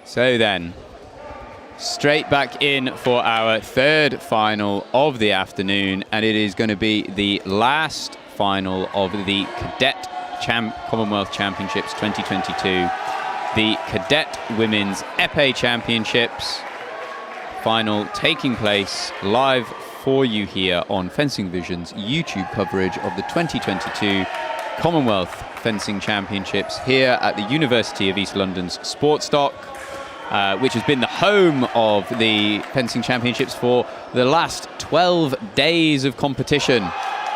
So then, straight back in for our third final of the afternoon, and it is going to be the last final of the Cadet Commonwealth Championships 2022, the Cadet Women's Epee Championships final taking place live for you here on Fencing Vision's YouTube coverage of the 2022 Commonwealth Fencing Championships here at the University of East London's Sportstock, which has been the home of the Fencing Championships for the last 12 days of competition.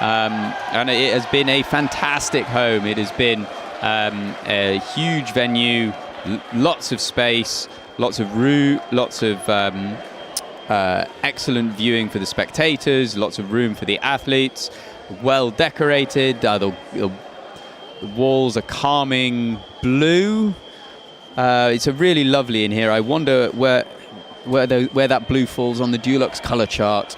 And it has been a fantastic home. It has been a huge venue, lots of space, lots of room, lots of excellent viewing for the spectators, lots of room for the athletes, well decorated. The walls are calming blue. It's a really lovely in here. I wonder where that blue falls on the Dulux color chart.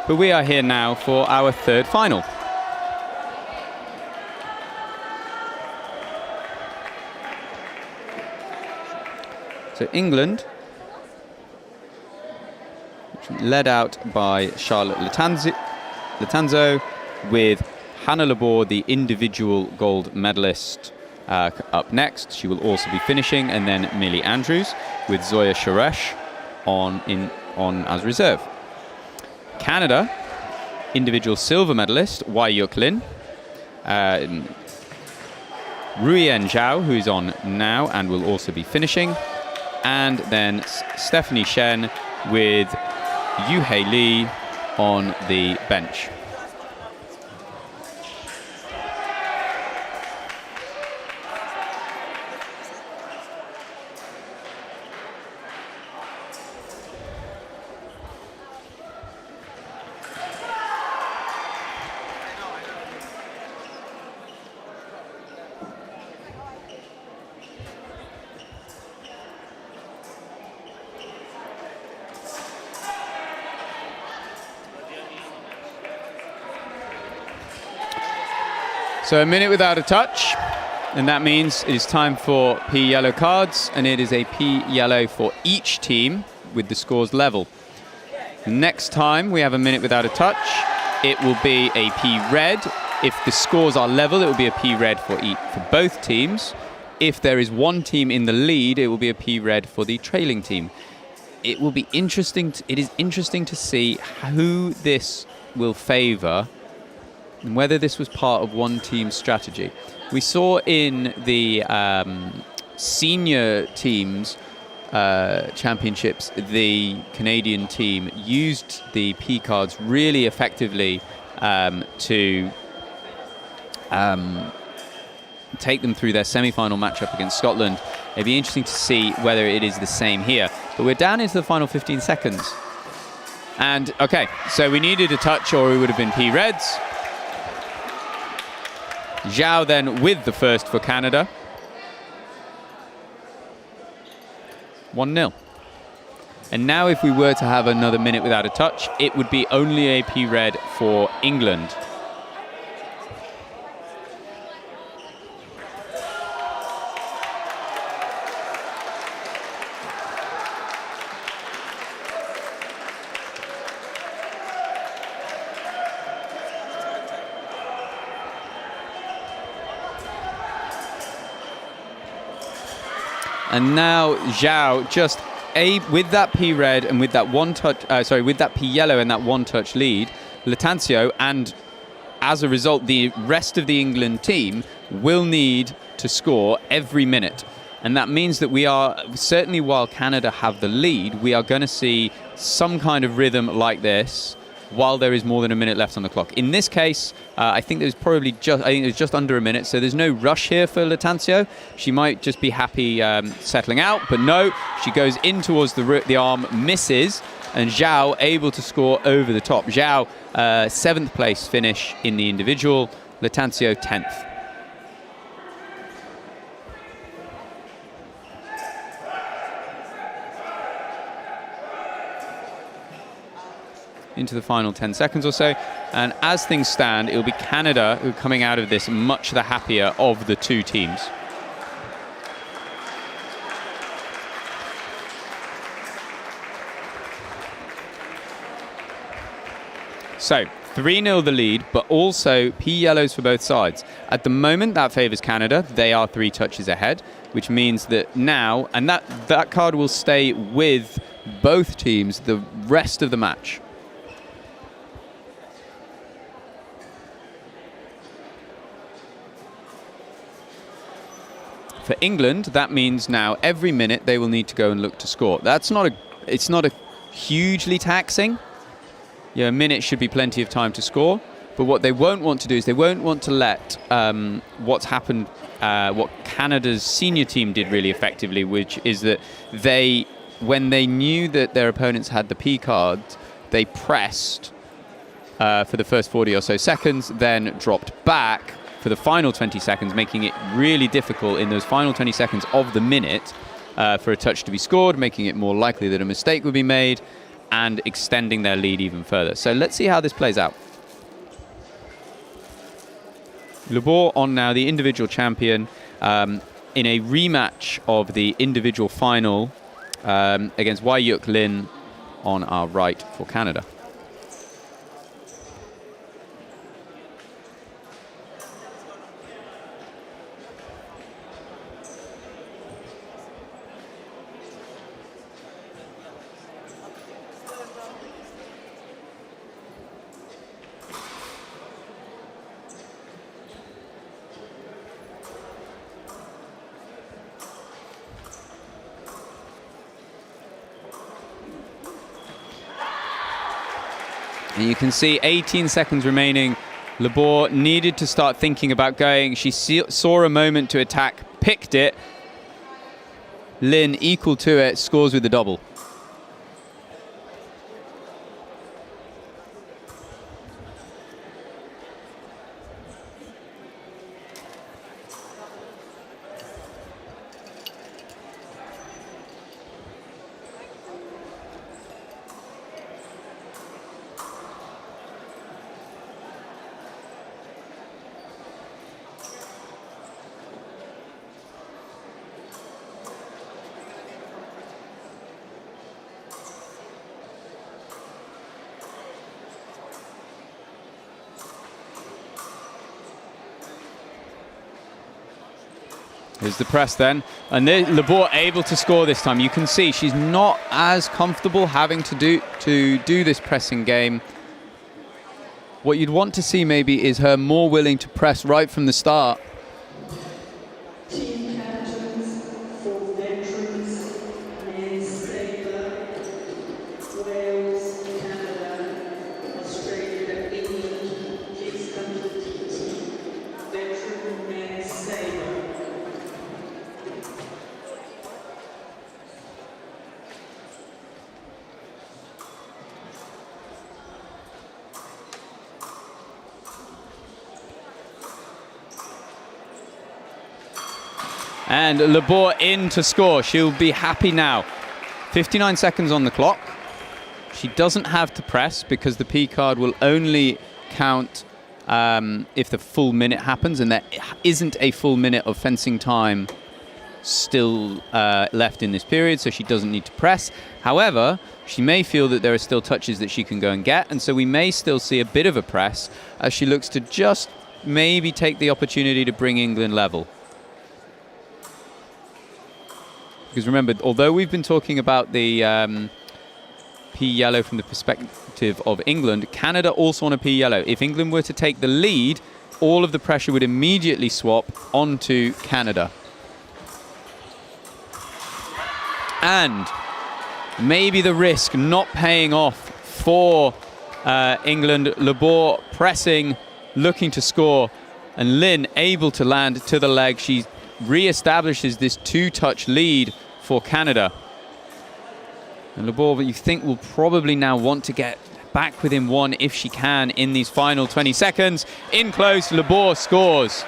But we are here now for our third final. So England, led out by Charlotte Latanzo, with Hannah Labor, the individual gold medalist, up next. She will also be finishing, and then Millie Andrews with Zoya Sharesh on as reserve. Canada, individual silver medalist Wai Yuk Lin, Ruiyan Zhao, who is on now and will also be finishing, and then Stephanie Shen with Yuhei Li on the bench. So a minute without a touch, and that means it is time for P yellow cards, and it is a P yellow for each team with the scores level. Next time we have a minute without a touch, it will be a P red. If the scores are level, it will be a P red for both teams. If there is one team in the lead, it will be a P red for the trailing team. It will be interesting. It is interesting to see who this will favour and whether this was part of one team's strategy. We saw in the senior teams championships, the Canadian team used the P cards really effectively to take them through their semi-final matchup against Scotland. It'd be interesting to see whether it is the same here. But we're down into the final 15 seconds. And, okay, so we needed a touch or we would have been P reds. Zhao then with the first for Canada. 1-0. And now if we were to have another minute without a touch, it would be only a P red for England. And now Zhao just with that P red and with that one touch, with that P yellow and that one touch lead, Latancio, and as a result, the rest of the England team will need to score every minute. And that means that we are, certainly while Canada have the lead, we are going to see some kind of rhythm like this while there is more than a minute left on the clock. In this case, I think there's probably just under a minute, so there's no rush here for Latancio. She might just be happy settling out, but no, she goes in towards the arm, misses, and Zhao able to score over the top. Zhao, 7th place finish in the individual, Latancio 10th. Into the final 10 seconds or so. And as things stand, it will be Canada who are coming out of this much the happier of the two teams. So 3-0 the lead, but also P yellows for both sides. At the moment, that favours Canada. They are 3 touches ahead, which means that now, and that card will stay with both teams the rest of the match. For England, that means now every minute they will need to go and look to score. It's not a hugely taxing. A minute should be plenty of time to score. But what they won't want to do is they won't want to let what's happened, what Canada's senior team did really effectively, which is that when they knew that their opponents had the P card, they pressed for the first 40 or so seconds, then dropped back for the final 20 seconds, making it really difficult in those final 20 seconds of the minute for a touch to be scored, making it more likely that a mistake would be made and extending their lead even further. So let's see how this plays out. Le Bourg on now, the individual champion, in a rematch of the individual final against Wai Yuk Lin on our right for Canada. And you can see 18 seconds remaining. Le Bourg needed to start thinking about going. She saw a moment to attack, picked it. Lin equal to it, scores with the double. Here's the press then. And Labor able to score this time. You can see she's not as comfortable having to do this pressing game. What you'd want to see maybe is her more willing to press right from the start. Team captains for veterans, men's Sabre, Wales, Canada, Australia, England, please come to the team. Veteran men's Sabre. And Labor in to score. She'll be happy now. 59 seconds on the clock. She doesn't have to press because the P card will only count if the full minute happens, and there isn't a full minute of fencing time still left in this period, so she doesn't need to press. However, she may feel that there are still touches that she can go and get, and so we may still see a bit of a press as she looks to just maybe take the opportunity to bring England level. Because remember, although we've been talking about the P yellow from the perspective of England, Canada also on a P yellow. If England were to take the lead, all of the pressure would immediately swap onto Canada. And maybe the risk not paying off for England. Labor pressing, looking to score, and Lin able to land to the leg. She re-establishes this two-touch lead for Canada. And Labor, you think, will probably now want to get back within one if she can in these final 20 seconds. In close, Labor scores.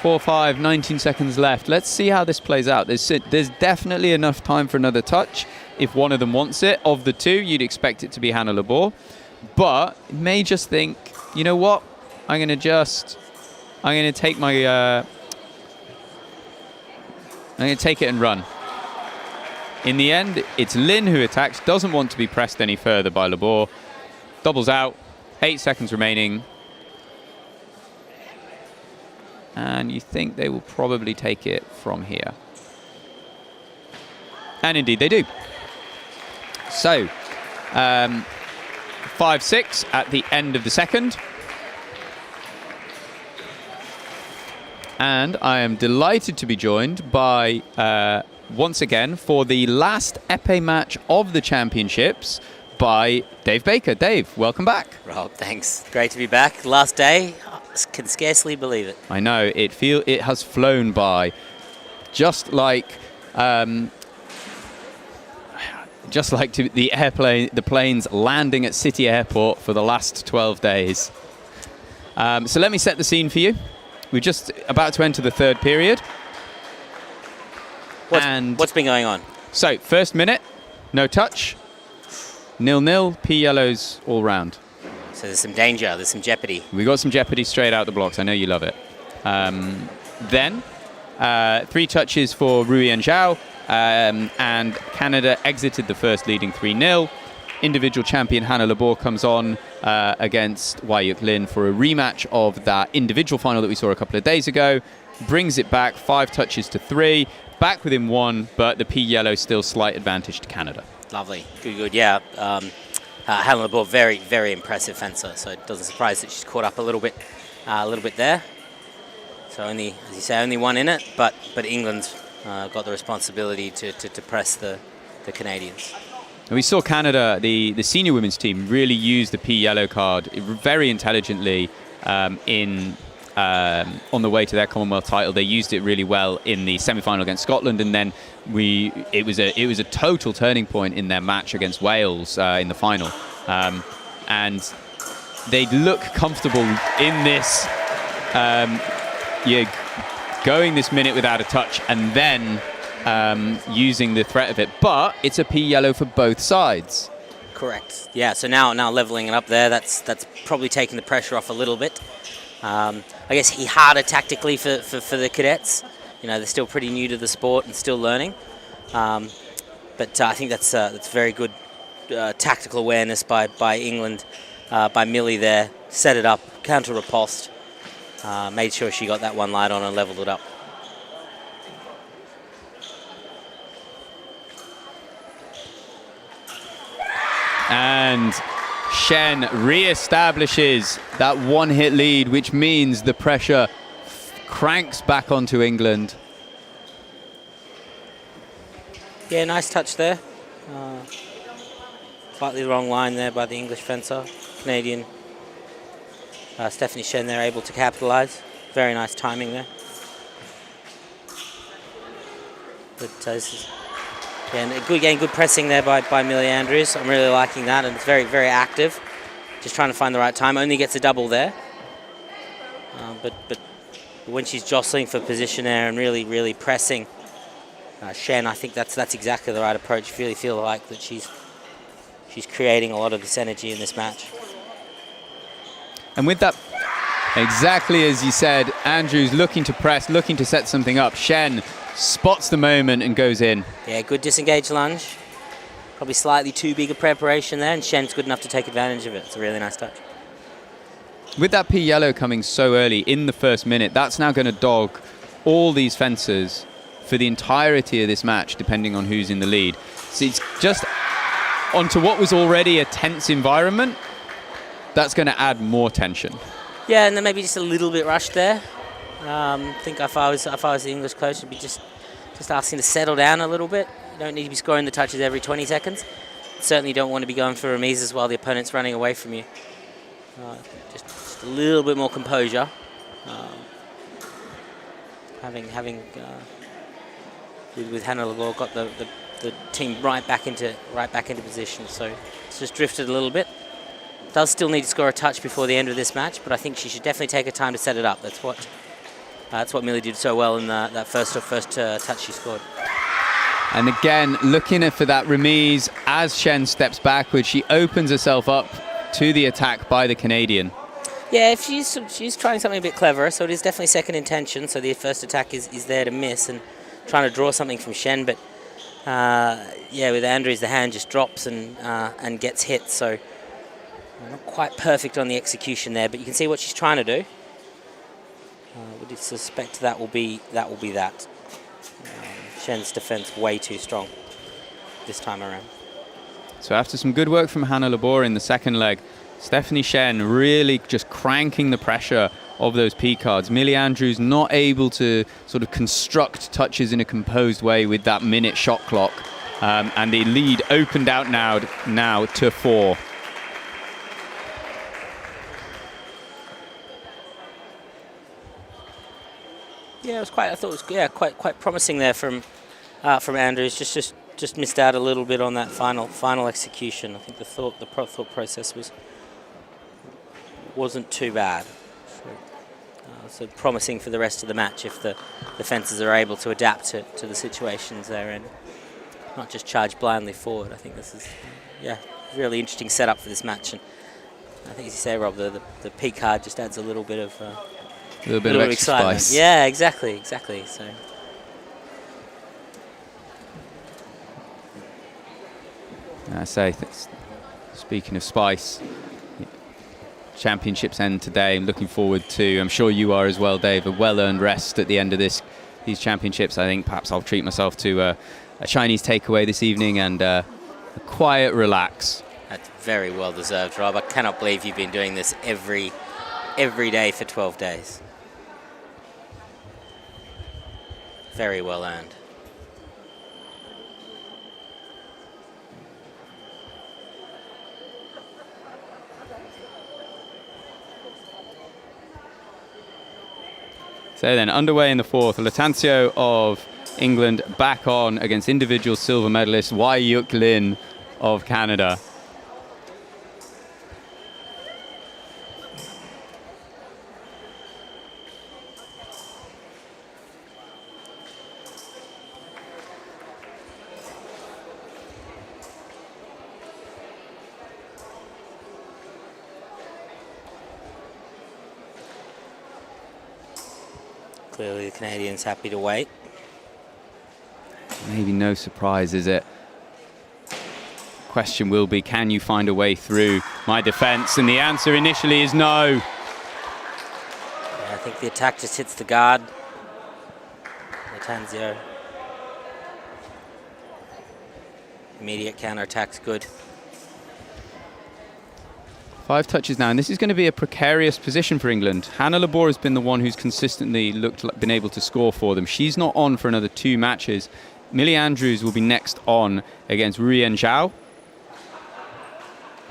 4-5, 19 seconds left. Let's see how this plays out. There's definitely enough time for another touch if one of them wants it. Of the two, you'd expect it to be Hannah Labor. But may just think, you know what? I'm going to take my... I'm going to take it and run. In the end, it's Lin who attacks, doesn't want to be pressed any further by Labor. Doubles out, 8 seconds remaining. And you think they will probably take it from here. And indeed they do. So, 5-6 at the end of the second. And I am delighted to be joined by, once again, for the last Epee match of the championships, by Dave Baker. Dave, welcome back. Rob, thanks. Great to be back. Last day, I can scarcely believe it. I know, it has flown by. Just like the planes landing at City Airport for the last 12 days. So let me set the scene for you. We're just about to enter the third period. What's been going on? So, first minute, no touch, 0-0, P yellows all round. So there's some danger, there's some jeopardy. We got some jeopardy straight out the blocks. I know you love it. Then, 3 touches for Rui and Zhao, and Canada exited the first leading 3-0. Individual champion Hannah Labor comes on against Wai-Yuk Lin for a rematch of that individual final that we saw a couple of days ago. Brings it back 5 touches to 3, back within 1, but the P yellow still slight advantage to Canada. Lovely, good, yeah. Hannah Labor, very, very impressive fencer, so it doesn't surprise that she's caught up a little bit there. So only, as you say, only 1 in it, but England's got the responsibility to press the Canadians. And we saw Canada, the senior women's team, really use the P yellow card very intelligently on the way to their Commonwealth title. They used it really well in the semi-final against Scotland, and then it was a total turning point in their match against Wales in the final. And they look comfortable in this, going this minute without a touch, and then using the threat of it, but it's a P yellow for both sides. Correct. Yeah. So now leveling it up there. That's probably taking the pressure off a little bit. I guess harder tactically for the cadets. You know, they're still pretty new to the sport and still learning. But I think that's very good tactical awareness by England, by Millie there. Set it up, counter repulsed. made sure she got that one light on and leveled it up. And Shen re-establishes that one-hit lead, which means the pressure cranks back onto England. Yeah, nice touch there. Slightly the wrong line there by the English fencer. Canadian Stephanie Shen there able to capitalise. Very nice timing there. But this is good pressing there by Millie Andrews. I'm really liking that, and it's very, very active. Just trying to find the right time. Only gets a double there. But when she's jostling for position there and really, really pressing Shen, I think that's exactly the right approach. Really feel like that she's creating a lot of this energy in this match. And with that, exactly as you said, Andrews looking to press, looking to set something up. Shen spots the moment and goes in. Yeah, good disengaged lunge. Probably slightly too big a preparation there, and Shen's good enough to take advantage of it. It's a really nice touch. With that P yellow coming so early in the first minute, that's now going to dog all these fencers for the entirety of this match, depending on who's in the lead. So it's just onto what was already a tense environment, that's going to add more tension. Yeah, and then maybe just a little bit rushed there. I think if I was the English coach, I'd be just asking to settle down a little bit. You don't need to be scoring the touches every 20 seconds. Certainly don't want to be going for remises while the opponent's running away from you. Just a little bit more composure. With Hannah Labor got the team right back into position. So it's just drifted a little bit. Does still need to score a touch before the end of this match, but I think she should definitely take her time to set it up. That's what Millie did so well in that first touch she scored. And again, looking for that remise as Shen steps backwards, she opens herself up to the attack by the Canadian. Yeah, if she's trying something a bit clever, so it is definitely second intention. So the first attack is there to miss and trying to draw something from Shen, but yeah, with Andrews the hand just drops and gets hit. So not quite perfect on the execution there, but you can see what she's trying to do. Would suspect that will be that. Shen's defense way too strong this time around. So after some good work from Hannah Labor in the second leg, Stephanie Shen really just cranking the pressure of those P cards. Millie Andrews not able to sort of construct touches in a composed way with that minute shot clock. And the lead opened out now to 4. Yeah, I thought it was quite promising there from Andrews. Just missed out a little bit on that final execution. I think the thought process wasn't too bad. So promising for the rest of the match if the fencers are able to adapt to the situations they're in, not just charge blindly forward. I think this is really interesting setup for this match. And I think as you say, Rob, the P card just adds a little bit of extra excitement. Spice. Yeah, exactly. So. I say, speaking of spice, championships end today. I'm looking forward to, I'm sure you are as well, Dave, a well-earned rest at the end of these championships. I think perhaps I'll treat myself to a Chinese takeaway this evening and a quiet relax. That's very well deserved, Rob. I cannot believe you've been doing this every day for 12 days. Very well earned. So then, underway in the fourth, Latancio of England back on against individual silver medalist Wai Yuk Lin of Canada. Clearly the Canadians happy to wait. Maybe no surprise, is it? Question will be, can you find a way through my defense? And the answer initially is no. Yeah, I think the attack just hits the guard. Lattanzio. Immediate counter-attack's good. 5 touches now, and this is going to be a precarious position for England. Hannah Labor has been the one who's consistently been able to score for them. She's not on for another 2 matches. Millie Andrews will be next on against Ruyen Zhao.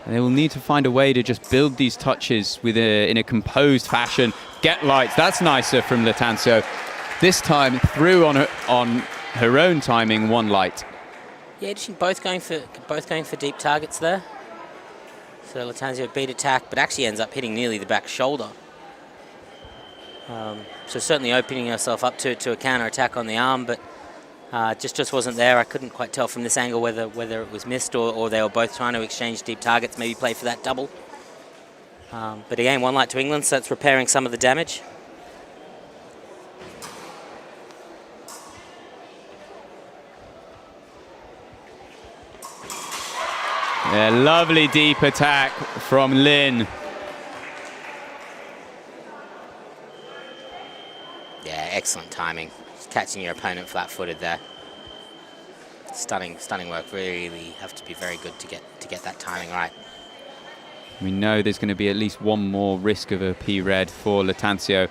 And they will need to find a way to just build these touches in a composed fashion. Get lights. That's nicer from Lattanzio. This time through on her own timing, 1 light. Yeah, both going for deep targets there. So Lattanzio beat attack, but actually ends up hitting nearly the back shoulder. So certainly opening herself up to a counter attack on the arm, but just wasn't there. I couldn't quite tell from this angle whether it was missed or they were both trying to exchange deep targets, maybe play for that double. But again, 1 light to England, so that's repairing some of the damage. Yeah, lovely deep attack from Lin. Yeah, excellent timing. Just catching your opponent flat-footed there. Stunning work. Really have to be very good to get that timing right. We know there's going to be at least 1 more risk of a P-red for Lattanzio.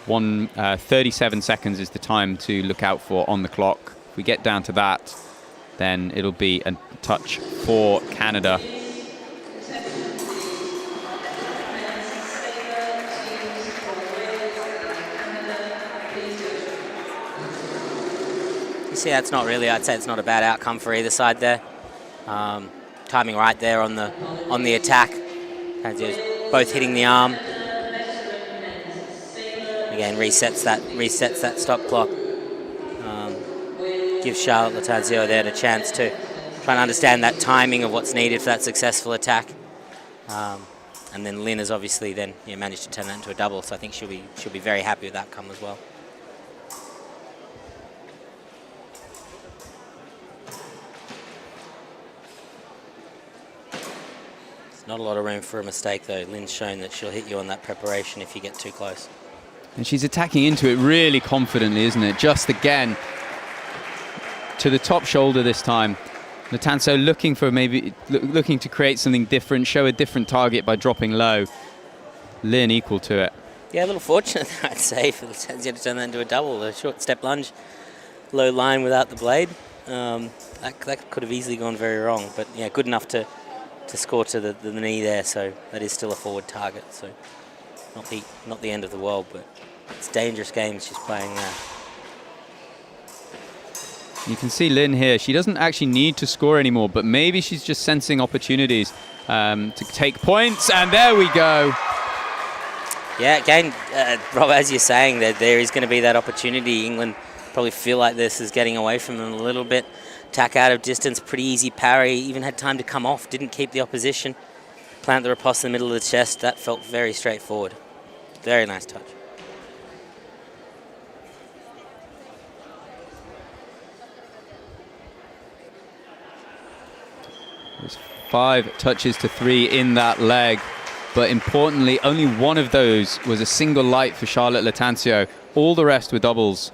37 seconds is the time to look out for on the clock. If we get down to that, then it'll be a touch for Canada. You see, that's not really, I'd say it's not a bad outcome for either side there. Timing right there on the attack. Both hitting the arm. Again, resets that stop clock. Gives Charlotte Lattanzio there a chance to try and understand that timing of what's needed for that successful attack. And then Lin has obviously then managed to turn that into a double, so I think she'll be very happy with that outcome as well. There's not a lot of room for a mistake though. Lin's shown that she'll hit you on that preparation if you get too close. And she's attacking into it really confidently, isn't it? Just again to the top shoulder this time. Lattanzio looking to create something different, show a different target by dropping low. Lin equal to it. Yeah, a little fortunate, I'd say, for Lattanzio to turn that into a double. A short step lunge, low line without the blade. That could have easily gone very wrong, but yeah, good enough to score to the knee there. So that is still a forward target. So not the end of the world, but it's dangerous games she's playing there. You can see Lin here. She doesn't actually need to score anymore, but maybe she's just sensing opportunities to take points. And there we go. Yeah, again, Rob, as you're saying, that there is going to be that opportunity. England probably feel like this is getting away from them a little bit. Attack out of distance, pretty easy parry. Even had time to come off, didn't keep the opposition. Plant the riposte in the middle of the chest. That felt very straightforward. Very nice touch. There's 5 touches to 3 in that leg. But importantly, only 1 of those was a single light for Charlotte Lattanzio. All the rest were doubles.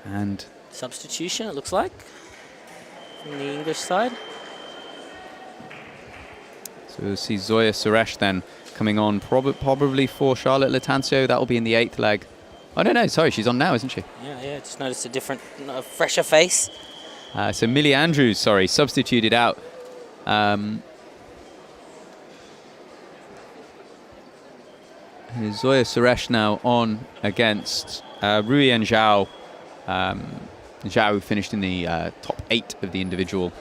And substitution, it looks like, from the English side. So we'll see Zoya Suresh then coming on probably for Charlotte Lattanzio. That will be in the 8th leg. Oh, no, sorry, she's on now, isn't she? Yeah, just noticed a different, fresher face. So Millie Andrews, substituted out. Zoya Suresh now on against Ruyen Zhao. Zhao, who finished in the top 8 of the individual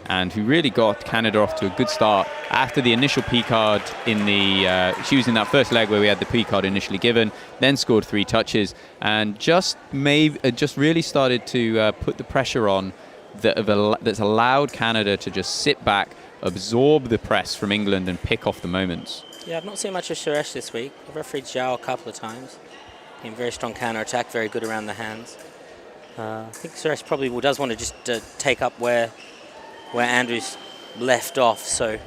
and who really got Canada off to a good start after the initial P card in the... she was in that first leg where we had the P card initially given, then scored 3 touches and just really started to put the pressure on that's allowed Canada to just sit back, absorb the press from England and pick off the moments. Yeah, I've not seen much of Suresh this week. I've refereed Zhao a couple of times. Very strong counter-attack, very good around the hands. I think Suresh probably does want to just take up where Andrews left off, so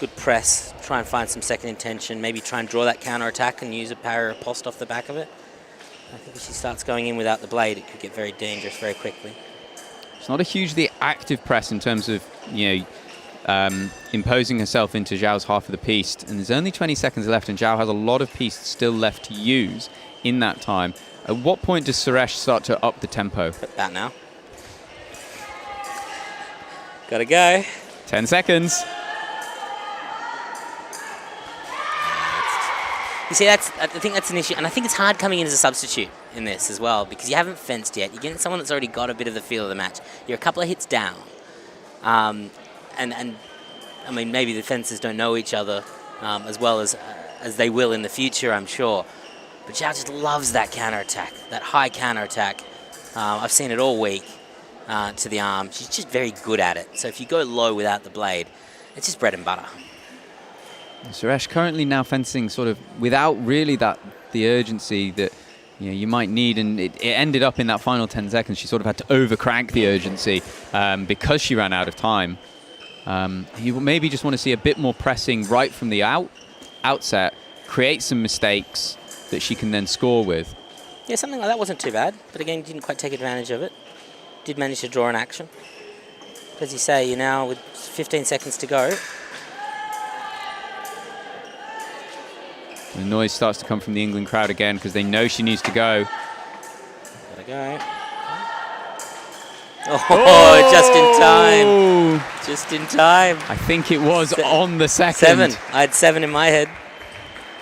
good press, try and find some second intention, maybe try and draw that counter attack and use a parry or post off the back of it. I think if she starts going in without the blade, it could get very dangerous very quickly. It's not a hugely active press in terms of, imposing herself into Zhao's half of the piece. And there's only 20 seconds left, and Zhao has a lot of piece still left to use in that time. At what point does Suresh start to up the tempo? About now. Gotta go. 10 seconds. You see, I think that's an issue, and I think it's hard coming in as a substitute in this as well, because you haven't fenced yet. You're getting someone that's already got a bit of the feel of the match. You're a couple of hits down. And I mean, maybe the fencers don't know each other as well as they will in the future, I'm sure. But Zhao just loves that counter-attack, that high counter-attack. I've seen it all week to the arm. She's just very good at it. So if you go low without the blade, it's just bread and butter. Suresh currently now fencing sort of without really the urgency that you might need, and it ended up in that final 10 seconds. She sort of had to overcrank the urgency because she ran out of time. You maybe just want to see a bit more pressing right from the outset, create some mistakes that she can then score with. Yeah, something like that wasn't too bad, but again, didn't quite take advantage of it. Did manage to draw an action. As you say, you're now with 15 seconds to go. The noise starts to come from the England crowd again because they know she needs to go. Gotta go. Oh, just in time. Just in time. I think it was on the second. 7. I had 7 in my head.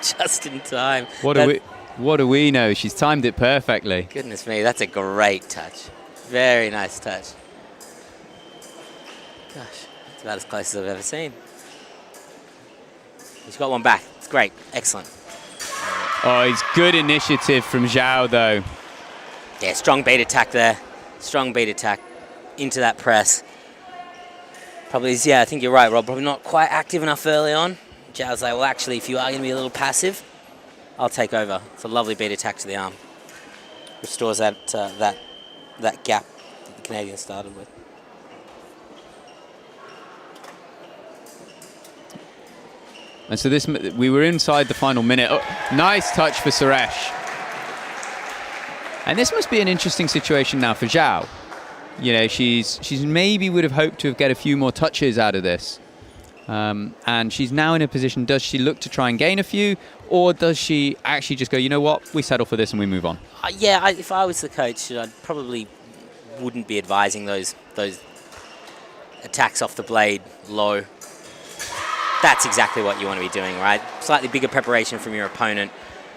Just in time. What do we know? She's timed it perfectly. Goodness me, that's a great touch. Very nice touch. Gosh, it's about as close as I've ever seen. He's got one back. It's great. Excellent. Oh, it's good initiative from Zhao, though. Yeah, strong beat attack there. Strong beat attack into that press. Probably is, yeah, I think you're right, Rob. Probably not quite active enough early on. Zhao's like, well, actually, if you are going to be a little passive, I'll take over. It's a lovely beat attack to the arm. Restores that gap that the Canadians started with. And so we were inside the final minute. Oh, nice touch for Suresh. And this must be an interesting situation now for Zhao. She's maybe would have hoped to get a few more touches out of this. And she's now in a position, does she look to try and gain a few, or does she actually just go, you know what, we settle for this and we move on? If I was the coach, I probably wouldn't be advising those attacks off the blade low. That's exactly what you want to be doing, right? Slightly bigger preparation from your opponent.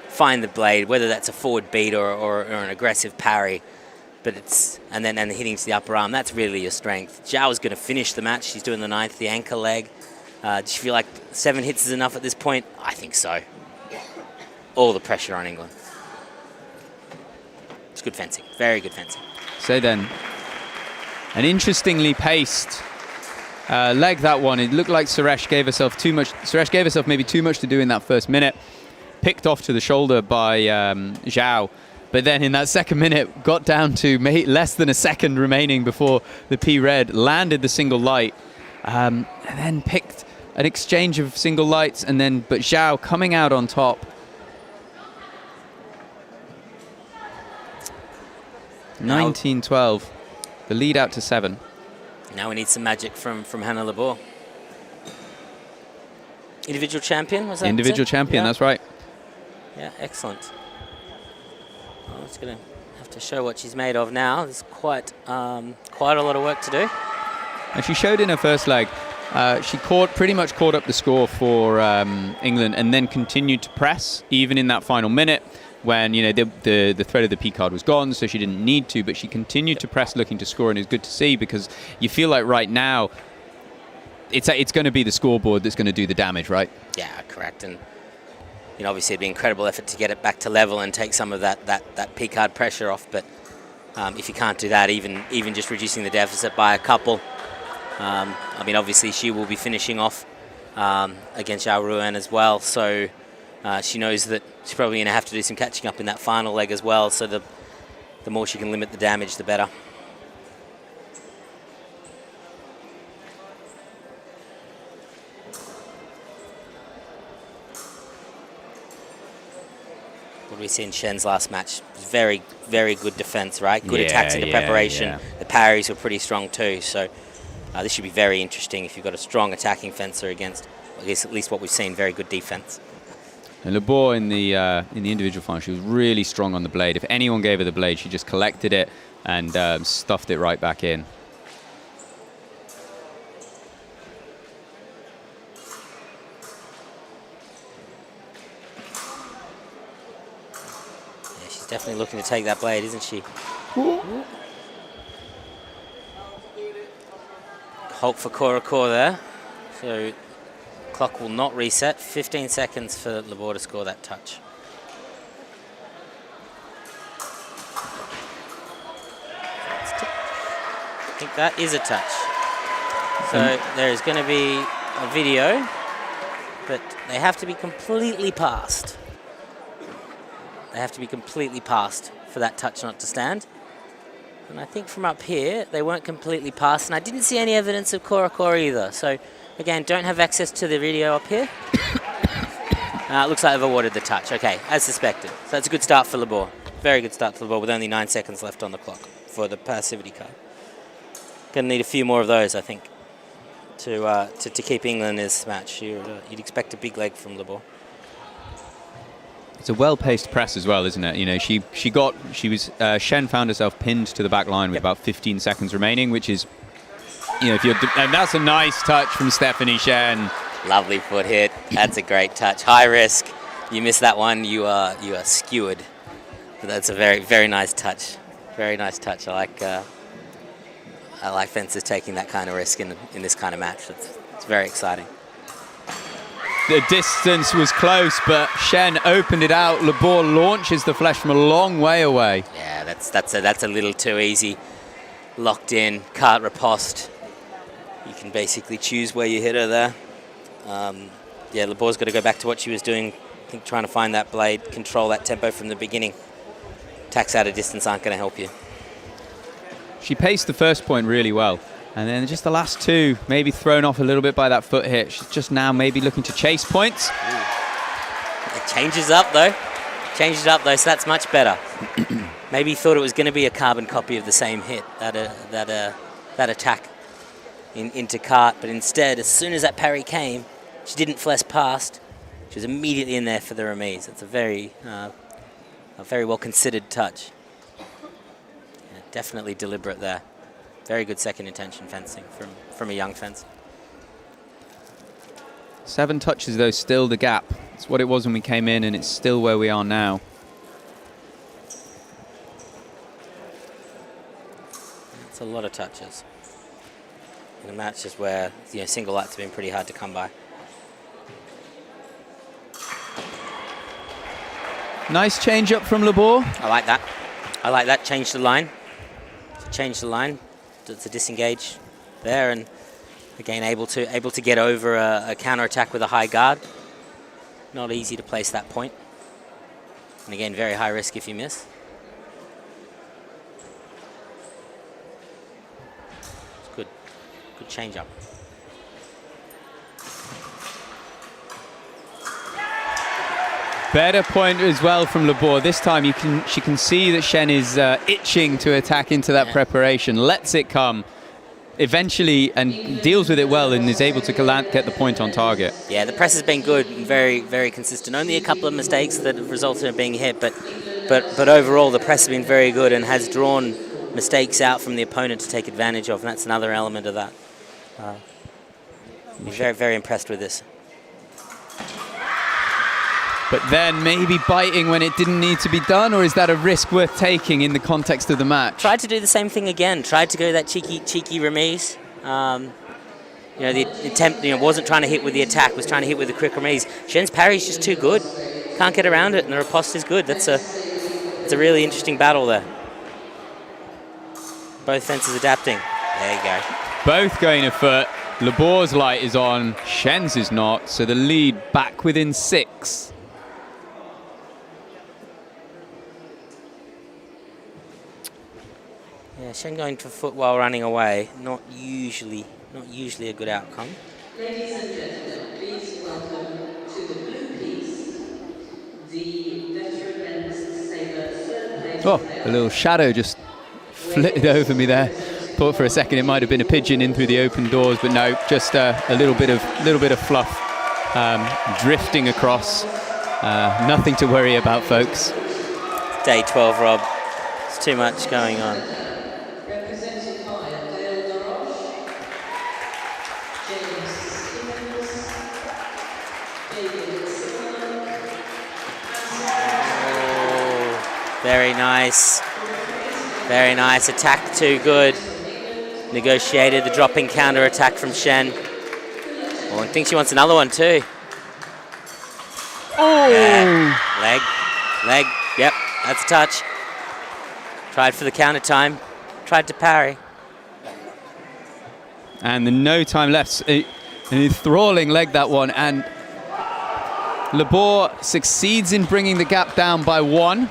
Find the blade, whether that's a forward beat or an aggressive parry. And then hitting to the upper arm. That's really your strength. Zhao is going to finish the match. She's doing the 9th, the anchor leg. Do you feel like 7 hits is enough at this point? I think so. All the pressure on England. It's good fencing. Very good fencing. So then, an interestingly paced leg, that one. It looked like Suresh gave herself too much. Suresh gave herself maybe too much to do in that first minute. Picked off to the shoulder by Zhao. But then in that second minute, got down to less than a second remaining before the P-Red landed the single light. And then picked an exchange of single lights. But Zhao coming out on top. 19-12. The lead out to 7. Now we need some magic from Hannah Labour. Individual champion, was that? Individual champion, that's right. Yeah, excellent. Well, it's going to have to show what she's made of now. There's quite a lot of work to do. And she showed in her first leg. She pretty much caught up the score for England and then continued to press, even in that final minute when the threat of the P card was gone, so she didn't need to, but she continued to press looking to score, and it's good to see because you feel like right now it's going to be the scoreboard that's going to do the damage, right? Yeah, correct. And obviously it'd be an incredible effort to get it back to level and take some of that P card pressure off, but if you can't do that, even just reducing the deficit by a couple, obviously she will be finishing off against Zhao Ruan as well, so she knows that she's probably going to have to do some catching up in that final leg as well, so the more she can limit the damage, the better. we see in Shen's last match. Very, very good defense, right? Good Yeah, attacks into yeah, preparation. yeah. The parries were pretty strong too. So this should be very interesting if you've got a strong attacking fencer against, I guess, at least what we've seen, very good defense. And Labor in the individual final, she was really strong on the blade. If anyone gave her the blade, she just collected it and stuffed it right back in. Yeah, she's definitely looking to take that blade, isn't she? Hope for Korakor there. So clock will not reset. 15 seconds for Labor to score that touch. I think that is a touch. So there is going to be a video, but they have to be completely passed. They have to be completely passed for that touch not to stand. And I think from up here, they weren't completely passed, and I didn't see any evidence of Korakor either. So again, don't have access to the video up here. It looks like they've awarded the touch. Okay, as suspected. So that's a good start for Labor. Very good start for Labor with only 9 seconds left on the clock for the passivity card. Going to need a few more of those, I think, to keep England in this match. You'd expect a big leg from Labor. It's a well-paced press as well, isn't it? You know, Shen found herself pinned to the back line with about 15 seconds remaining, which is, you know, and that's a nice touch from Stephanie Shen. Lovely foot hit. That's a great touch. High risk. You miss that one, you are skewered. But that's a very, very nice touch. Very nice touch. I like fencers taking that kind of risk in this kind of match. It's very exciting. The distance was close, but Shen opened it out. Labor launches the flesh from a long way away. Yeah, that's a little too easy. Locked in, can't riposte. You can basically choose where you hit her there. Yeah, Labor's got to go back to what she was doing. I think trying to find that blade, control that tempo from the beginning. Attacks out of distance aren't going to help you. She paced the first point really well. And then just the last two, maybe thrown off a little bit by that foot hit. She's just now maybe looking to chase points. Ooh. It changes up though. So that's much better. Maybe thought it was going to be a carbon copy of the same hit, that attack into cart, but instead, as soon as that parry came, she didn't flex past. She was immediately in there for the remise. It's a very well considered touch. Yeah, definitely deliberate there. Very good second intention fencing from a young fencer. 7 touches though, still the gap. It's what it was when we came in, and it's still where we are now. It's a lot of touches in a match just where, you know, single lights have been pretty hard to come by. Nice change up from Labor. I like that. Change the line. To disengage there, and again able to get over a counter attack with a high guard. Not easy to place that point, and again very high risk if you miss. It's good change up. Better point as well from Labor. This time she can see that Shen is itching to attack into that preparation, lets it come eventually and deals with it well, and is able to get the point on target. Yeah, the press has been good and very, very consistent. Only a couple of mistakes that have resulted in being hit, but overall the press has been very good and has drawn mistakes out from the opponent to take advantage of, and that's another element of that. I'm very, very impressed with this. But then maybe biting when it didn't need to be done, or is that a risk worth taking in the context of the match? Tried to do the same thing again. Tried to go that cheeky remise. The attempt, wasn't trying to hit with the attack, was trying to hit with the quick remise. Shen's parry is just too good. Can't get around it, and the riposte is good. It's a really interesting battle there. Both fences adapting. There you go. Both going a foot. Labor's light is on, Shen's is not, so the lead back within 6. Yeah, Shen going for foot while running away, not usually a good outcome. Ladies and gentlemen, please welcome to the blue piece, The veteran men's Sabre third place Oh, player. a little shadow just flitted over me there. Thought for a second it might have been a pigeon in through the open doors, but no, just a little bit of fluff drifting across. Nothing to worry about, folks. Day 12, Rob. There's too much going on. Represented by DAY12, James Stevens, David Silver, Oh, very nice. Very nice. Attack too good. Negotiated the dropping counter attack from Shen. Oh, I think she wants another one too. Oh! Yeah. Leg. Yep, that's a touch. Tried for the counter time. Tried to parry. And the no time left. An enthralling leg, that one. And Labor succeeds in bringing the gap down by 1.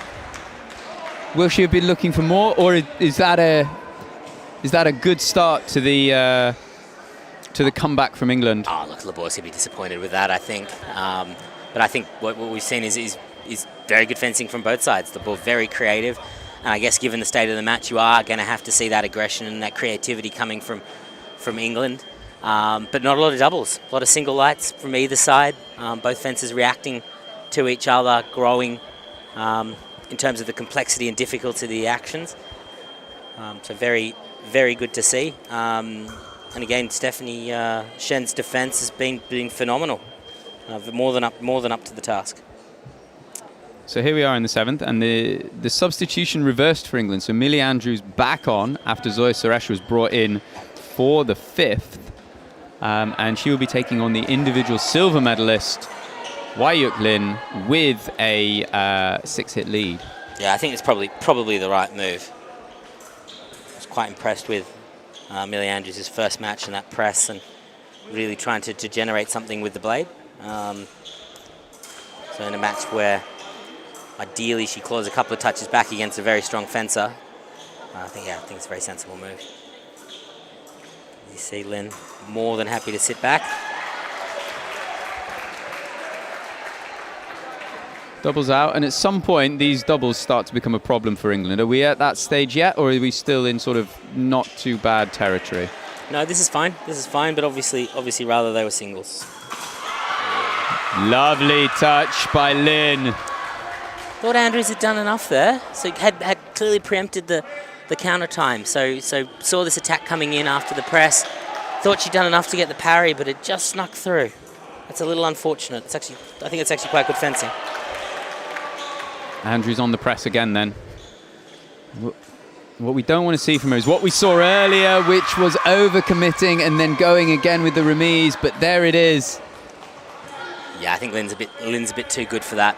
Will she have been looking for more, or is that a good start to the comeback from England? Oh, look, Labor's going to be disappointed with that, I think. But I think what we've seen is very good fencing from both sides. Labor very creative, and I guess given the state of the match, you are going to have to see that aggression and that creativity coming from England. But not a lot of doubles, a lot of single lights from either side. Both fences reacting to each other, growing in terms of the complexity and difficulty of the actions. So very, very good to see. And again, Stephanie Shen's defence has been phenomenal. More than up to the task. So here we are in the 7th, and the substitution reversed for England. So Millie Andrews back on after Zoya Suresh was brought in for the 5th. And she will be taking on the individual silver medalist, Wai-Yuk Lin, with a 6-hit lead. Yeah, I think it's probably the right move. I was quite impressed with Millie Andrews' first match in that press and really trying to generate something with the blade. So in a match where ideally she claws a couple of touches back against a very strong fencer, I think it's a very sensible move. You see Lin more than happy to sit back. Doubles out, and at some point these doubles start to become a problem for England. Are we at that stage yet, or are we still in sort of not too bad territory? No, this is fine, but obviously rather they were singles. Lovely touch by Lin. Thought Andrews had done enough there, so had clearly preempted the counter time. So saw this attack coming in after the press. Thought she'd done enough to get the parry, but it just snuck through. That's a little unfortunate. I think it's actually quite good fencing. Andrews on the press again then. What we don't want to see from her is what we saw earlier, which was overcommitting and then going again with the remise, but there it is. Yeah, I think Lin's a bit too good for that.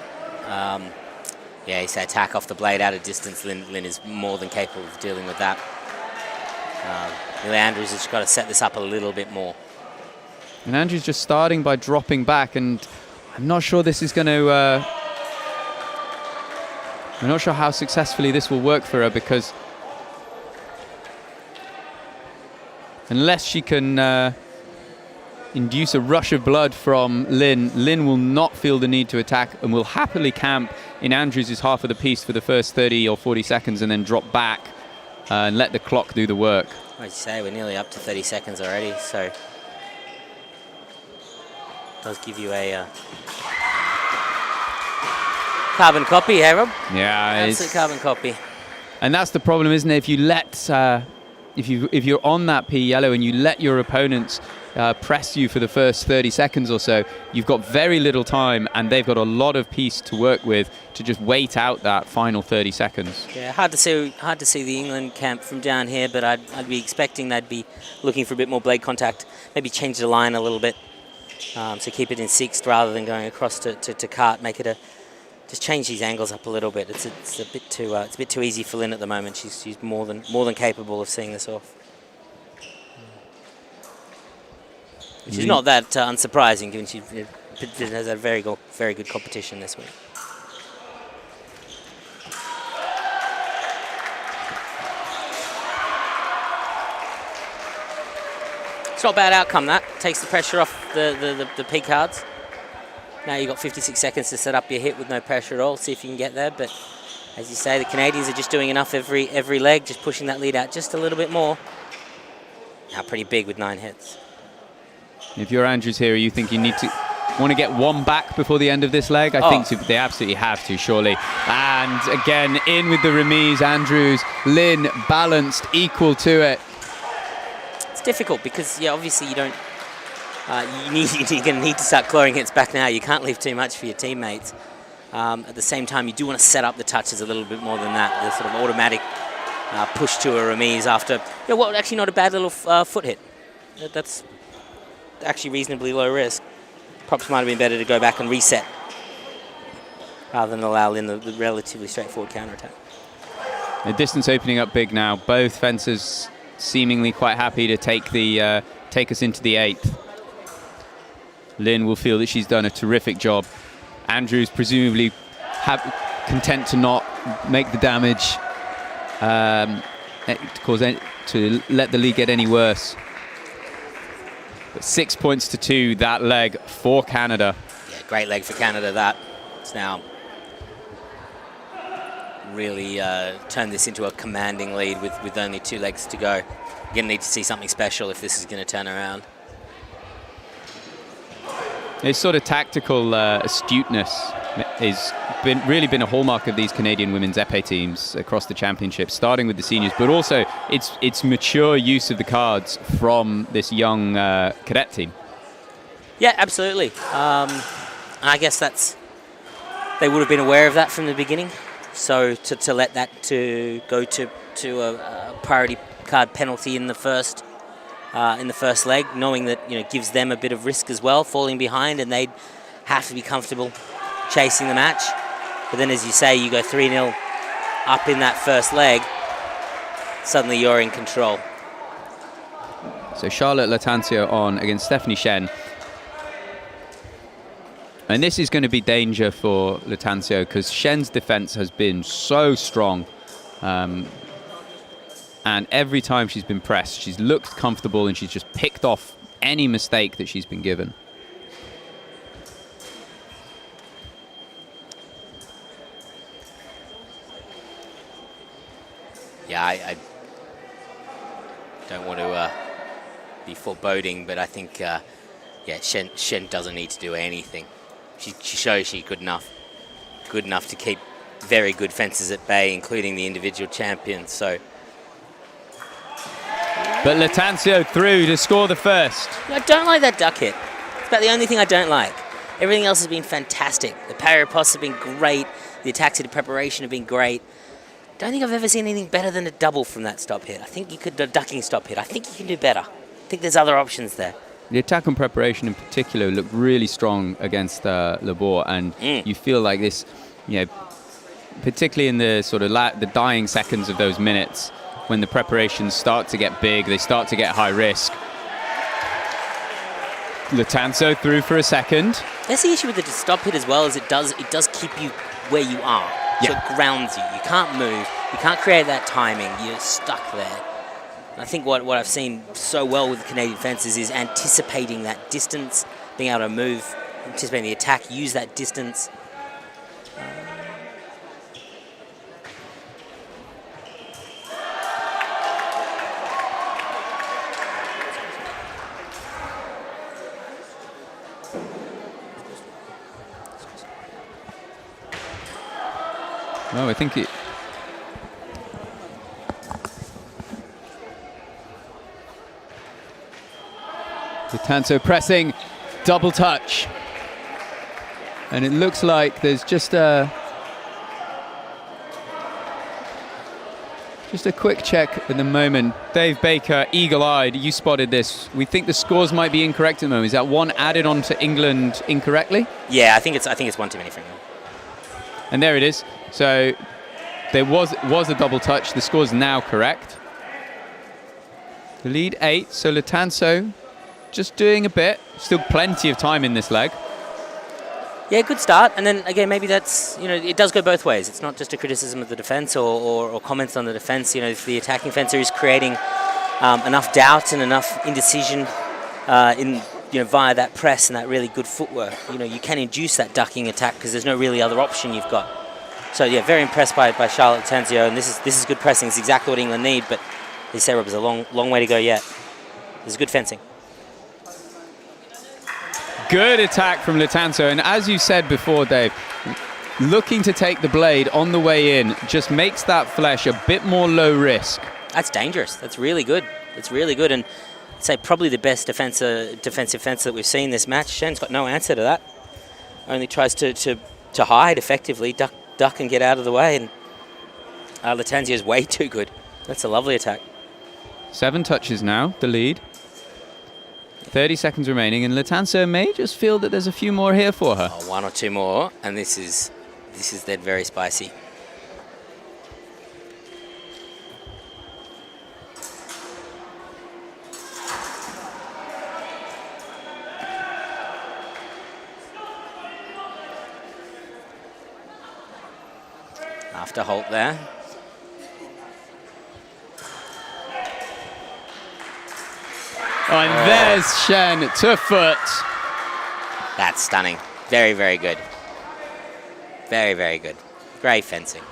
Yeah, he said attack off the blade out of distance. Lin is more than capable of dealing with that. Millie Andrews has got to set this up a little bit more. And Andrews just starting by dropping back, and I'm not sure this is going to... I'm not sure how successfully this will work for her, because unless she can induce a rush of blood from Lin will not feel the need to attack and will happily camp in Andrews' half of the piece for the first 30 or 40 seconds and then drop back and let the clock do the work. I'd say we're nearly up to 30 seconds already, so does give you a carbon copy, hey Rob? Yeah, absolute carbon copy. And that's the problem, isn't it? If you let, if you're on that P yellow and you let your opponents press you for the first 30 seconds or so, you've got very little time, and they've got a lot of piece to work with to just wait out that final 30 seconds. Yeah, hard to see the England camp from down here, but I'd be expecting they'd be looking for a bit more blade contact. Maybe change the line a little bit, so keep it in sixth rather than going across to cart. Make it just change these angles up a little bit. It's a bit too easy for Lin at the moment. She's more than capable of seeing this off. Which is not that unsurprising, given she has a very good competition this week. It's not a bad outcome, that. Takes the pressure off the P cards. Now you've got 56 seconds to set up your hit with no pressure at all. See if you can get there. But as you say, the Canadians are just doing enough every leg, just pushing that lead out just a little bit more. Now pretty big with 9 hits. If you're Andrews here, you think you want to get one back before the end of this leg? I think they absolutely have to, surely. And again, in with the remise, Andrews. Lynn balanced, equal to it. It's difficult because, yeah, obviously you don't... you're going to need to start clawing hits back now. You can't leave too much for your teammates. At the same time, you do want to set up the touches a little bit more than that. The sort of automatic push to a remise after, actually not a bad little foot hit. That's actually reasonably low risk. Perhaps might have been better to go back and reset rather than allow Lynn the relatively straightforward counterattack. The distance opening up big now. Both fencers seemingly quite happy to take us into the 8th. Lynn will feel that she's done a terrific job. Andrews presumably content to not make the damage, to let the lead get any worse. But 6 points to 2 that leg for Canada. Yeah, great leg for Canada. That it's now really turned this into a commanding lead with only 2 legs to go. You're going to need to see something special if this is going to turn around. This sort of tactical astuteness has really been a hallmark of these Canadian women's epee teams across the championship, starting with the seniors, but also its mature use of the cards from this young cadet team. Yeah, absolutely. And I guess they would have been aware of that from the beginning. So to let that go to a priority card penalty in the first leg, knowing that gives them a bit of risk as well, falling behind, and they'd have to be comfortable chasing the match. But then, as you say, you go 3-0 up in that first leg, suddenly you're in control. So Charlotte Latancio on against Stephanie Shen. And this is going to be danger for Latancio because Shen's defense has been so strong. And every time she's been pressed, she's looked comfortable and she's just picked off any mistake that she's been given. Yeah, I don't want to be foreboding, but I think, Shen doesn't need to do anything. She shows she's good enough to keep very good fences at bay, including the individual champions. So. But Latancio through to score the first. I don't like that duck hit. It's about the only thing I don't like. Everything else has been fantastic. The parry posts have been great. The attacks into preparation have been great. Don't think I've ever seen anything better than a double from that stop hit. I think you could, a ducking stop hit. I think you can do better. I think there's other options there. The attack and preparation in particular looked really strong against Labor, and you feel like this, particularly in the sort of the dying seconds of those minutes, when the preparations start to get big, they start to get high risk. Latancio through for a second. That's the issue with the stop hit as well, as it does keep you where you are. So it grounds you. You can't move. You can't create that timing. You're stuck there. And I think what I've seen so well with the Canadian fencers is anticipating that distance, being able to move, anticipating the attack, use that distance. Well, I think it... Latancio pressing, double touch. And it looks like there's just a quick check at the moment. Dave Baker, eagle-eyed, you spotted this. We think the scores might be incorrect at the moment. Is that one added on to England incorrectly? Yeah, I think it's one too many for England. And there it is. So there was a double touch. The score's now correct. The lead 8. So Latancio just doing a bit. Still plenty of time in this leg. Yeah, good start. And then again, maybe that's, it does go both ways. It's not just a criticism of the defense or comments on the defense. If the attacking fencer is creating enough doubt and enough indecision in via that press and that really good footwork, you can induce that ducking attack because there's no really other option you've got. So yeah, very impressed by Charlotte Lattanzio, and this is good pressing. It's exactly what England need, but they say Rob, there's a long way to go yet. There's good fencing. Good attack from Lattanzio, and as you said before, Dave, looking to take the blade on the way in just makes that flesh a bit more low risk. That's dangerous. That's really good. It's really good, and I'd say probably the best defensive fencer that we've seen this match. Shen's got no answer to that. Only tries to hide effectively, duck and get out of the way, and Lattanzio's way too good. That's a lovely attack. 7 touches now, the lead. 30 seconds remaining, and Lattanzio may just feel that there's a few more here for her. Oh, 1 or 2 more, and this is then very spicy. After Holt there. Oh, and there's Shen to foot. That's stunning. Very, very good. Very, very good. Great fencing.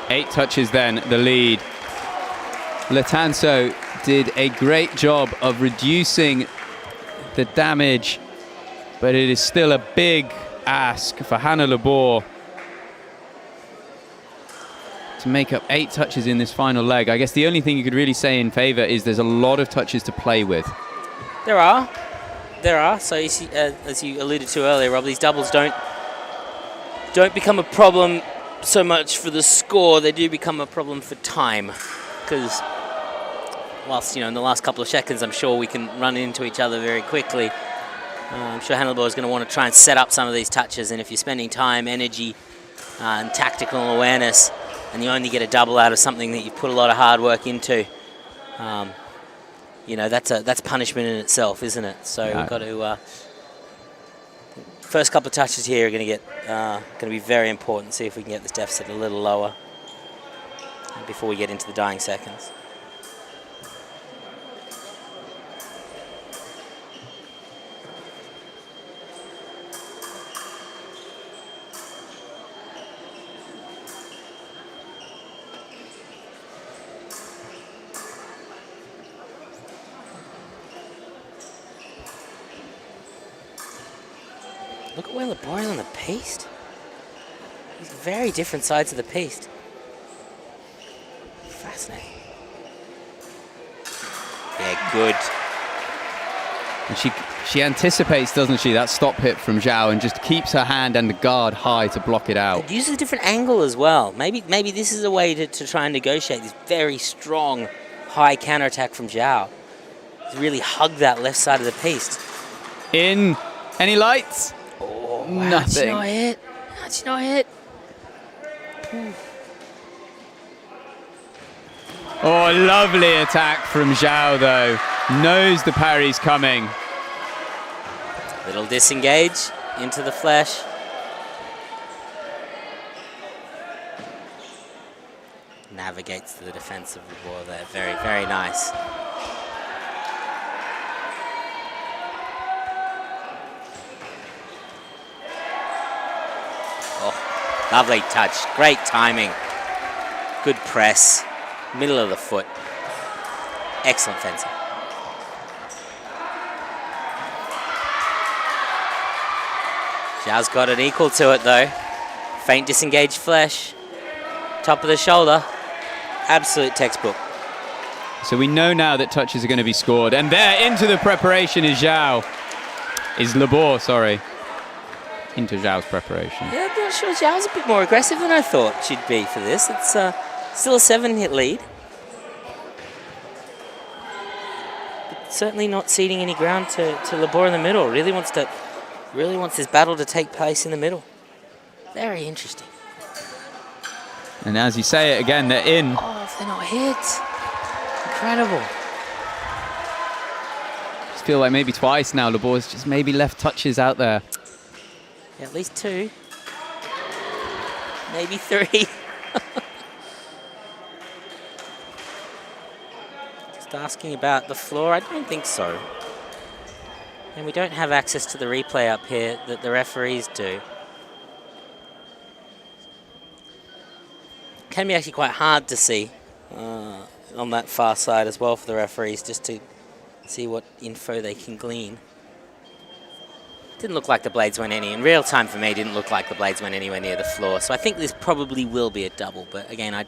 Eight touches then, the lead. Lattanzio did a great job of reducing the damage, but it is still a big ask for Hannah Labor to make up 8 touches in this final leg. I guess the only thing you could really say in favor is there's a lot of touches to play with. There are. So you see, as you alluded to earlier, Rob, these doubles don't become a problem so much for the score. They do become a problem for time, because whilst in the last couple of seconds, I'm sure we can run into each other very quickly. I'm sure Hannah Labor is going to want to try and set up some of these touches, and if you're spending time, energy, and tactical awareness, and you only get a double out of something that you've put a lot of hard work into, that's punishment in itself, isn't it? So we've got to. First couple of touches here are going to be very important. See if we can get this deficit a little lower before we get into the dying seconds. Look at where Labor is on the piste. These very different sides of the piste. Fascinating. Yeah, good. And she anticipates, doesn't she, that stop hit from Zhao, and just keeps her hand and the guard high to block it out. It uses a different angle as well. Maybe this is a way to try and negotiate this very strong high counterattack from Zhao. To really hug that left side of the piste. In. Any lights? Oh, nothing. That's not hit. Oh, lovely attack from Zhao, though. Knows the parry's coming. Little disengage into the flesh. Navigates to the defense of the ball there. Very, very nice. Oh, lovely touch. Great timing. Good press. Middle of the foot. Excellent fencing. Zhao's got an equal to it though. Faint disengaged flesh. Top of the shoulder. Absolute textbook. So we know now that touches are going to be scored. And there, into the preparation is Zhao. Is Labor, sorry. Into Zhao's preparation. Yeah, I'm not sure. Zhao's a bit more aggressive than I thought she'd be for this. It's still a 7-hit lead. But certainly not ceding any ground to Labor in the middle. Really wants this battle to take place in the middle. Very interesting. And as you say it again, they're in. Oh, if they're not hit. Incredible. Just feel like maybe twice now Labor's just maybe left touches out there. Yeah, at least 2. maybe 3. Just asking about the floor. I don't think so. And we don't have access to the replay up here that the referees do. Can be actually quite hard to see on that far side as well for the referees, just to see what info they can glean. Didn't look like the blades went in real time for me. Didn't look like the blades went anywhere near the floor. So I think this probably will be a double. But again, I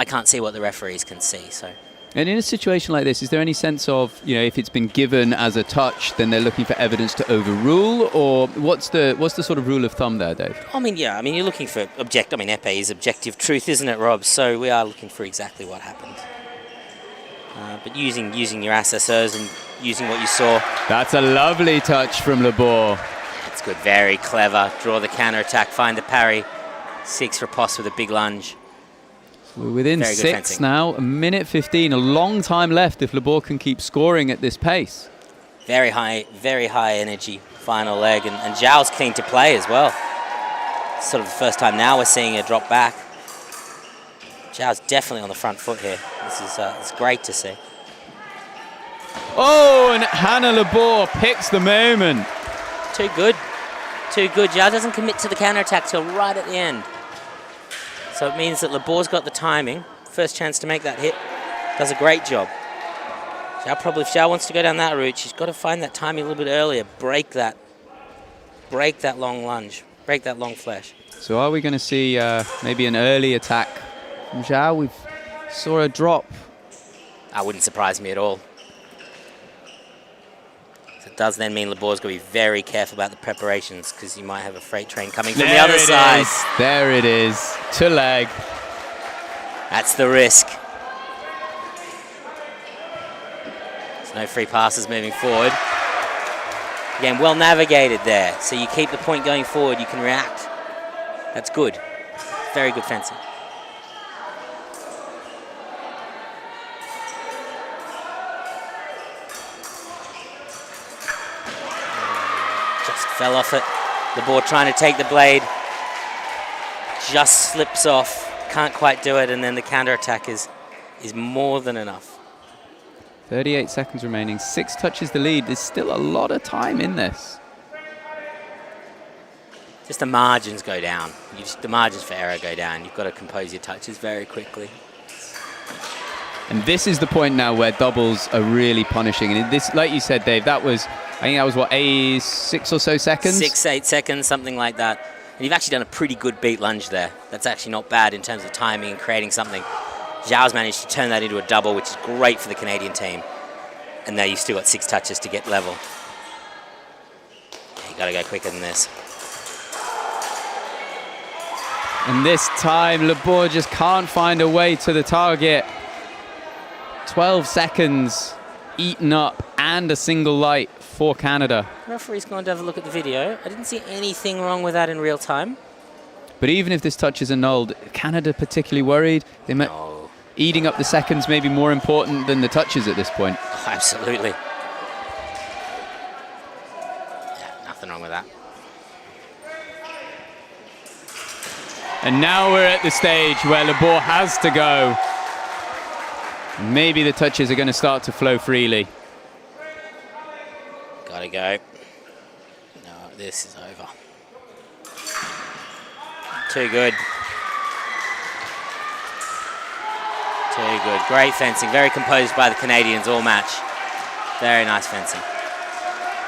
can't see what the referees can see. So. And in a situation like this, is there any sense of, if it's been given as a touch, then they're looking for evidence to overrule, or what's the sort of rule of thumb there, Dave? You're looking for Epee is objective truth, isn't it, Rob? So we are looking for exactly what happened. But using your assessors and using what you saw. That's a lovely touch from Labor. That's good, very clever. Draw the counter attack, find the parry. 6 riposte with a big lunge. We're within 6 now, 1:15, a long time left if Labor can keep scoring at this pace. Very high energy final leg, and Zhao's keen to play as well. Sort of the first time now we're seeing her drop back. Zhao's definitely on the front foot here. This is it's great to see. Oh, and Hannah Labor picks the moment. Too good. Zhao doesn't commit to the counterattack till right at the end. So it means that Labor's got the timing. First chance to make that hit. Does a great job. Zhao if Zhao wants to go down that route, she's got to find that timing a little bit earlier. Break that long lunge. Break that long flash. So are we going to see maybe an early attack from Zhao? We saw a drop. That wouldn't surprise me at all. So it does then mean Labor's going to be very careful about the preparations, because you might have a freight train coming from the other side. There it is. To leg. That's the risk. There's no free passes moving forward. Again, well navigated there. So you keep the point going forward, you can react. That's good. Very good fencing. Just fell off it. Labor trying to take the blade. Just slips off. Can't quite do it, and then the counter-attack is more than enough. 38 seconds remaining. 6 touches the lead. There's still a lot of time in this. Just the margins go down. The margins for error go down. You've got to compose your touches very quickly. And this is the point now where doubles are really punishing. And this, like you said, Dave, I think that was what, 6 or so seconds? 6, 8 seconds, something like that. And you've actually done a pretty good beat lunge there. That's actually not bad in terms of timing and creating something. Zhao's managed to turn that into a double, which is great for the Canadian team. And now you've still got 6 touches to get level. You got to go quicker than this. And this time, Labor just can't find a way to the target. 12 seconds eaten up, and a single light for Canada. The referee's going to have a look at the video. I didn't see anything wrong with that in real time. But even if this touch is annulled, Canada particularly worried? No. Eating up the seconds may be more important than the touches at this point. Oh, absolutely. Yeah, nothing wrong with that. And now we're at the stage where Labor has to go. Maybe the touches are going to start to flow freely. Gotta go. No, this is over. Too good. Too good. Great fencing. Very composed by the Canadians all match. Very nice fencing.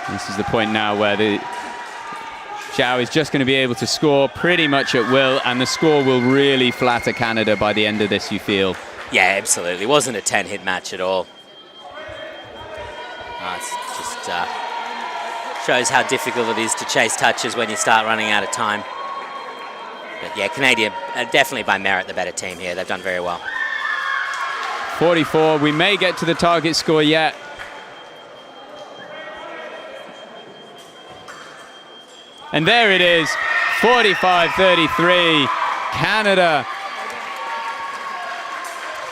This is the point now where the Zhao is just going to be able to score pretty much at will, and the score will really flatter Canada by the end of this, you feel. Yeah, absolutely. It wasn't a 10-hit match at all. It's just shows how difficult it is to chase touches when you start running out of time. But yeah, Canadian definitely by merit the better team here. They've done very well. 44. We may get to the target score yet. And there it is, 45-33, Canada.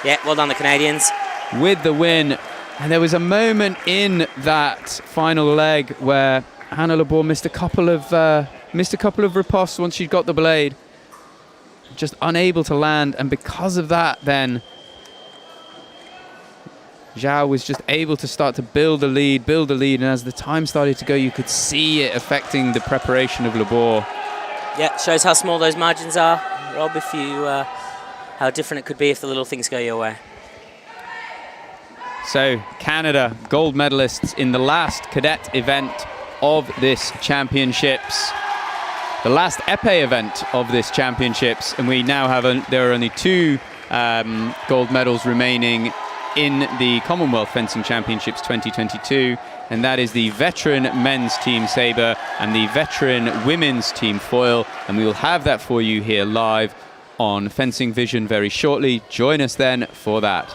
Yeah, well done the Canadians. With the win. And there was a moment in that final leg where Hannah Labor missed a couple of riposts once she'd got the blade. just unable to land, and because of that, then Zhao was just able to start to build a lead, and as the time started to go, you could see it affecting the preparation of Labor. Yeah, shows how small those margins are, Rob, if you, how different it could be if the little things go your way. So Canada, gold medalists in the last cadet event of this championships, the last épée event of this championships, and we now have, there are only 2 gold medals remaining in the Commonwealth Fencing Championships 2022, and that is the veteran men's team sabre and the veteran women's team foil, and we will have that for you here live on Fencing Vision very shortly. Join us then for that.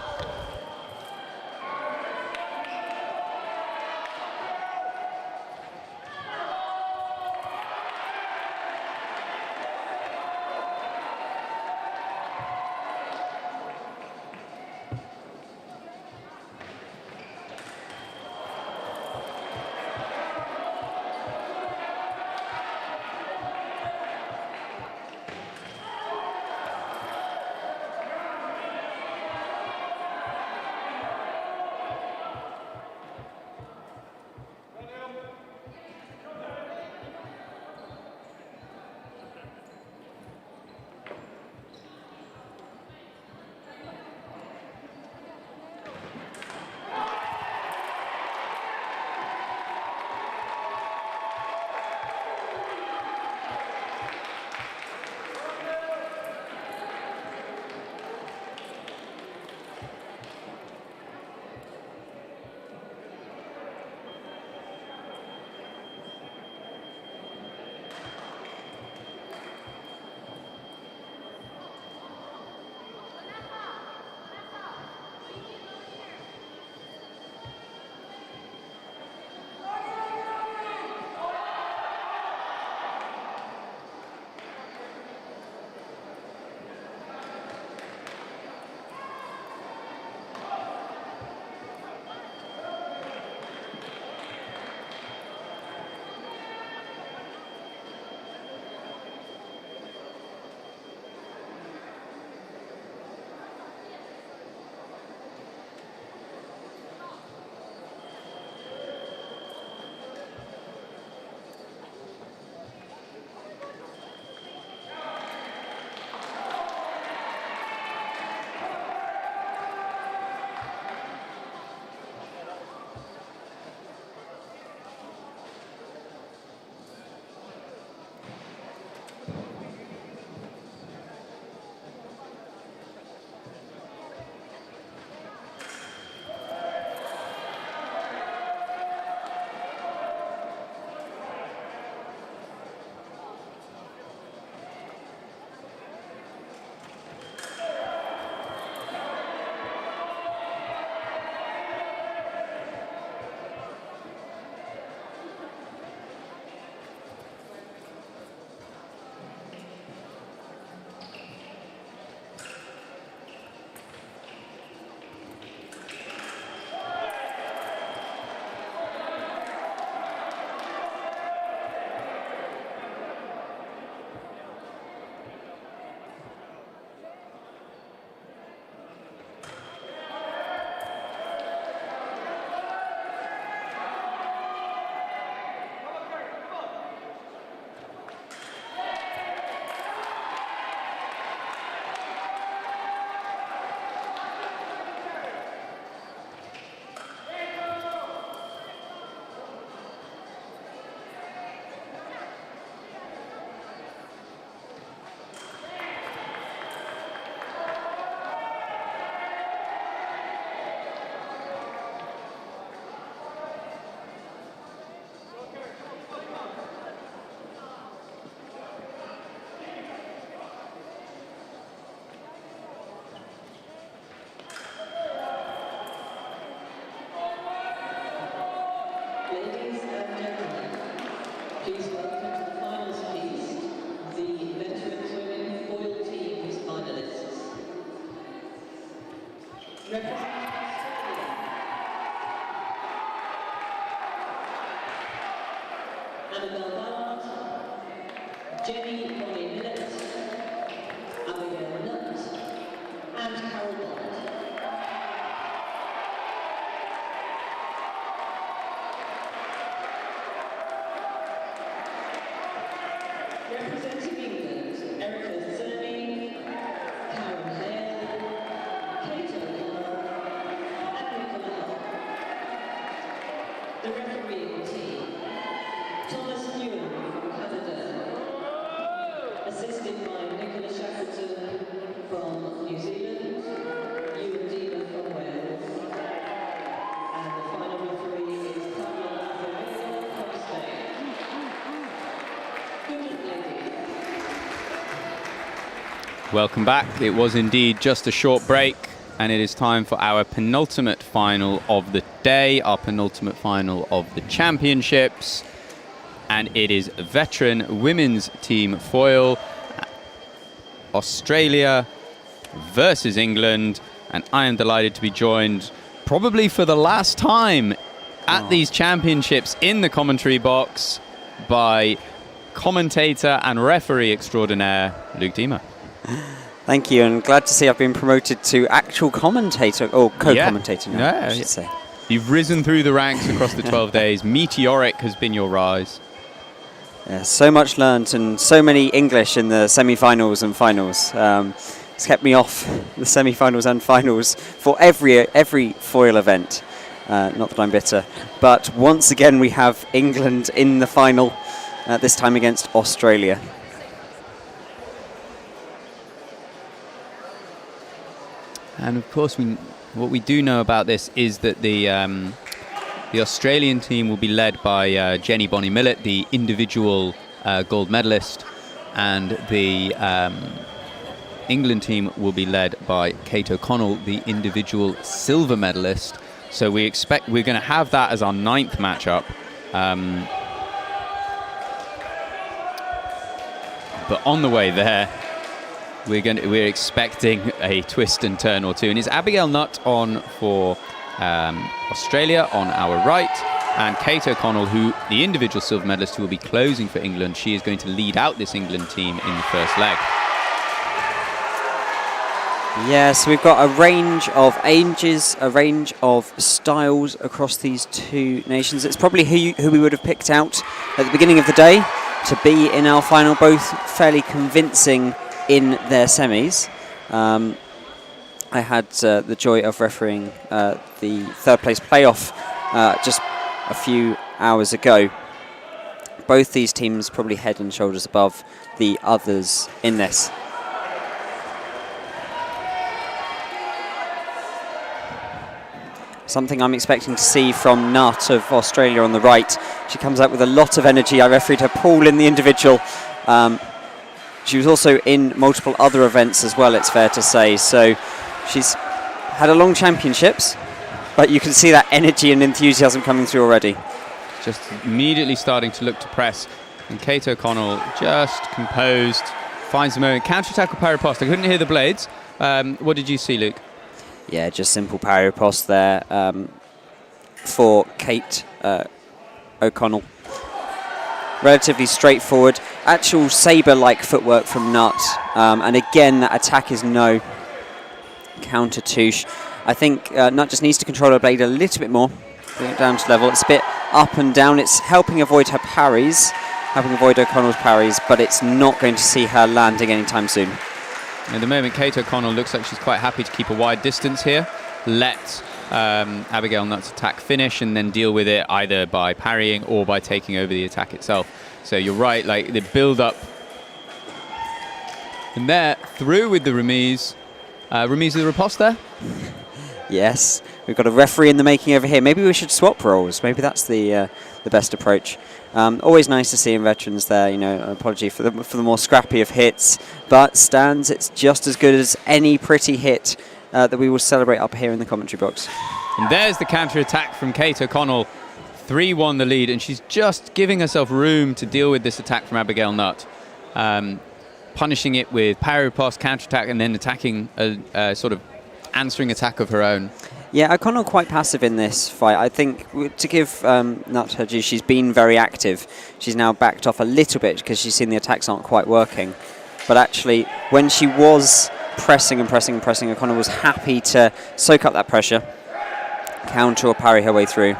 from New Zealand, Untitled from Wales, and the final referee is Carla from Spain. Good ladies. Welcome back. It was indeed just a short break, and it is time for our penultimate final of the day, our penultimate final of the championships. And it is veteran women's team foil, Australia versus England. And I am delighted to be joined, probably for the last time at these championships, in the commentary box by commentator and referee extraordinaire, Luke Diemer. Thank you, and glad to see I've been promoted to actual commentator, or co-commentator now, I should say. You've risen through the ranks across the 12 days. Meteoric has been your rise. Yeah, so much learnt and so many English in the semi-finals and finals. It's kept me off the semi-finals and finals for every foil event. Not that I'm bitter. But once again, we have England in the final, this time against Australia. And of course, what we do know about this is that the Australian team will be led by Jenny Bonnie-Millett, the individual gold medalist, and the England team will be led by Kate O'Connell, the individual silver medalist. So we expect we're going to have that as our 9th matchup. But on the way there, we're expecting a twist and turn or two. And it's Abigail Nutt on for Australia on our right, and Kate O'Connell, who the individual silver medalist, who will be closing for England. She is going to lead out this England team in the first leg. Yeah, so we've got a range of ages, a range of styles across these two nations. It's probably who we would have picked out at the beginning of the day to be in our final, both fairly convincing in their semis. I had the joy of refereeing the third place playoff just a few hours ago. Both these teams probably head and shoulders above the others in this. Something I'm expecting to see from Nutt of Australia on the right. She comes out with a lot of energy. I refereed her pool in the individual. She was also in multiple other events as well, it's fair to say. So she's had a long championships, but you can see that energy and enthusiasm coming through already. Just immediately starting to look to press. And Kate O'Connell just composed, finds the moment. Counter-attack or parry post. I couldn't hear the blades. What did you see, Luke? Yeah, just simple parry post there for Kate O'Connell. Relatively straightforward. Actual Sabre-like footwork from Nutt. And again, that attack is no counter touche. I think Nutt just needs to control her blade a little bit more. Bring it down to level. It's a bit up and down. It's helping avoid her parries, helping avoid O'Connell's parries, but it's not going to see her landing anytime soon. At the moment, Kate O'Connell looks like she's quite happy to keep a wide distance here. Let Abigail Nutt's attack finish and then deal with it either by parrying or by taking over the attack itself. So you're right, like the build-up. And there, through with the remise. Remise of the riposte there? Yes, we've got a referee in the making over here. Maybe we should swap roles. Maybe that's the best approach. Always nice to see in veterans there. You know, an apology for the more scrappy of hits, but stands. It's just as good as any pretty hit that we will celebrate up here in the commentary box. And there's the counter attack from Kate O'Connell. 3-1 the lead, and she's just giving herself room to deal with this attack from Abigail Nutt. Punishing it with parry riposte, counter attack, and then attacking a sort of answering attack of her own. Yeah, O'Connell quite passive in this fight. I think to give Nutt her due, she's been very active. She's now backed off a little bit because she's seen the attacks aren't quite working. But actually, when she was pressing and pressing and pressing, O'Connell was happy to soak up that pressure, counter or parry her way through.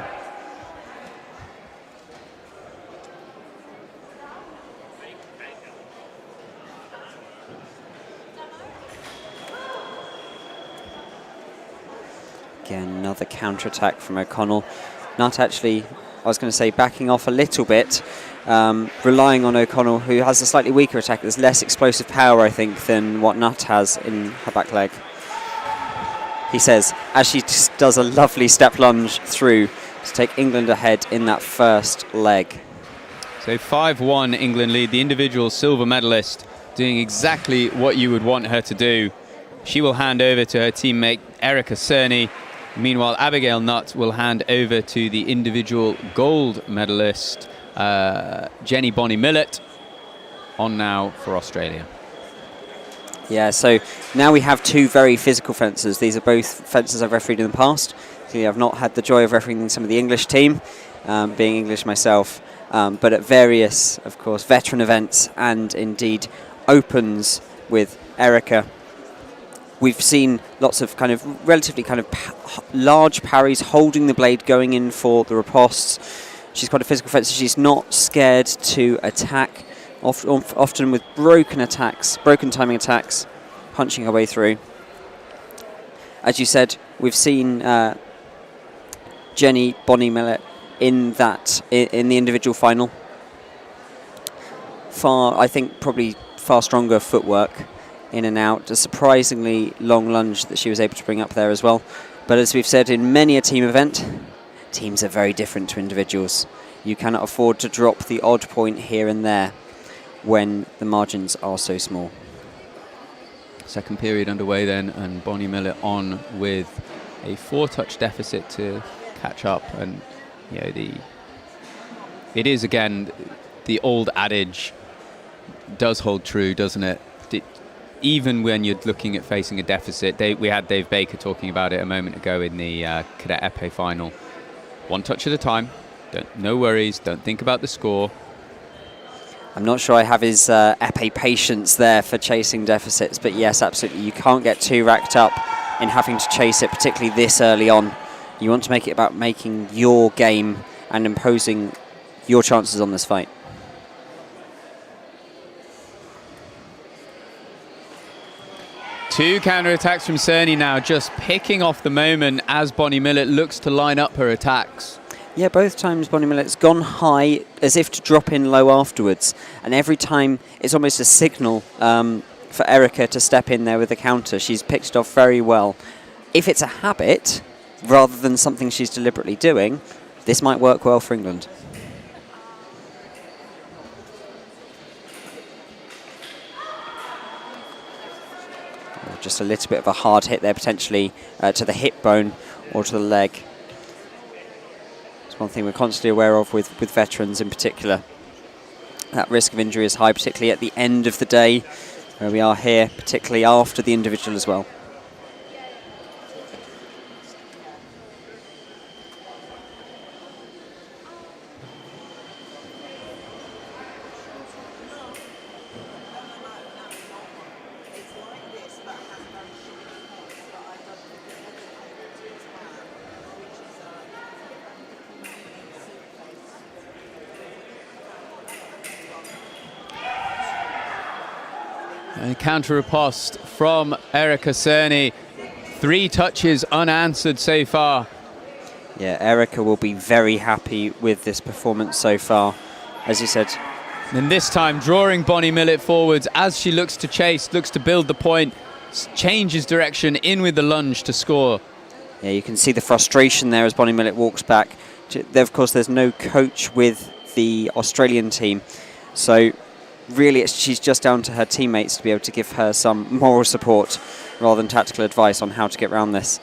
Again, another counter-attack from O'Connell. Nutt actually I was going to say, backing off a little bit, relying on O'Connell, who has a slightly weaker attack. There's less explosive power, I think, than what Nutt has in her back leg. He says, as she just does a lovely step lunge through to take England ahead in that first leg. So 5-1 England lead. The individual silver medalist doing exactly what you would want her to do. She will hand over to her teammate Erica Cerny. Meanwhile, Abigail Nutt will hand over to the individual gold medalist, Jenny Bonnie Millett, on now for Australia. Yeah, so now we have two very physical fencers. These are both fencers I've refereed in the past. So I've not had the joy of refereeing some of the English team, being English myself, but at various, of course, veteran events and indeed opens with Erica. We've seen lots of kind of relatively kind of large parries, holding the blade, going in for the ripostes. She's quite a physical fencer. She's not scared to attack, often with broken timing attacks, punching her way through. As you said, we've seen Jenny Bonnie Millett in the individual final. I think probably far stronger footwork in and out. A surprisingly long lunge that she was able to bring up there as well. But as we've said in many a team event, teams are very different to individuals. You cannot afford to drop the odd point here and there when the margins are so small. Second period underway then, and Bonnie Millett on with a 4-touch deficit to catch up. And you know, it is again the old adage does hold true, doesn't it? Even when you're looking at facing a deficit, we had Dave Baker talking about it a moment ago in the Cadet Epee final. One touch at a time. No worries. Don't think about the score. I'm not sure I have his Epee patience there for chasing deficits, but yes, absolutely. You can't get too racked up in having to chase it, particularly this early on. You want to make it about making your game and imposing your chances on this fight. Two counter-attacks from Cerny now, just picking off the moment as Bonnie Millett looks to line up her attacks. Yeah, both times Bonnie Millett's gone high as if to drop in low afterwards. And every time it's almost a signal for Erica to step in there with a counter. She's picked it off very well. If it's a habit, rather than something she's deliberately doing, this might work well for England. Just a little bit of a hard hit there, potentially to the hip bone or to the leg. It's one thing we're constantly aware of with veterans in particular. That risk of injury is high, particularly at the end of the day, where we are here, particularly after the individual as well. And counter riposte from Erica Cerny. 3 touches unanswered so far. Yeah, Erica will be very happy with this performance so far, as you said. And this time drawing Bonnie Millett forwards as she looks to chase, looks to build the point, changes direction in with the lunge to score. Yeah, you can see the frustration there as Bonnie Millett walks back. Of course, there's no coach with the Australian team, so really she's just down to her teammates to be able to give her some moral support rather than tactical advice on how to get around this.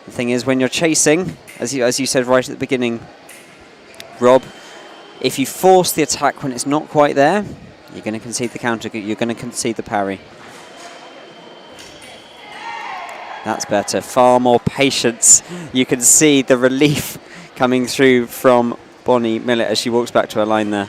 The thing is, when you're chasing, as you said right at the beginning, Rob, if you force the attack when it's not quite there, you're going to concede the counter, you're going to concede the parry. That's better, far more patience. You can see the relief coming through from Bonnie Millett as she walks back to her line there.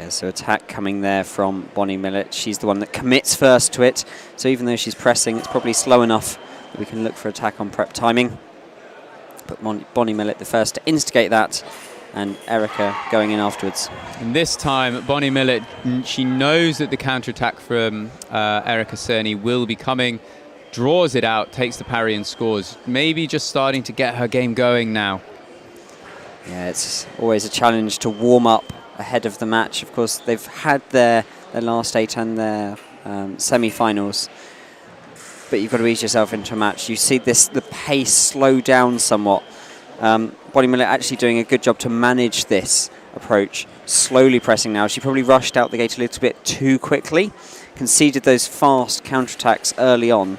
So attack coming there from Bonnie Millett. She's the one that commits first to it. So even though she's pressing, it's probably slow enough we can look for attack on prep timing. But Bonnie Millett the first to instigate that, and Erica going in afterwards. And this time, Bonnie Millett, she knows that the counterattack from Erica Cerny will be coming, draws it out, takes the parry and scores. Maybe just starting to get her game going now. Yeah, it's always a challenge to warm up ahead of the match. Of course, they've had their last 8 and their semi-finals, but you've got to ease yourself into a match. You see the pace slow down somewhat. Bonnie Millett actually doing a good job to manage this approach, slowly pressing now. She probably rushed out the gate a little bit too quickly, conceded those fast counterattacks early on.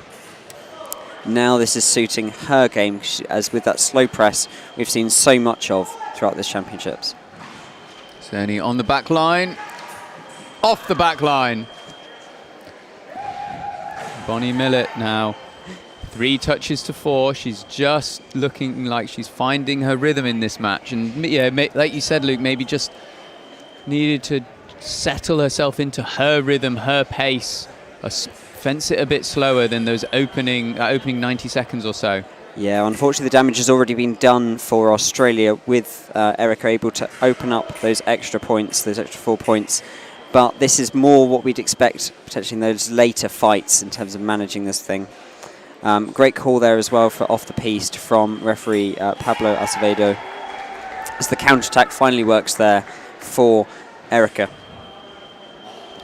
Now this is suiting her game, as with that slow press we've seen so much of throughout this championships. Cerny on the back line, off the back line. Bonnie Millett now 3 touches to 4. She's just looking like she's finding her rhythm in this match. And yeah, like you said, Luke, maybe just needed to settle herself into her rhythm, her pace, fence it a bit slower than those opening 90 seconds or so. Yeah, unfortunately the damage has already been done for Australia, with Erica able to open up those extra points, those extra 4 points. But this is more what we'd expect potentially in those later fights in terms of managing this thing. Great call there as well for off the piste from referee Pablo Acevedo, as the counterattack finally works there for Erica.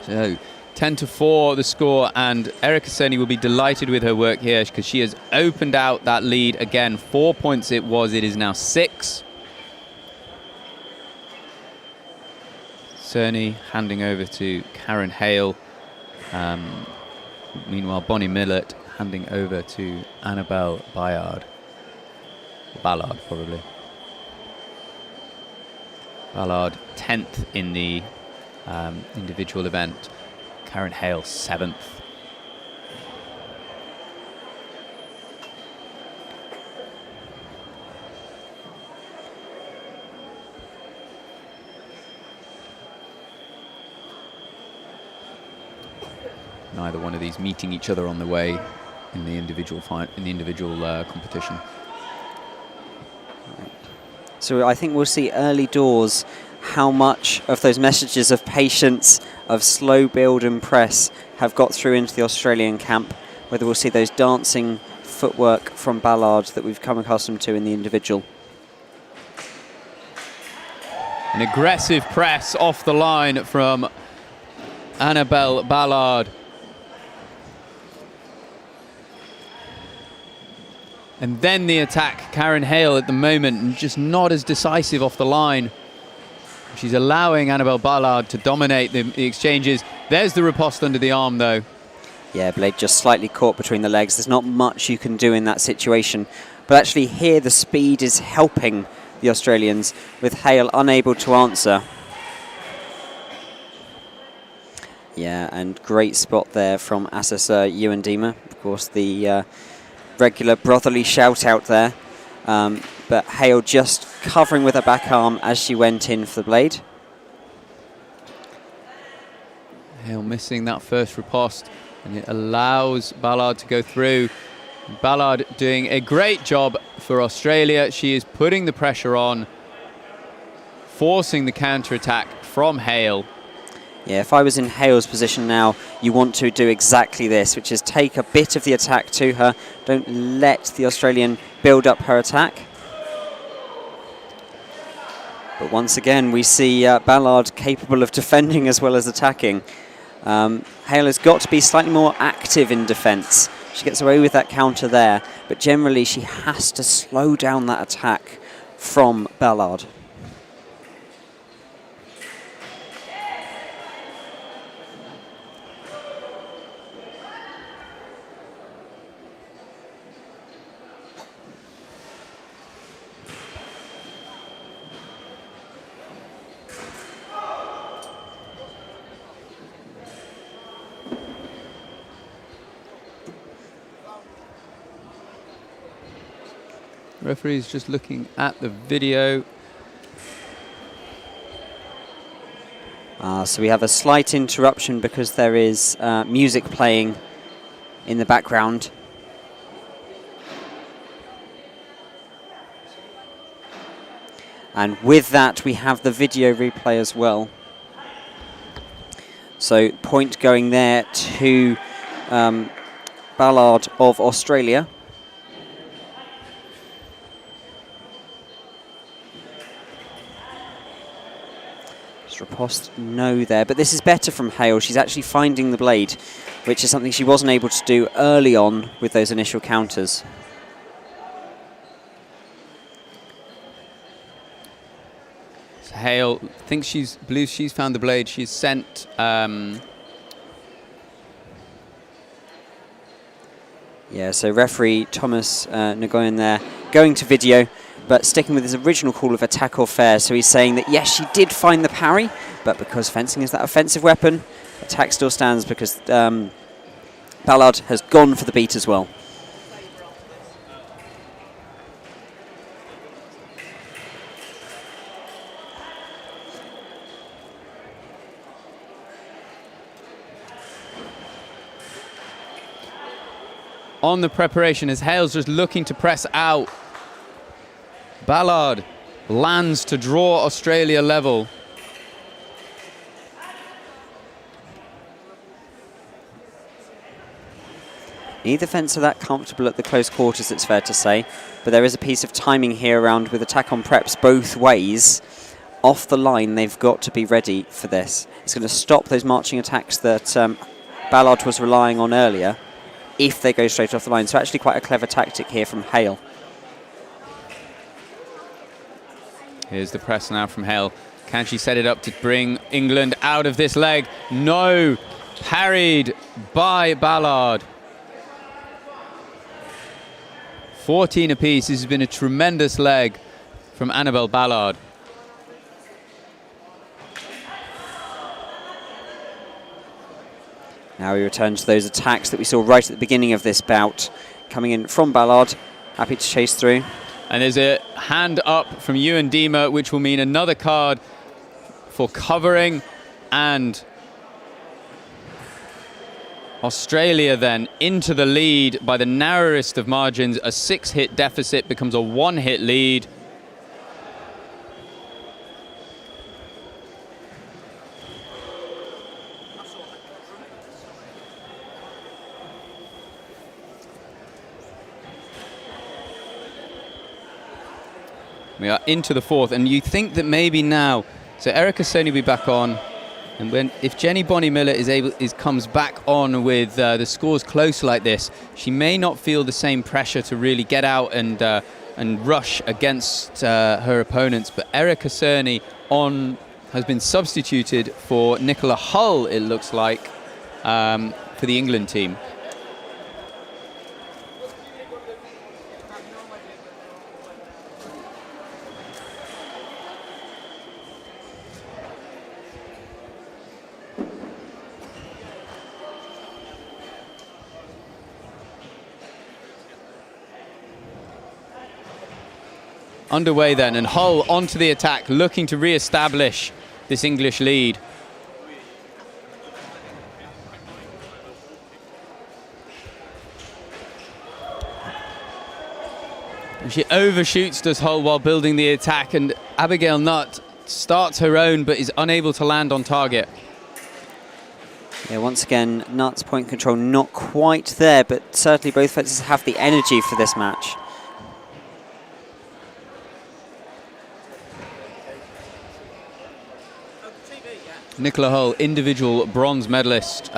So 10-4 the score, and Erica Cerny will be delighted with her work here because she has opened out that lead again. 4 points it was, it is now 6. Cerny handing over to Karen Hale. Meanwhile, Bonnie Millett handing over to Annabelle Ballard, probably. Ballard 10th in the individual event. Karen Hale 7th. Neither one of these meeting each other on the way in the individual competition. So I think we'll see early doors how much of those messages of patience, of slow build and press have got through into the Australian camp, whether we'll see those dancing footwork from Ballard that we've come accustomed to in the individual. An aggressive press off the line from Annabelle Ballard. And then the attack, Karen Hale at the moment, just not as decisive off the line. She's allowing Annabelle Ballard to dominate the exchanges. There's the riposte under the arm, though. Yeah, blade just slightly caught between the legs. There's not much you can do in that situation. But actually here the speed is helping the Australians, with Hale unable to answer. Yeah, and great spot there from assessor Ewan Diemer. Of course, the regular brotherly shout out there. But Hale just covering with her back arm as she went in for the blade. Hale missing that first riposte, and it allows Ballard to go through. Ballard doing a great job for Australia. She is putting the pressure on, forcing the counter-attack from Hale. Yeah, if I was in Hale's position now, you want to do exactly this, which is take a bit of the attack to her. Don't let the Australian build up her attack. But once again, we see Ballard capable of defending as well as attacking. Hale has got to be slightly more active in defence. She gets away with that counter there, but generally she has to slow down that attack from Ballard. Referee's just looking at the video. So we have a slight interruption because there is music playing in the background. And with that, we have the video replay as well. So point going there to Ballard of Australia. Riposte, no there, but this is better from Hale. She's actually finding the blade, which is something she wasn't able to do early on with those initial counters. So Hale believes she's found the blade. She's sent yeah, so referee Thomas Nguyen there going to video, but sticking with his original call of attack or fair. So he's saying that yes, she did find the parry, but because fencing is that offensive weapon, attack still stands because Ballard has gone for the beat as well. on the preparation as Hale's just looking to press out. Ballard lands to draw Australia level. Neither fence are that comfortable at the close quarters, it's fair to say, but there is a piece of timing here around with attack on preps both ways. Off the line, they've got to be ready for this. It's going to stop those marching attacks that Ballard was relying on earlier if they go straight off the line. So actually quite a clever tactic here from Hale. Here's the press now from Hale. Can she set it up to bring England out of this leg? No. Parried by Ballard. 14 apiece. This has been a tremendous leg from Annabelle Ballard. Now we return to those attacks that we saw right at the beginning of this bout. Coming in from Ballard, happy to chase through. And there's a hand up from Ewan Dima, which will mean another card for covering, and Australia then into the lead by the narrowest of margins. A 6-hit deficit becomes a 1-hit lead. We are into the fourth, and you think that maybe now, so Erica Sony will be back on, and if Jenny Bonnie Miller comes back on with the scores close like this, she may not feel the same pressure to really get out and rush against her opponents. But Erica Cerny has been substituted for Nicola Hull, it looks like, for the England team. Underway then, and Hull onto the attack, looking to re-establish this English lead. And she overshoots, does Hull, while building the attack, and Abigail Nutt starts her own but is unable to land on target. Yeah, once again, Nutt's point control not quite there, but certainly both fences have the energy for this match. Nicola Hull, individual bronze medalist,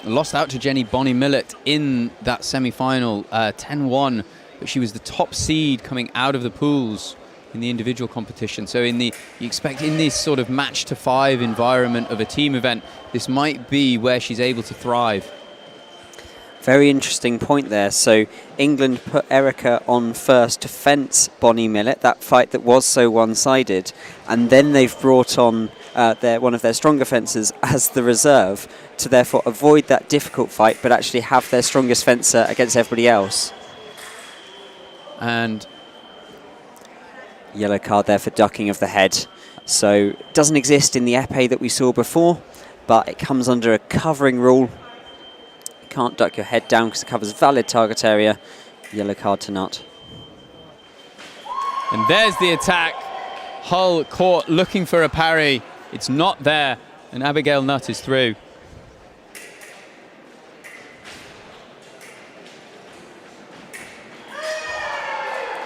lost out to Jenny Bonnie Millett in that semi-final, 10-1, but she was the top seed coming out of the pools in the individual competition. So you expect in this sort of match-to-5 environment of a team event, this might be where she's able to thrive. Very interesting point there. So England put Erica on first to fence Bonnie Millett, that fight that was so one-sided, and then they've brought on one of their stronger fencers as the reserve to therefore avoid that difficult fight, but actually have their strongest fencer against everybody else. And yellow card there for ducking of the head. So it doesn't exist in the epee that we saw before, but it comes under a covering rule. You can't duck your head down because it covers valid target area. Yellow card to Nutt. And there's the attack. Hull caught looking for a parry. It's not there, and Abigail Nutt is through.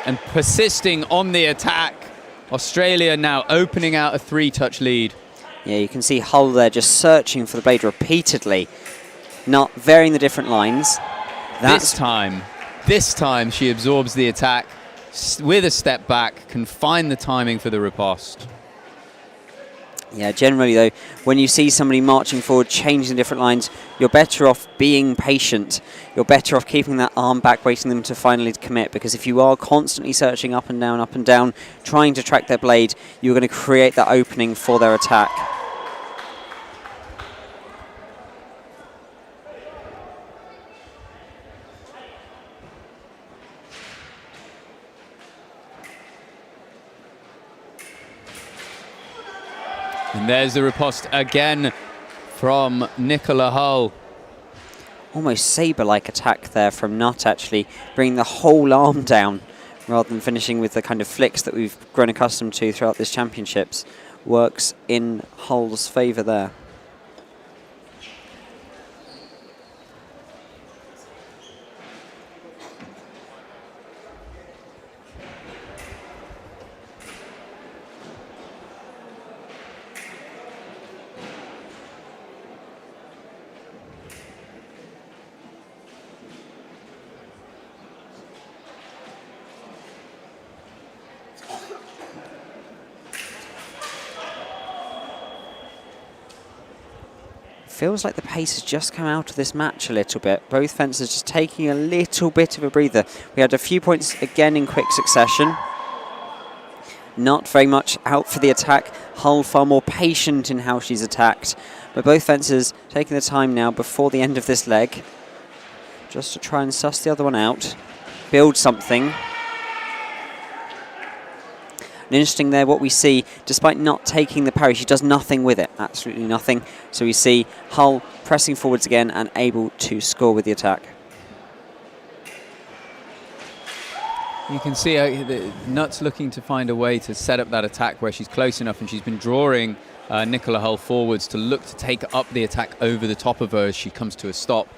And persisting on the attack, Australia now opening out a 3-touch lead. Yeah, you can see Hull there just searching for the blade repeatedly, not varying the different lines. This time she absorbs the attack with a step back, can find the timing for the riposte. Yeah, generally though, when you see somebody marching forward, changing different lines, you're better off being patient. You're better off keeping that arm back, waiting them to finally commit, because if you are constantly searching up and down, trying to track their blade, you're going to create that opening for their attack. And there's the riposte again from Nicola Hull. Almost Sabre-like attack there from Nutt, actually, bringing the whole arm down rather than finishing with the kind of flicks that we've grown accustomed to throughout this championships. Works in Hull's favour there. Feels like the pace has just come out of this match a little bit. Both fencers just taking a little bit of a breather. We had a few points again in quick succession. Not very much out for the attack. Hull far more patient in how she's attacked. But both fencers taking the time now before the end of this leg, just to try and suss the other one out. Build something. And interesting there what we see, despite not taking the parry, she does nothing with it, absolutely nothing. So we see Hull pressing forwards again and able to score with the attack. You can see Nutt's looking to find a way to set up that attack where she's close enough, and she's been drawing Nicola Hull forwards to look to take up the attack over the top of her as she comes to a stop,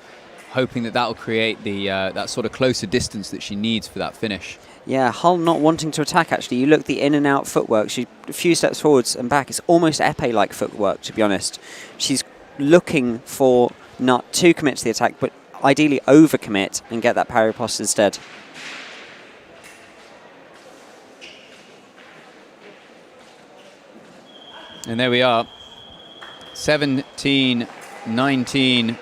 hoping that will create the that sort of closer distance that she needs for that finish. Yeah, Hull not wanting to attack, actually. You look at the in and out footwork. She's a few steps forwards and back. It's almost Epee-like footwork, to be honest. She's looking for Nutt to commit to the attack, but ideally overcommit and get that parry riposte instead. And there we are, 17-19.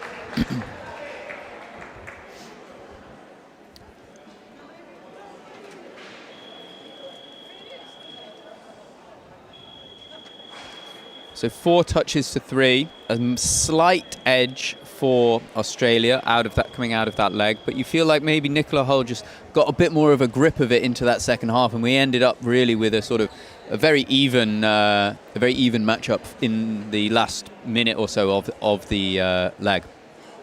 So 4 touches to 3, a slight edge for Australia coming out of that leg, but you feel like maybe Nicola Hull just got a bit more of a grip of it into that second half, and we ended up really with a sort of a very even matchup in the last minute or so of the leg.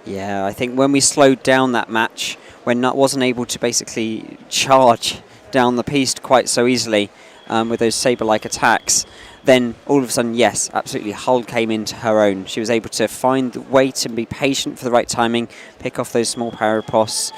Yeah, I think when we slowed down that match, when Nutt wasn't able to basically charge down the piste quite so easily with those Sabre-like attacks, then all of a sudden, yes, absolutely, Hull came into her own. She was able to find the way to be patient for the right timing, pick off those small parry ripostes,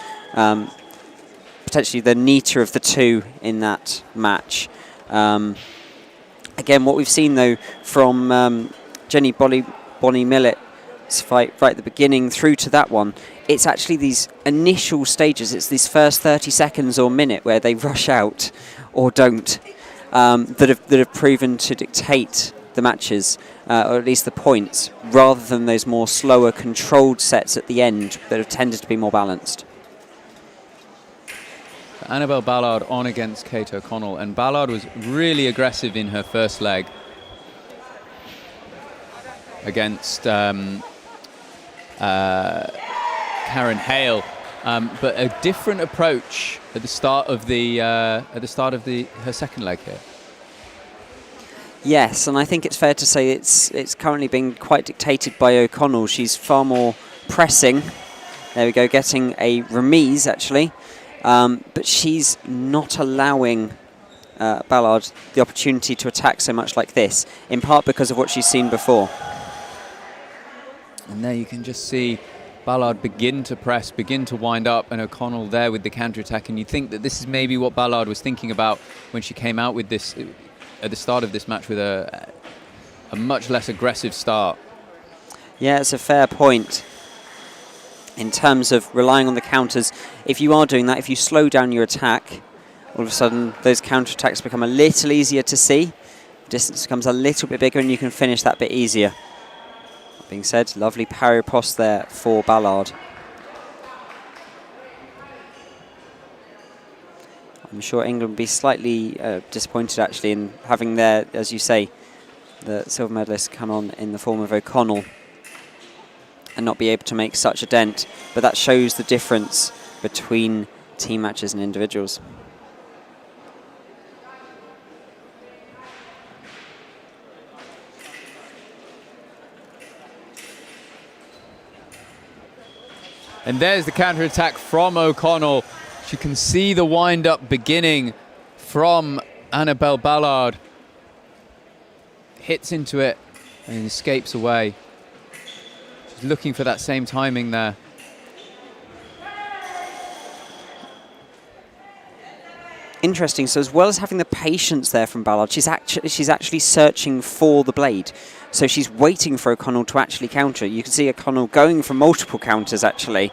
potentially the neater of the two in that match. Again, what we've seen, though, from Jenny Bonnie Millett's fight right at the beginning through to that one, it's actually these initial stages, it's these first 30 seconds or minute where they rush out or don't, that have proven to dictate the matches, or at least the points, rather than those more slower, controlled sets at the end that have tended to be more balanced. Annabelle Ballard on against Kate O'Connell, and Ballard was really aggressive in her first leg against Karen Hale, but a different approach at the start of her second leg here. Yes, and I think it's fair to say it's currently being quite dictated by O'Connell. She's far more pressing. There we go, getting a remise actually. But she's not allowing Ballard the opportunity to attack so much like this, in part because of what she's seen before. And there you can just see Ballard begin to press, begin to wind up, and O'Connell there with the counter-attack. And you think that this is maybe what Ballard was thinking about when she came out with this at the start of this match with a much less aggressive start. Yeah, it's a fair point. In terms of relying on the counters, if you are doing that, if you slow down your attack, all of a sudden those counter-attacks become a little easier to see. The distance becomes a little bit bigger and you can finish that bit easier. That being said, lovely parry riposte there for Ballard. I'm sure England would be slightly disappointed actually in having their, as you say, the silver medalist come on in the form of O'Connell and not be able to make such a dent. But that shows the difference between team matches and individuals. And there's the counter-attack from O'Connell. You can see the wind-up beginning from Annabelle Ballard. Hits into it and escapes away. She's looking for that same timing there. Interesting. So as well as having the patience there from Ballard, she's actually searching for the blade. So she's waiting for O'Connell to actually counter. You can see O'Connell going for multiple counters actually.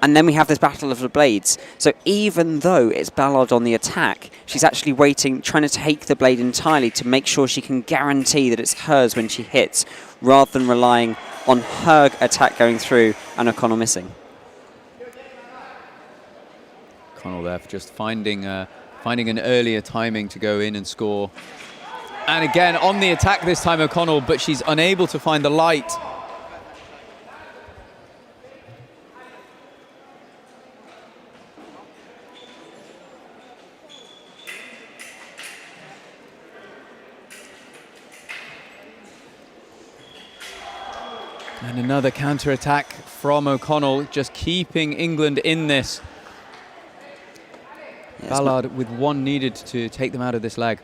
And then we have this battle of the blades. So even though it's Ballard on the attack, she's actually waiting, trying to take the blade entirely to make sure she can guarantee that it's hers when she hits, rather than relying on her attack going through and O'Connell missing. O'Connell there for just finding an earlier timing to go in and score. And again, on the attack this time, O'Connell, but she's unable to find the light. And another counter-attack from O'Connell, just keeping England in this. Yes, Ballard with one needed to take them out of this leg.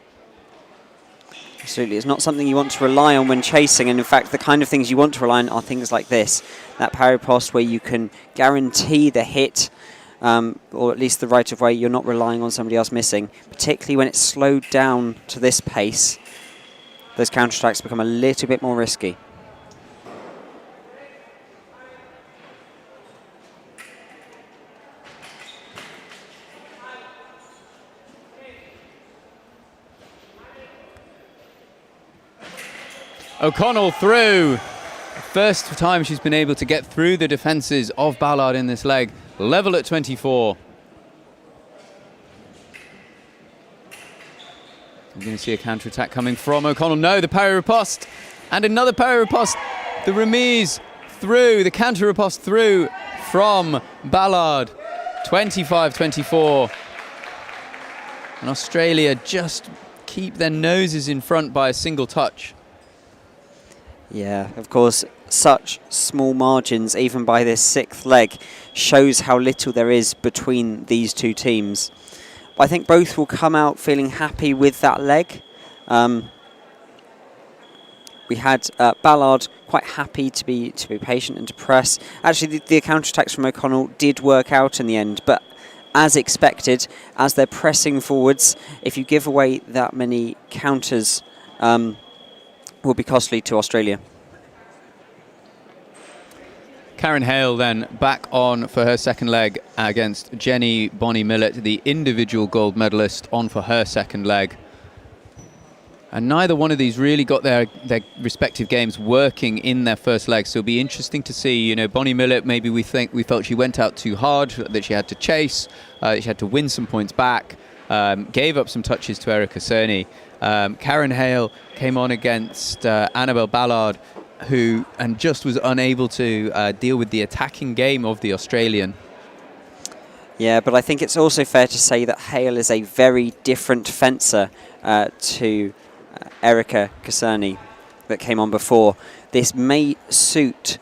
Absolutely, it's not something you want to rely on when chasing, and in fact the kind of things you want to rely on are things like this. That parry post where you can guarantee the hit, or at least the right of way, you're not relying on somebody else missing. Particularly when it's slowed down to this pace, those counter-attacks become a little bit more risky. O'Connell through. First time she's been able to get through the defences of Ballard in this leg. Level at 24. We're going to see a counter-attack coming from O'Connell. No, the parry riposte. And another parry riposte. The remise through, the counter riposte through from Ballard. 25-24. And Australia just keep their noses in front by a single touch. Yeah, of course, such small margins, even by this sixth leg, shows how little there is between these two teams. But I think both will come out feeling happy with that leg. We had Ballard quite happy to be patient and to press. Actually, the counter-attacks from O'Connell did work out in the end, but as expected, as they're pressing forwards, if you give away that many counters, will be costly to Australia. Karen Hale then back on for her second leg against Jenny Bonnie Millett, the individual gold medalist, on for her second leg. And neither one of these really got their respective games working in their first leg, so it'll be interesting to see. You know, Bonnie Millett, maybe we felt she went out too hard, that she had to chase, she had to win some points back, gave up some touches to Erica Cerny. Karen Hale came on against Annabelle Ballard, who just was unable to deal with the attacking game of the Australian. Yeah, but I think it's also fair to say that Hale is a very different fencer to Erica Cerny that came on before. This may suit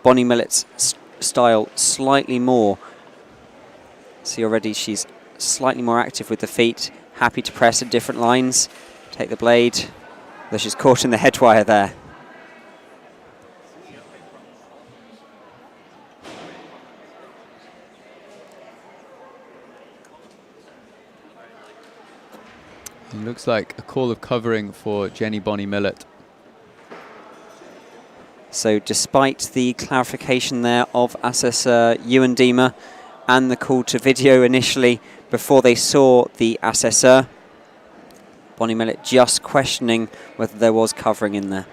Bonnie Millett's style slightly more. See, already she's slightly more active with the feet, happy to press at different lines. Take the blade, though she's caught in the head wire there. It looks like a call of covering for Jenny Bonnie Millett. So despite the clarification there of Assessor Ewan Deemer and the call to video initially before they saw the assessor, Bonnie Millett just questioning whether there was covering in there.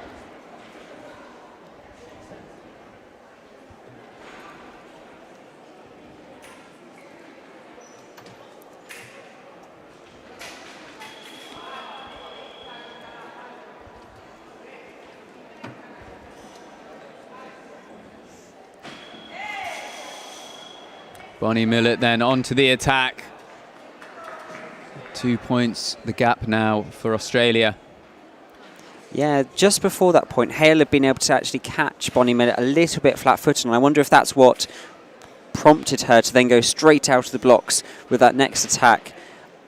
Bonnie Millett then onto the attack. 2 points, the gap now for Australia. Yeah, just before that point, Hale had been able to actually catch Bonnie Millett a little bit flat-footed, and I wonder if that's what prompted her to then go straight out of the blocks with that next attack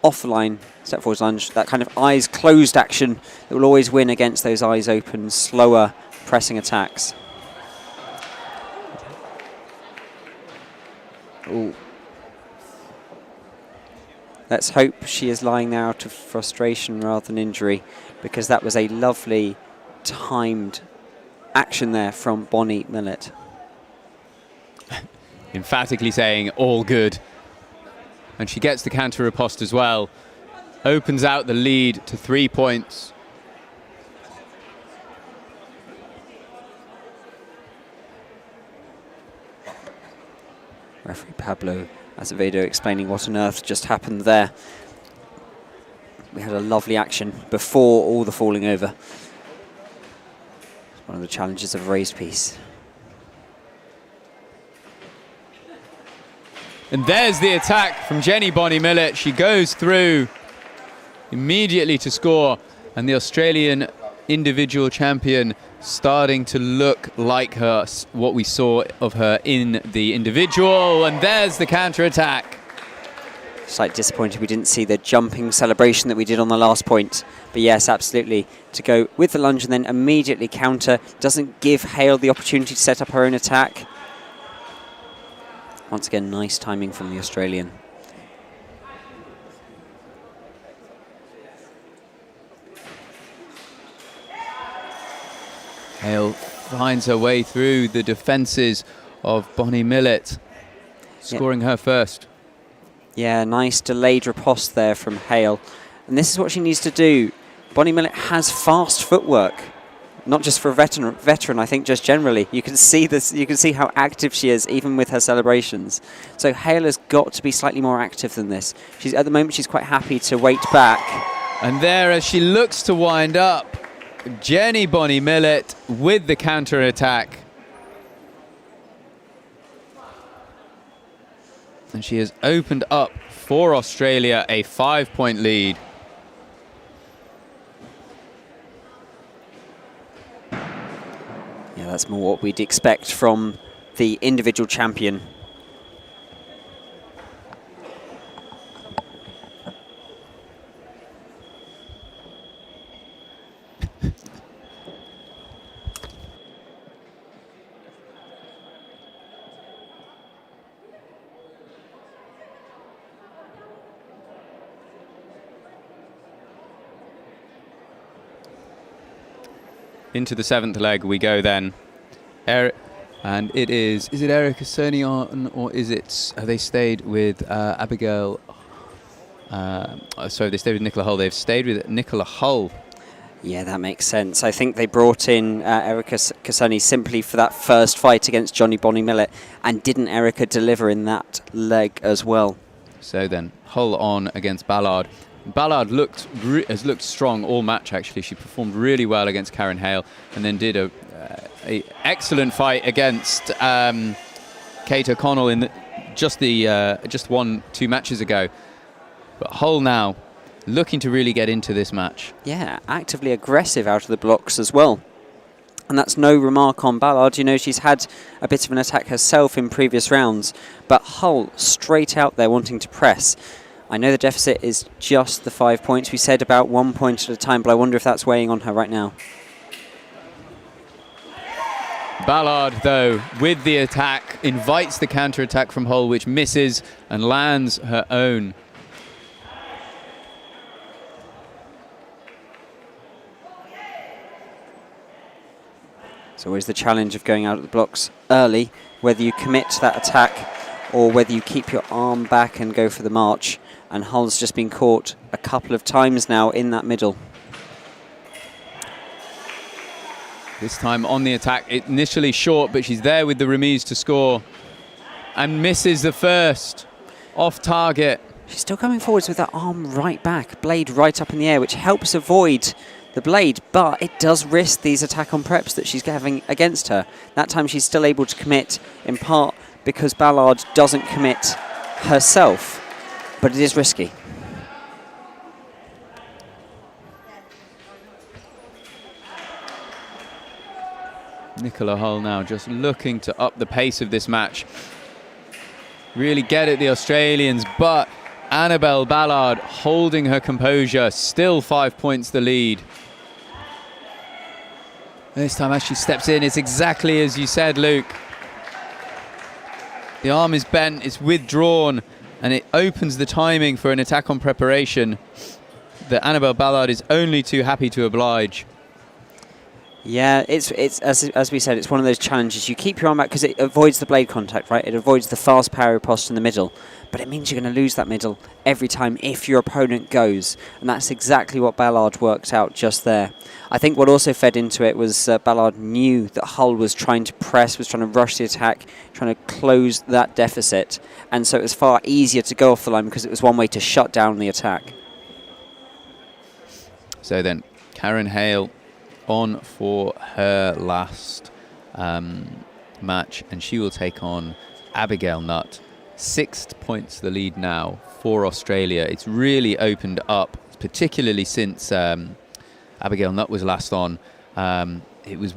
off the line, step forward lunge, that kind of eyes closed action that will always win against those eyes open, slower pressing attacks. Ooh. Let's hope she is lying there out of frustration rather than injury, because that was a lovely timed action there from Bonnie Millett. Emphatically saying all good. And she gets the counter riposte as well. Opens out the lead to 3 points. Referee Pablo Azevedo explaining what on earth just happened there. We had a lovely action before all the falling over. It's one of the challenges of a raised piece. And there's the attack from Jenny Bonnie Millett. She goes through immediately to score. And the Australian individual champion starting to look like her, what we saw of her in the individual. And there's the counter-attack. Slightly disappointed we didn't see the jumping celebration that we did on the last point. But yes, absolutely. To go with the lunge and then immediately counter doesn't give Hale the opportunity to set up her own attack. Once again, nice timing from the Australian. Hale finds her way through the defences of Bonnie Millett, scoring her first. Yeah, nice delayed riposte there from Hale. And this is what she needs to do. Bonnie Millett has fast footwork, not just for a veteran, I think just generally. You can see this, you can see how active she is even with her celebrations. So Hale has got to be slightly more active than this. She's at the moment she's quite happy to wait back. And there, as she looks to wind up, Jenny Bonnie Millett with the counter-attack. And she has opened up for Australia a 5-point lead. Yeah, that's more what we'd expect from the individual champion. Into the 7th leg we go then. And it is it Erica Cernion or is it, have they stayed with Abigail? Sorry, they stayed with Nicola Hull. They've stayed with Nicola Hull. Yeah, that makes sense. I think they brought in Erica Cassoni simply for that first fight against Johnny Bonnie Millett, and didn't Erica deliver in that leg as well? So then, Hull on against Ballard. Ballard has looked strong all match, actually. She performed really well against Karen Hale and then did a excellent fight against Kate O'Connell in just 2 matches ago. But Hull now looking to really get into this match. Yeah, actively aggressive out of the blocks as well. And that's no remark on Ballard. You know, she's had a bit of an attack herself in previous rounds. But Hull straight out there wanting to press. I know the deficit is just the 5 points. We said about 1 point at a time, but I wonder if that's weighing on her right now. Ballard, though, with the attack, invites the counter-attack from Hull, which misses and lands her own. It's always the challenge of going out of the blocks early, whether you commit to that attack or whether you keep your arm back and go for the march. And Hull's just been caught a couple of times now in that middle. This time on the attack, initially short, but she's there with the remise to score and misses the first. Off target. She's still coming forwards with that arm right back, blade right up in the air, which helps avoid the blade, but it does risk these attack on preps that she's having against her. That time she's still able to commit, in part because Ballard doesn't commit herself, but it is risky. Nicola Hull now just looking to up the pace of this match. Really get at the Australians, but Annabelle Ballard holding her composure, still 5 points the lead. This time as she steps in, it's exactly as you said, Luke. The arm is bent, it's withdrawn, and it opens the timing for an attack on preparation that Annabelle Ballard is only too happy to oblige. Yeah, it's as we said, it's one of those challenges. You keep your arm back because it avoids the blade contact, right? It avoids the fast parry riposte in the middle. But it means you're going to lose that middle every time if your opponent goes. And that's exactly what Ballard worked out just there. I think what also fed into it was Ballard knew that Hull was trying to press, was trying to rush the attack, trying to close that deficit. And so it was far easier to go off the line because it was one way to shut down the attack. So then, Karen Hale on for her last match, and she will take on Abigail Nutt. 6 points the lead now for Australia. It's really opened up, particularly since Abigail Nutt was last on. It was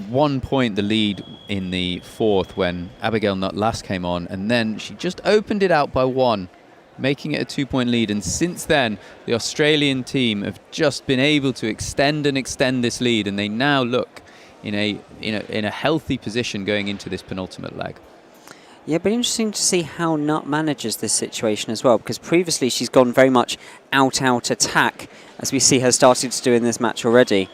1 point the lead in the fourth when Abigail Nutt last came on, and then she just opened it out by 1, making it a 2 point lead. And since then, the Australian team have just been able to extend this lead, and they now look in a healthy position going into this penultimate leg. Yeah, but interesting to see how Nutt manages this situation as well, because previously she's gone very much out attack, as we see her starting to do in this match already.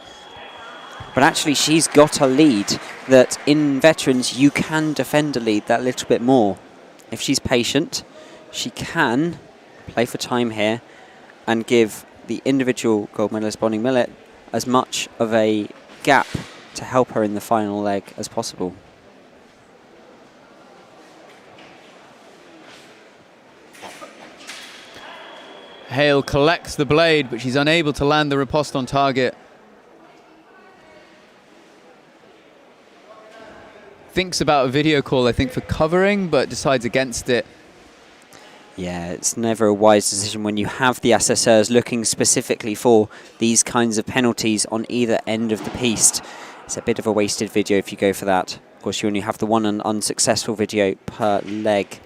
But actually she's got a lead that in veterans you can defend a lead that little bit more. If she's patient, she can play for time here and give the individual gold medalist Bonnie Millett as much of a gap to help her in the final leg as possible. Hale collects the blade, but she's unable to land the riposte on target. Thinks about a video call, I think, for covering, but decides against it. Yeah, it's never a wise decision when you have the assesseurs looking specifically for these kinds of penalties on either end of the piste. It's a bit of a wasted video if you go for that. Of course, you only have the one unsuccessful video per leg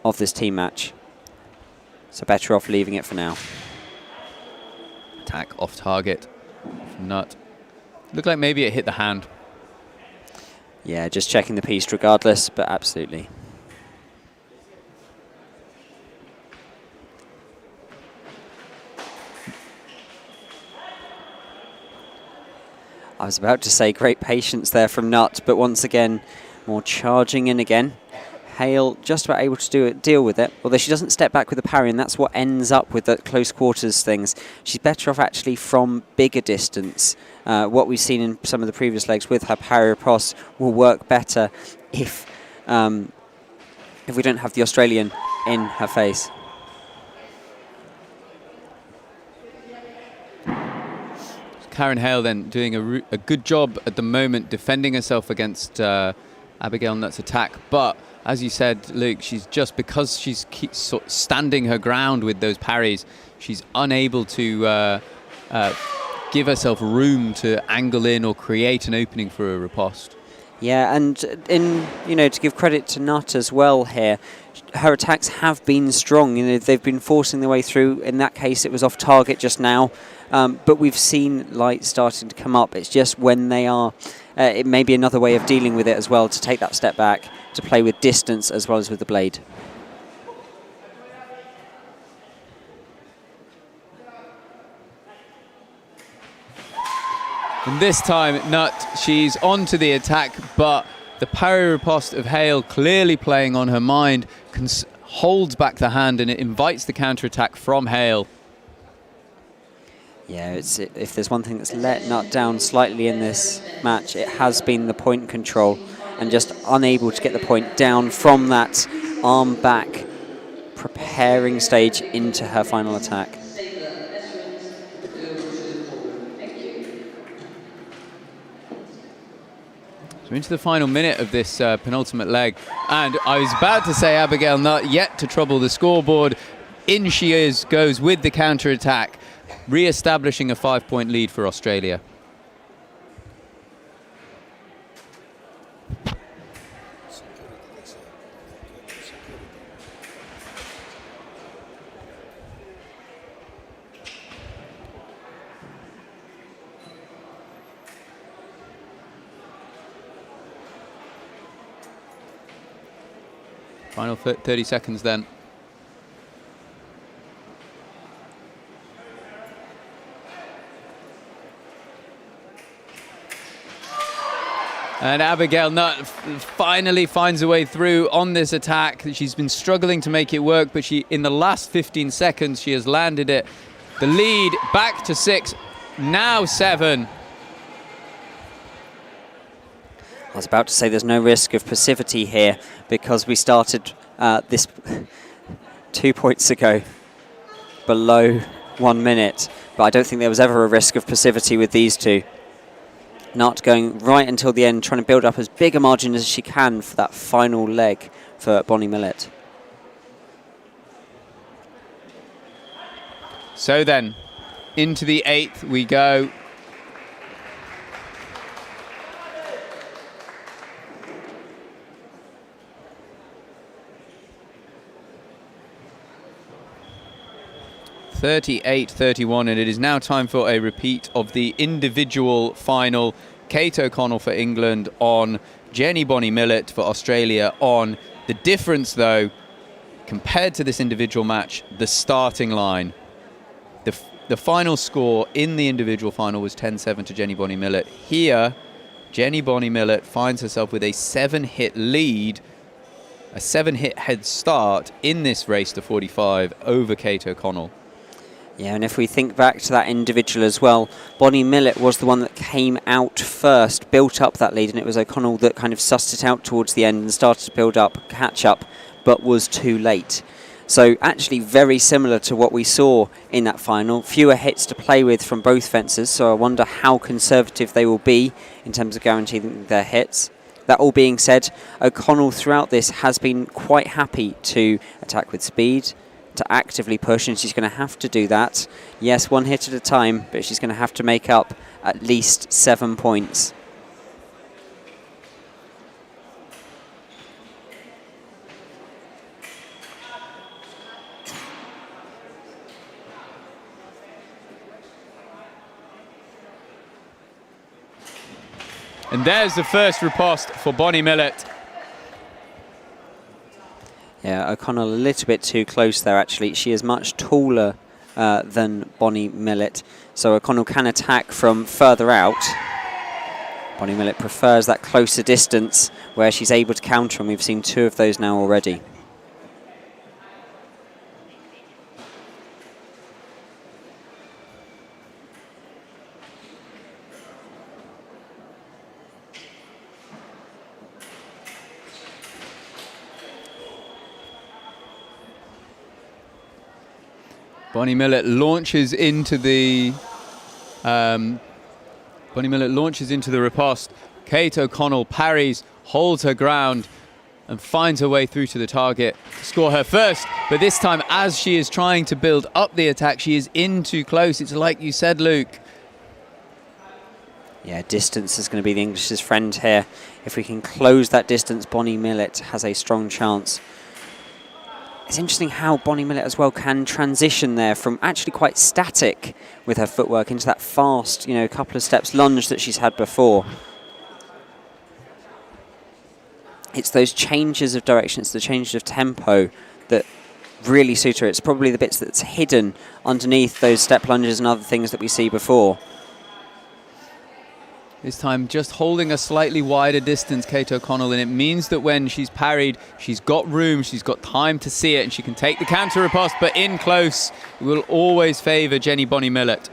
of this team match. So better off leaving it for now. Attack off target from Nutt. Looked like maybe it hit the hand. Yeah, just checking the piste regardless, but absolutely. I was about to say great patience there from Nutt, but once again, more charging in again. Hale just about able to deal with it, although she doesn't step back with the parry, and that's what ends up with the close quarters things. She's better off actually from bigger distance. What we've seen in some of the previous legs with her parry riposte will work better if we don't have the Australian in her face. Karen Hale then doing a good job at the moment defending herself against Abigail Nutt's attack, but as you said, Luke, she's just, because she's standing her ground with those parries, she's unable to give herself room to angle in or create an opening for a riposte. Yeah, and to give credit to Nutt as well here, her attacks have been strong. They've been forcing their way through. In that case, it was off target just now, but we've seen light starting to come up. It's just when they are, it may be another way of dealing with it as well, to take that step back, to play with distance as well as with the blade. And this time, Nutt, she's onto the attack, but the parry riposte of Hale clearly playing on her mind, holds back the hand, and it invites the counter-attack from Hale. Yeah, if there's one thing that's let Nutt down slightly in this match, it has been the point control, and just unable to get the point down from that arm back preparing stage into her final attack. So into the final minute of this penultimate leg, and I was about to say Abigail Nutt yet to trouble the scoreboard. In she goes with the counter-attack, re-establishing a 5-point lead for Australia. Final 30 seconds then. And Abigail Nutt finally finds a way through on this attack. She's been struggling to make it work, but in the last 15 seconds, she has landed it. The lead back to 6, now 7. I was about to say there's no risk of passivity here, because we started this 2 points ago below 1 minute, but I don't think there was ever a risk of passivity with these two. Nutt going right until the end, trying to build up as big a margin as she can for that final leg for Bonnie Millett. So then, into the 8th we go. (38-31), and it is now time for a repeat of the individual final. Kate O'Connell for England on, Jenny Bonnie Millett for Australia on. The difference, though, compared to this individual match, the starting line. The final score in the individual final was 10-7 to Jenny Bonnie Millett. Here, Jenny Bonnie Millett finds herself with a 7-hit lead, a 7-hit head start in this race to 45 over Kate O'Connell. Yeah, and if we think back to that individual as well, Bonnie Millett was the one that came out first, built up that lead, and it was O'Connell that kind of sussed it out towards the end and started to build up, catch up, but was too late. So actually very similar to what we saw in that final. Fewer hits to play with from both fencers, so I wonder how conservative they will be in terms of guaranteeing their hits. That all being said, O'Connell throughout this has been quite happy to attack with speed, to actively push, and she's going to have to do that. Yes, 1 hit at a time, but she's going to have to make up at least 7 points. And there's the first riposte for Bonnie Millett. Yeah, O'Connell a little bit too close there, actually. She is much taller than Bonnie Millett, so O'Connell can attack from further out. Bonnie Millett prefers that closer distance where she's able to counter, and we've seen 2 of those now already. Bonnie Millett launches into the riposte. Kate O'Connell parries, holds her ground, and finds her way through to the target to score her first. But this time, as she is trying to build up the attack, she is in too close. It's like you said, Luke. Yeah, distance is going to be the English's friend here. If we can close that distance, Bonnie Millett has a strong chance. It's interesting how Bonnie Millett as well can transition there from actually quite static with her footwork into that fast, you know, couple of steps lunge that she's had before. It's those changes of direction, it's the changes of tempo that really suit her. It's probably the bits that's hidden underneath those step lunges and other things that we see before. This time just holding a slightly wider distance, Kate O'Connell, and it means that when she's parried, she's got room, she's got time to see it, and she can take the counter riposte, but in close, it will always favour Jenny Bonnie Millett.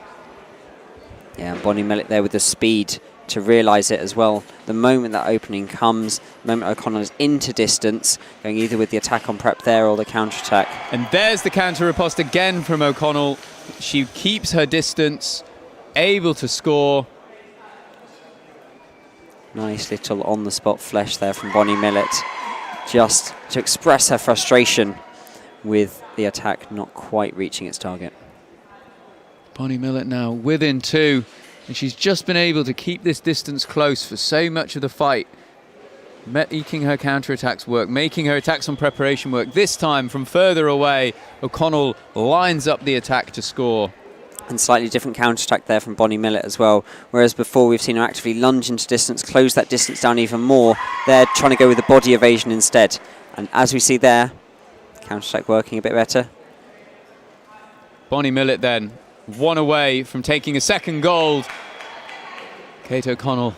Yeah, Bonnie Millett there with the speed to realise it as well. The moment that opening comes, the moment O'Connell is into distance, going either with the attack on prep there or the counter-attack. And there's the counter riposte again from O'Connell. She keeps her distance, able to score. Nice little on-the-spot flesh there from Bonnie Millett, just to express her frustration with the attack not quite reaching its target. Bonnie Millett now within 2, and she's just been able to keep this distance close for so much of the fight, making her counter-attacks work, making her attacks on preparation work. This time, from further away, O'Connell lines up the attack to score. And slightly different counter-attack there from Bonnie Millett as well. Whereas before we've seen her actively lunge into distance, close that distance down even more. They're trying to go with the body evasion instead. And as we see there, counter-attack working a bit better. Bonnie Millett then, 1 away from taking a second gold. Kate O'Connell,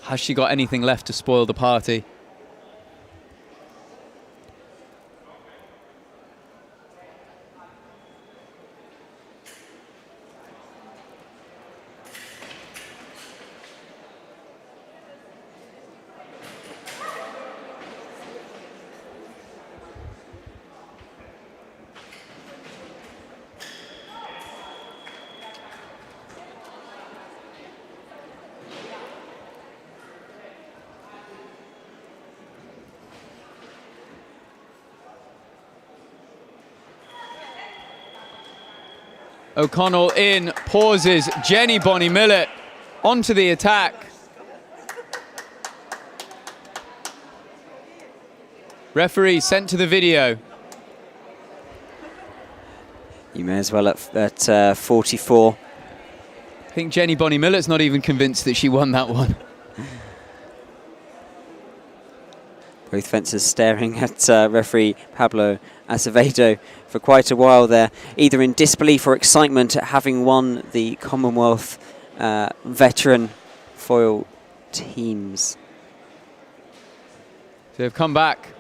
has she got anything left to spoil the party? O'Connell in, pauses, Jenny Bonnie Millett onto the attack. Referee sent to the video. You may as well at 44. I think Jenny Bonnie Millett's not even convinced that she won that one. Both fencers staring at referee Pablo Acevedo for quite a while there, either in disbelief or excitement at having won the Commonwealth veteran foil teams. So they've come back.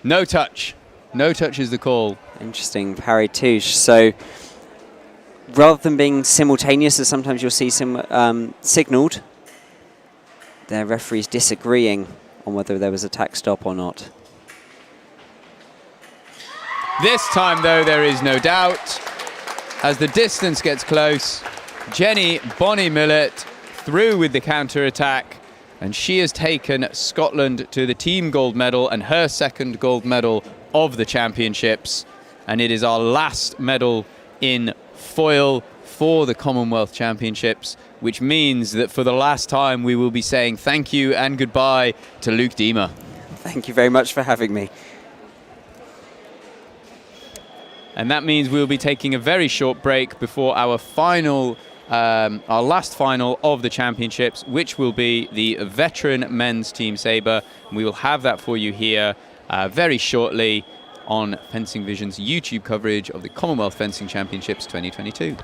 No touch. No touch is the call. Interesting parry touche. So rather than being simultaneous, as sometimes you'll see signalled, their referees disagreeing on whether there was a tack stop or not. This time, though, there is no doubt. As the distance gets close, Jenny Bonnie Millett through with the counter-attack, and she has taken Scotland to the team gold medal and her second gold medal of the championships. And it is our last medal in foil for the Commonwealth Championships, which means that for the last time we will be saying thank you and goodbye to Luke Diemer. Thank you very much for having me. And that means we'll be taking a very short break before our final, our last final of the championships, which will be the veteran men's team sabre. And we will have that for you here very shortly on Fencing Vision's YouTube coverage of the Commonwealth Fencing Championships 2022.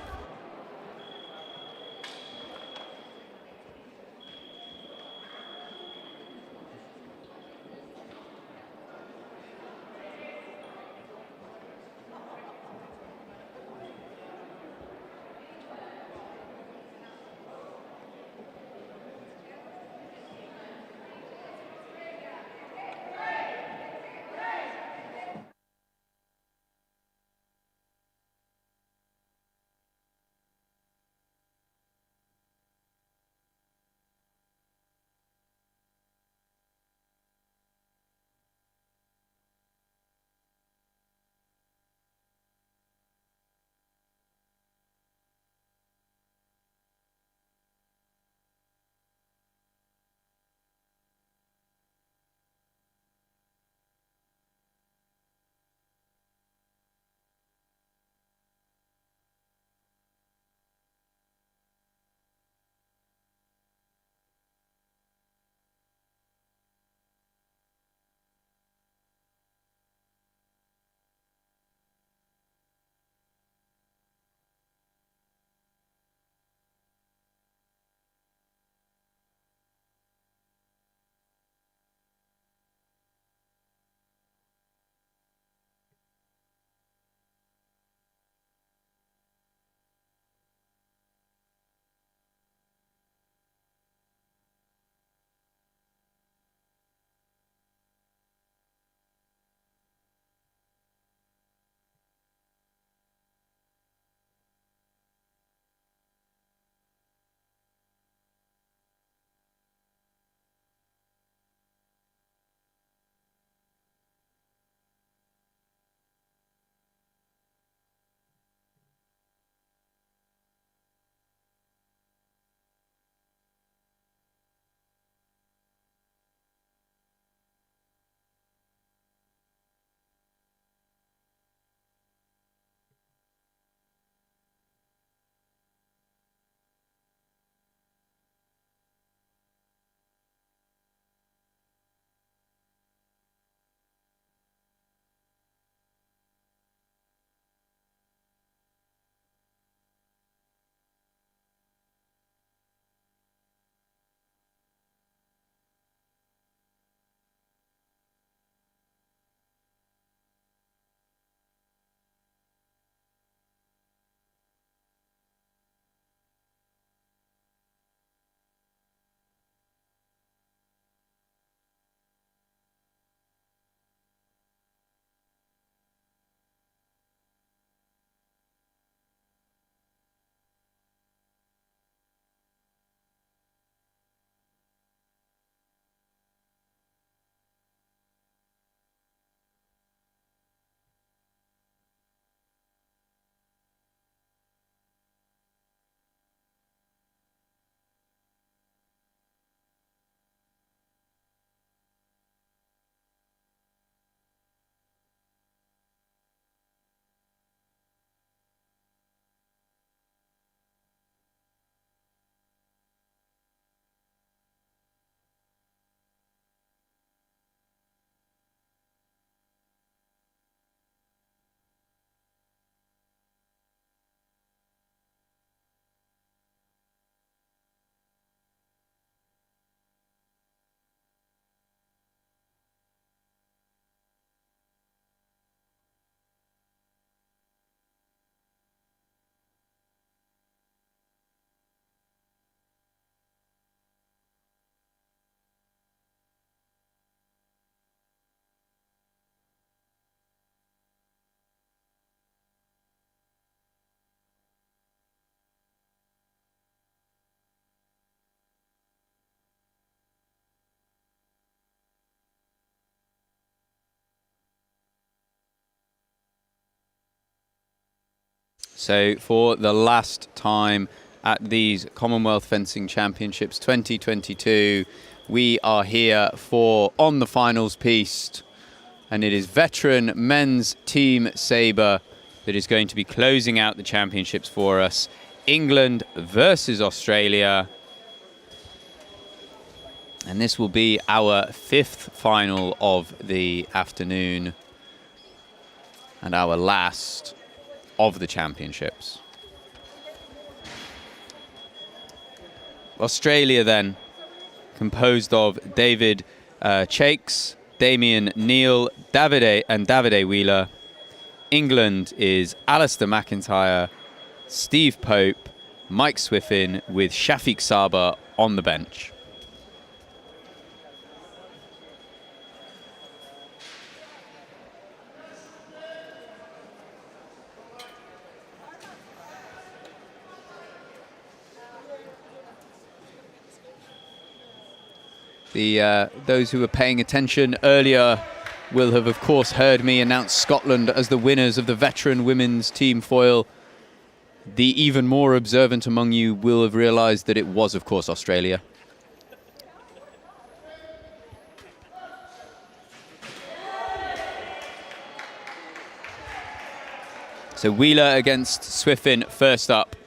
So for the last time at these Commonwealth Fencing Championships 2022, we are here for On the Finals Piste, and it is veteran men's team Sabre that is going to be closing out the championships for us. England versus Australia. And this will be our 5th final of the afternoon and our last of the championships. Australia then, composed of David Chakes, Damien Neal, Davide Wheeler. England is Alistair McIntyre, Steve Pope, Mike Swiffin, with Shafiq Sabre on the bench. Those who were paying attention earlier will have, of course, heard me announce Scotland as the winners of the veteran women's team foil. The even more observant among you will have realised that it was, of course, Australia. So Wheeler against Swiffin first up.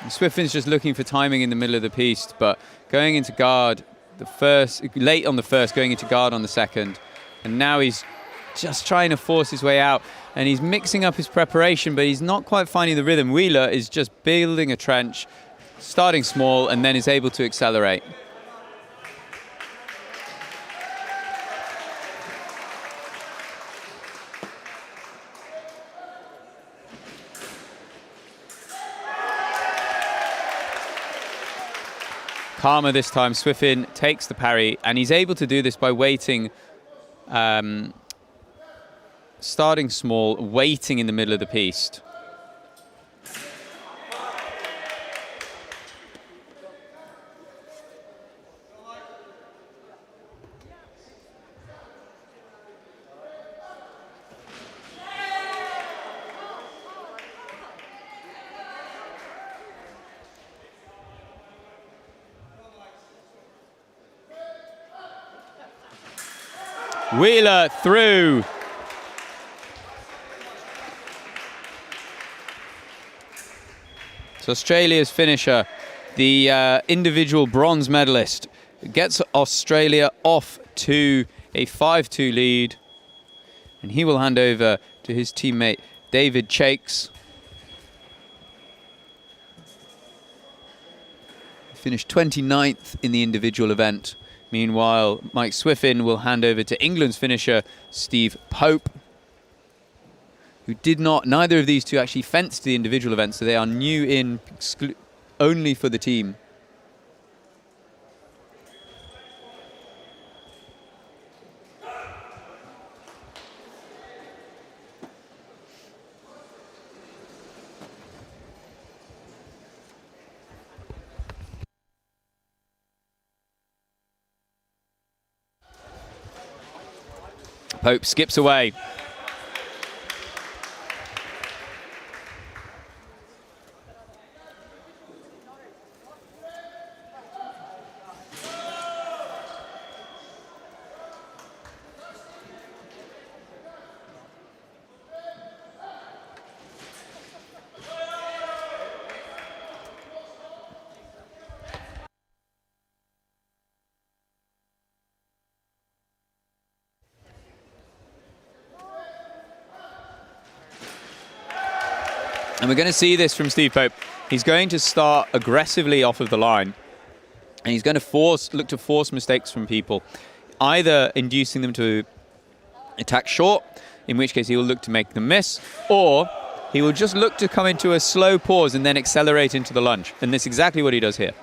Swiffin's just looking for timing in the middle of the piste, but going into guard late on the first, going into guard on the second, and now he's just trying to force his way out, and he's mixing up his preparation, but he's not quite finding the rhythm. Wheeler is just building a trench, starting small, and then is able to accelerate. Calmer this time. Swiffin takes the parry, and he's able to do this by waiting, starting small, waiting in the middle of the piste. Wheeler through. So Australia's finisher, the individual bronze medalist, gets Australia off to a 5-2 lead. And he will hand over to his teammate, David Chakes. Finished 29th in the individual event. Meanwhile, Mike Swiffin will hand over to England's finisher, Steve Pope, who neither of these two actually fenced the individual event, so they are new in only for the team. Pope skips away. And we're going to see this from Steve Pope. He's going to start aggressively off of the line. And he's going to look to force mistakes from people, either inducing them to attack short, in which case he will look to make them miss, or he will just look to come into a slow pause and then accelerate into the lunge. And that's exactly what he does here.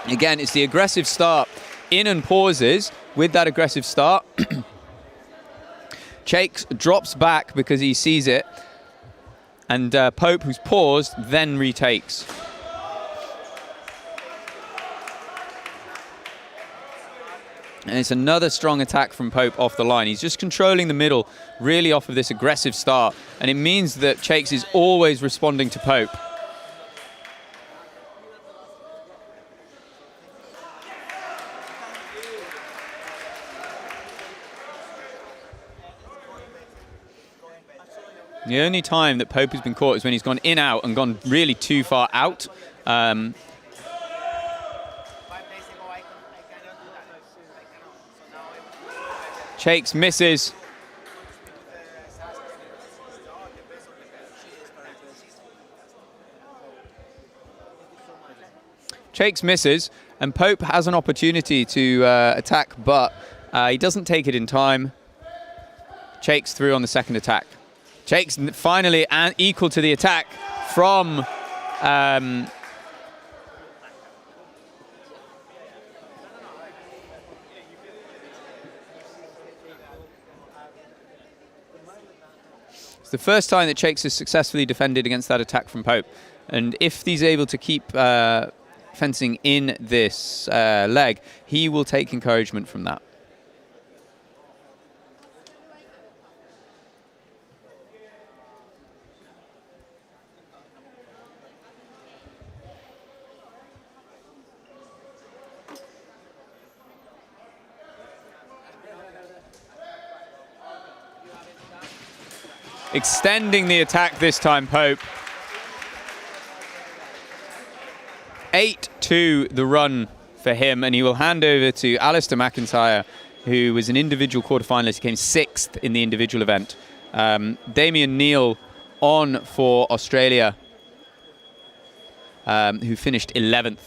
Again, it's the aggressive start in and pauses with that aggressive start. Chakes drops back because he sees it. And Pope, who's paused, then retakes. And it's another strong attack from Pope off the line. He's just controlling the middle, really off of this aggressive start. And it means that Chakes is always responding to Pope. The only time that Pope has been caught is when he's gone in, out, and gone really too far out. Chakes misses. Chakes misses, and Pope has an opportunity to attack, but he doesn't take it in time. Chakes through on the second attack. Chakes finally equal to the attack from it's the first time that Chakes has successfully defended against that attack from Pope. And if he's able to keep fencing in this leg, he will take encouragement from that. Extending the attack this time, Pope. 8-2 the run for him, and he will hand over to Alistair McIntyre, who was an individual quarterfinalist. He came 6th in the individual event. Damian Neal on for Australia, who finished 11th.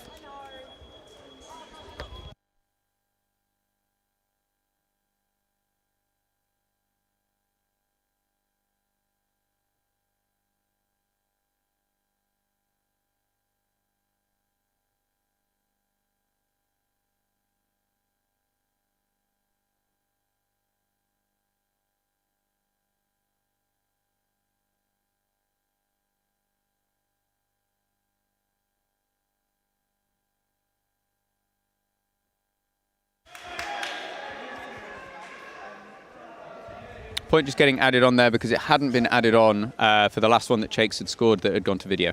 Point just getting added on there because it hadn't been added on for the last one that Chakes had scored that had gone to video.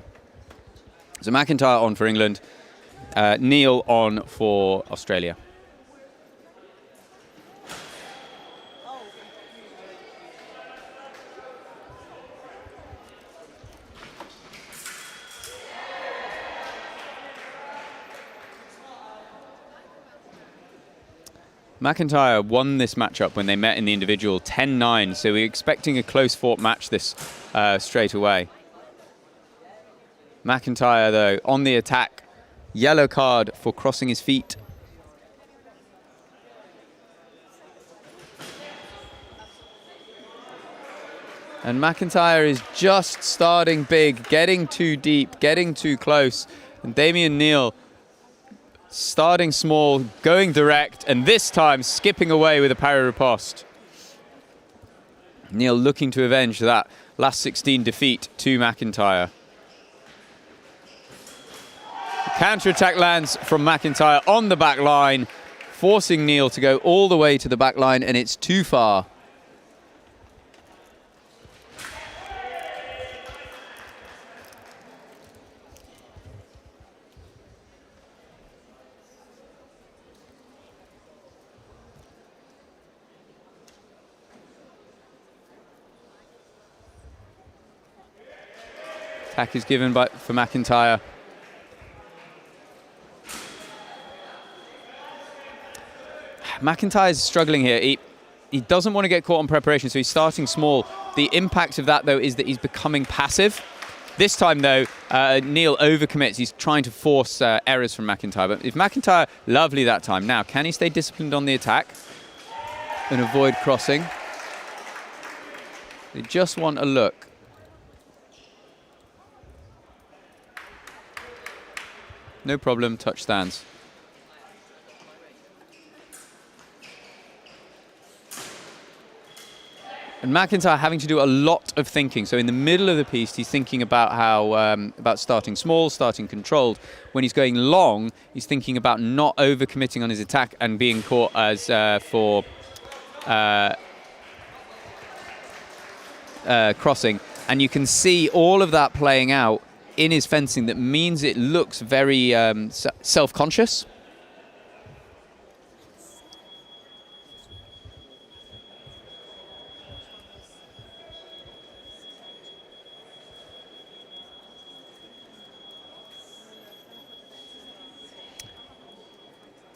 So McIntyre on for England, Neal on for Australia. McIntyre won this matchup when they met in the individual 10-9, so we're expecting a close-fought match this straight away. McIntyre, though, on the attack. Yellow card for crossing his feet. And McIntyre is just starting big, getting too deep, getting too close. And Damian Neal starting small, going direct, and this time skipping away with a parry riposte. Neal looking to avenge that last 16 defeat to McIntyre. Counter-attack lands from McIntyre on the back line, forcing Neal to go all the way to the back line, and it's too far. Attack is given for McIntyre. McIntyre's struggling here. He doesn't want to get caught on preparation, so he's starting small. The impact of that, though, is that he's becoming passive. This time, though, Neal overcommits. He's trying to force errors from McIntyre. But if McIntyre, lovely that time. Now, can he stay disciplined on the attack and avoid crossing? They just want a look. No problem, touch stands. And McIntyre having to do a lot of thinking. So in the middle of the piece, he's thinking about how about starting small, starting controlled. When he's going long, he's thinking about not overcommitting on his attack and being caught as crossing. And you can see all of that playing out in his fencing. That means it looks very self-conscious.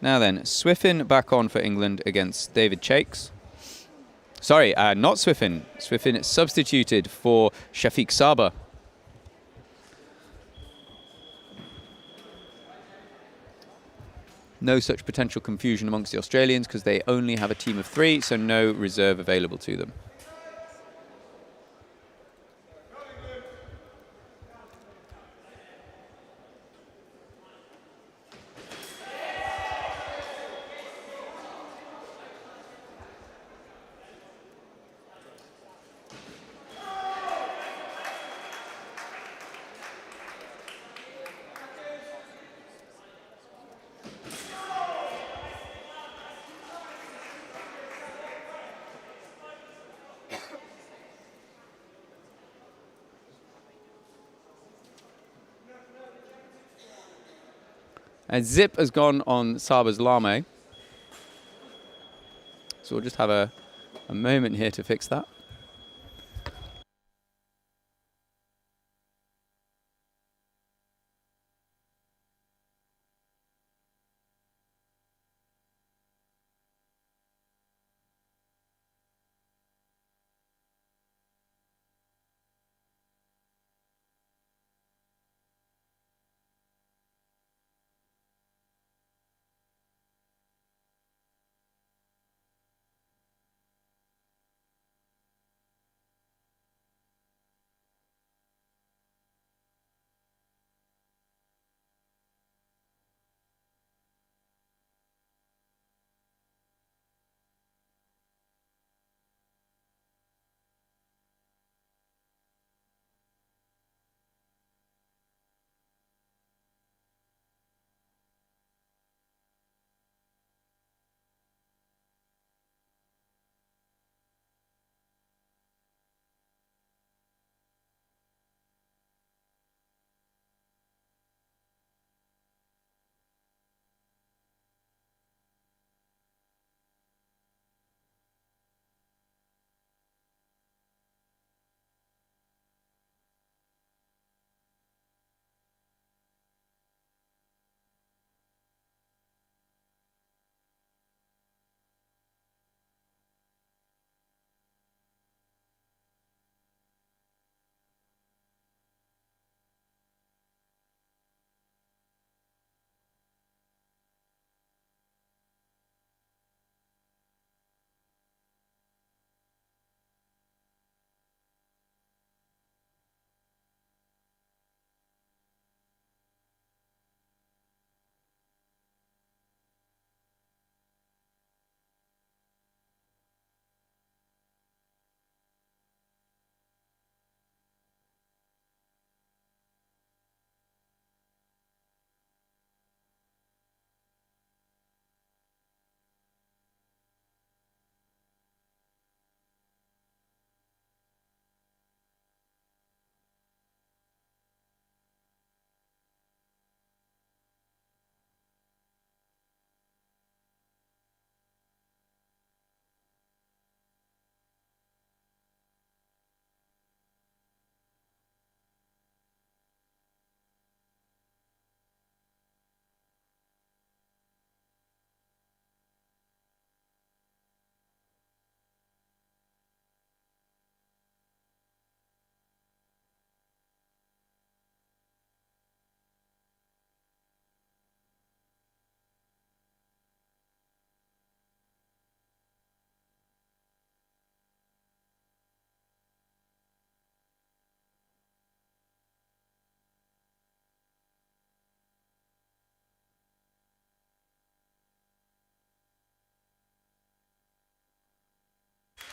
Now then, Swiffin back on for England against David Chakes. Sorry, not Swiffin. Swiffin substituted for Shafiq Sabre. No such potential confusion amongst the Australians because they only have a team of 3, so no reserve available to them. And Zip has gone on Sabre's Lame. So we'll just have a moment here to fix that.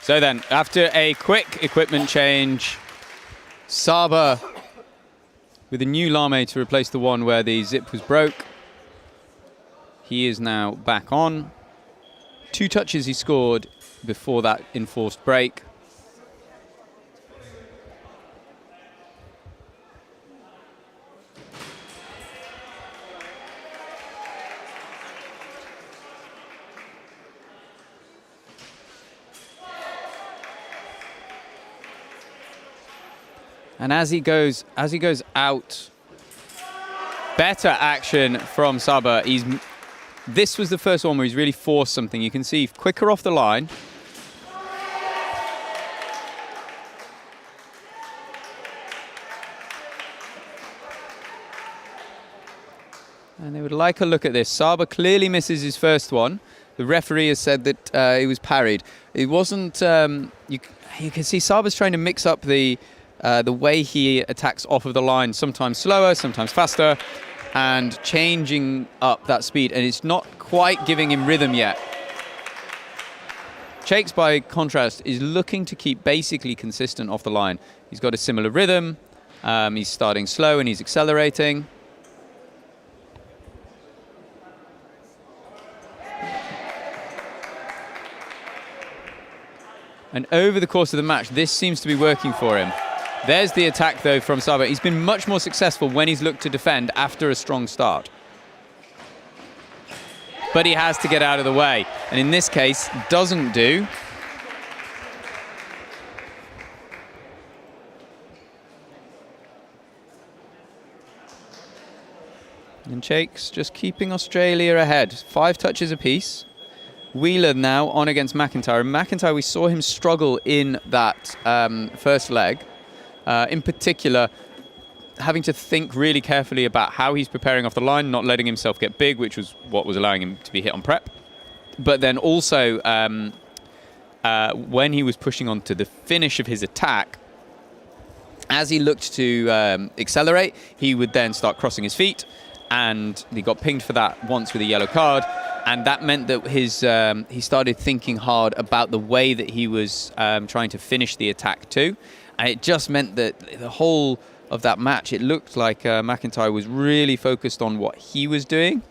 So then, after a quick equipment change, Sabre with a new lame to replace the one where the zip was broke. He is now back on. 2 touches he scored before that enforced break. And as he goes out, better action from Sabre. This was the first one where he's really forced something. You can see quicker off the line. And they would like a look at this. Sabre clearly misses his first one. The referee has said that he was parried. It wasn't. You can see Sabre's trying to mix up the way he attacks off of the line, sometimes slower, sometimes faster, and changing up that speed, and it's not quite giving him rhythm yet. Chakes, by contrast, is looking to keep basically consistent off the line. He's got a similar rhythm. He's starting slow and he's accelerating. And over the course of the match, this seems to be working for him. There's the attack, though, from Sabre. He's been much more successful when he's looked to defend after a strong start. But he has to get out of the way. And in this case, doesn't do. And Chakes just keeping Australia ahead. 5 touches apiece. Wheeler now on against McIntyre. And McIntyre, we saw him struggle in that first leg. In particular, having to think really carefully about how he's preparing off the line, not letting himself get big, which was what was allowing him to be hit on prep. But then also, when he was pushing on to the finish of his attack, as he looked to accelerate, he would then start crossing his feet, and he got pinged for that once with a yellow card. And that meant that he started thinking hard about the way that he was trying to finish the attack too. And it just meant that the whole of that match, it looked like McIntyre was really focused on what he was doing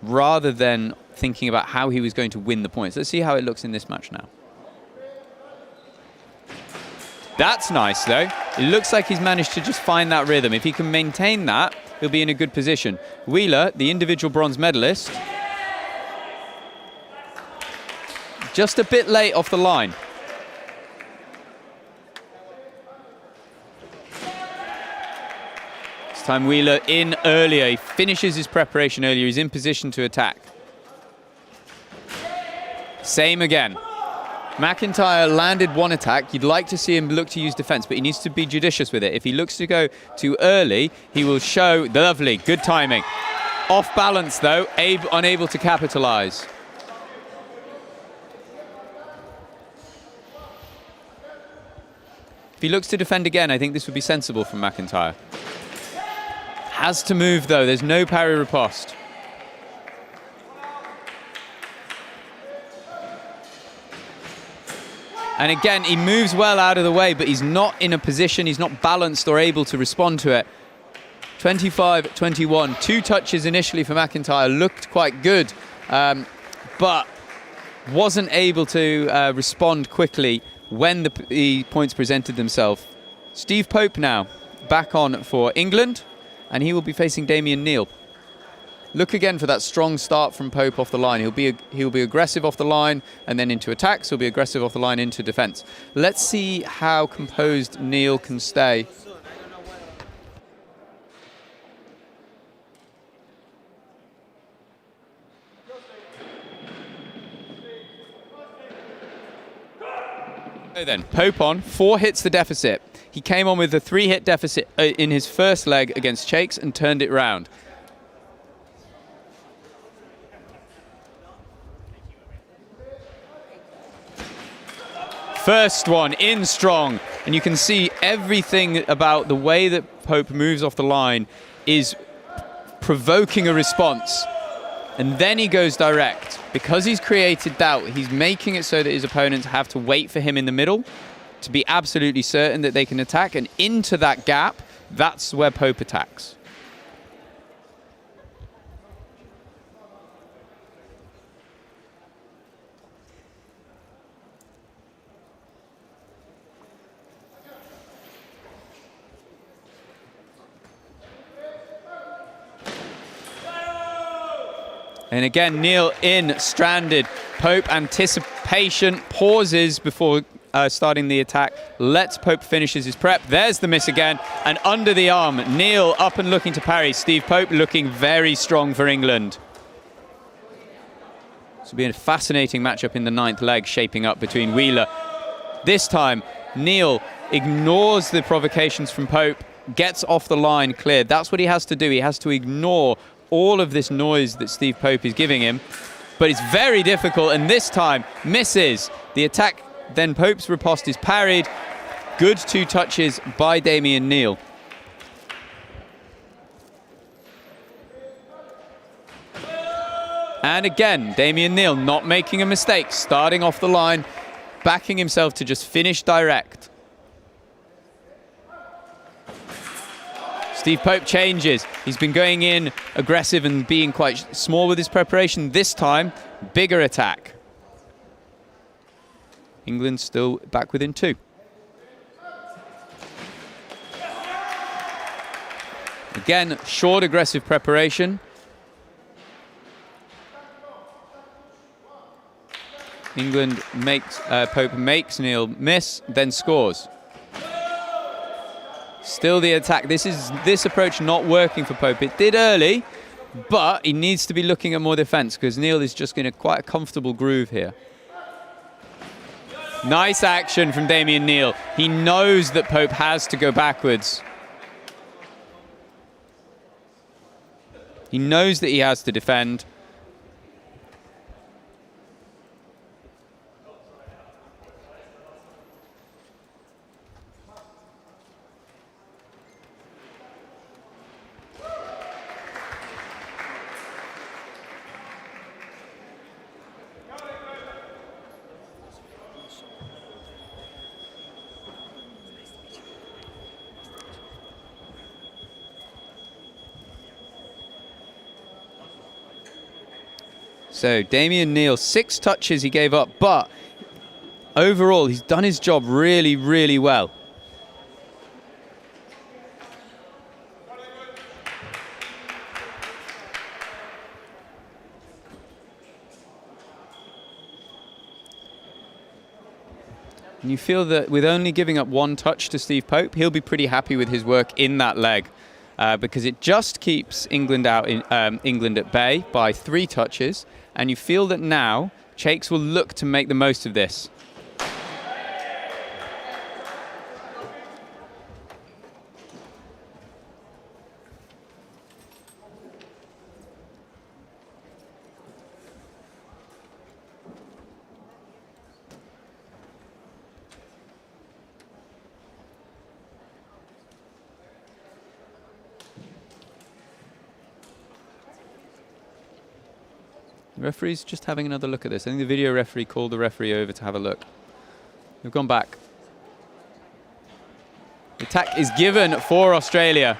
rather than thinking about how he was going to win the points. Let's see how it looks in this match now. That's nice, though. It looks like he's managed to just find that rhythm. If he can maintain that, he'll be in a good position. Wheeler, the individual bronze medalist, just a bit late off the line. This time Wheeler in earlier. He finishes his preparation earlier. He's in position to attack. Same again. McIntyre landed one attack. You'd like to see him look to use defense, but he needs to be judicious with it. If he looks to go too early, he will show lovely, good timing. Off balance, though, unable to capitalize. If he looks to defend again, I think this would be sensible from McIntyre. Has to move, though. There's no parry riposte. And again, he moves well out of the way, but he's not in a position, he's not balanced or able to respond to it. 25-21, 2 touches initially for McIntyre, looked quite good, but wasn't able to respond quickly when the points presented themselves. Steve Pope now back on for England, and he will be facing Damian Neal. Look again for that strong start from Pope off the line. He'll be aggressive off the line and then into attacks. He'll be aggressive off the line into defence. Let's see how composed Neal can stay. So then, Pope on, 4 hits the deficit. He came on with a 3-hit deficit in his first leg against Chakes and turned it round. First one in strong, and you can see everything about the way that Pope moves off the line is provoking a response. and then he goes direct. Because he's created doubt, he's making it so that his opponents have to wait for him in the middle to be absolutely certain that they can attack, and into that gap, that's where Pope attacks. And again, Neil in, stranded. Pope, anticipation, pauses before starting the attack. Lets Pope finishes his prep. There's the miss again. And under the arm, Neil up and looking to parry. Steve Pope looking very strong for England. This will be a fascinating matchup in the 9th leg shaping up between Wheeler. This time, Neil ignores the provocations from Pope, gets off the line cleared. That's what he has to do. He has to ignore all of this noise that Steve Pope is giving him, but it's very difficult, and this time misses. The attack, then Pope's riposte is parried. Good 2 touches by Damian Neal. And again, Damian Neal not making a mistake, starting off the line, backing himself to just finish direct. Steve Pope changes. He's been going in aggressive and being quite small with his preparation. This time, bigger attack. England still back within 2. Again, short aggressive preparation. England makes, Pope makes Neil miss, then scores. Still the attack. This approach not working for Pope. It did early, but he needs to be looking at more defense because Neil is just in a quite a comfortable groove here. Nice action from Damian Neal. He knows that Pope has to go backwards. He knows that he has to defend. So Damian Neal, 6 touches he gave up, but overall he's done his job really, really well. And you feel that with only giving up 1 touch to Steve Pope, he'll be pretty happy with his work in that leg. Because it just keeps England out in England at bay by 3 touches, and you feel that now Chakes will look to make the most of this. The referee's just having another look at this. I think the video referee called the referee over to have a look. They've gone back. The attack is given for Australia.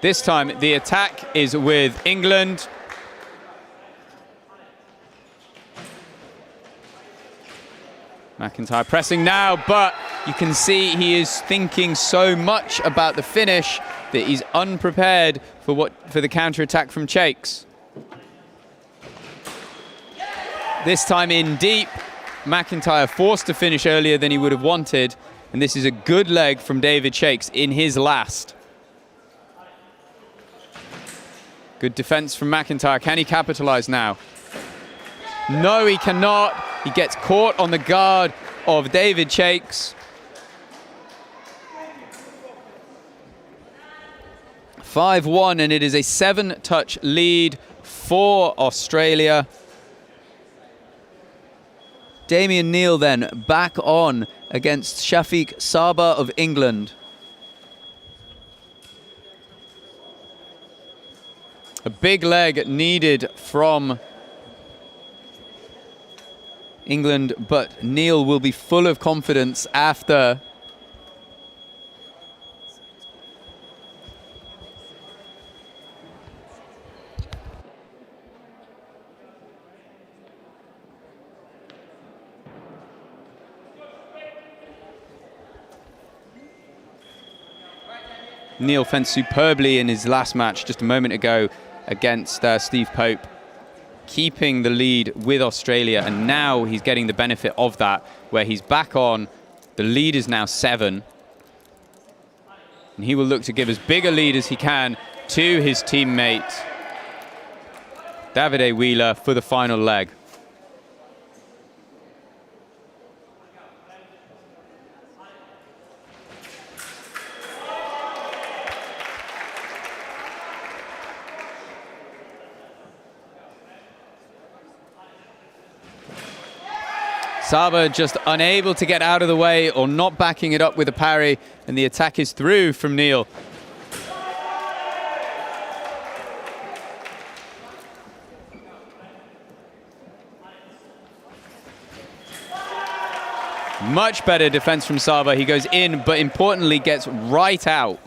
This time the attack is with England. McIntyre pressing now, but you can see he is thinking so much about the finish that he's unprepared for the counter-attack from Chakes. This time in deep, McIntyre forced to finish earlier than he would have wanted, and this is a good leg from David Chakes in his last. Good defense from McIntyre. Can he capitalize now? No, he cannot. He gets caught on the guard of David Chakes. 5-1, and it is a 7-touch lead for Australia. Damian Neal then back on against Shafiq Sabre of England. A big leg needed from England, but Neal will be full of confidence after. Neal fenced superbly in his last match just a moment ago against Steve Pope, keeping the lead with Australia, and now he's getting the benefit of that, where he's back on. The lead is now 7, and he will look to give as big a lead as he can to his teammate Davide Wheeler for the final leg. Sabre just unable to get out of the way or not backing it up with a parry, and the attack is through from Neal. Much better defense from Sabre. He goes in, but importantly gets right out.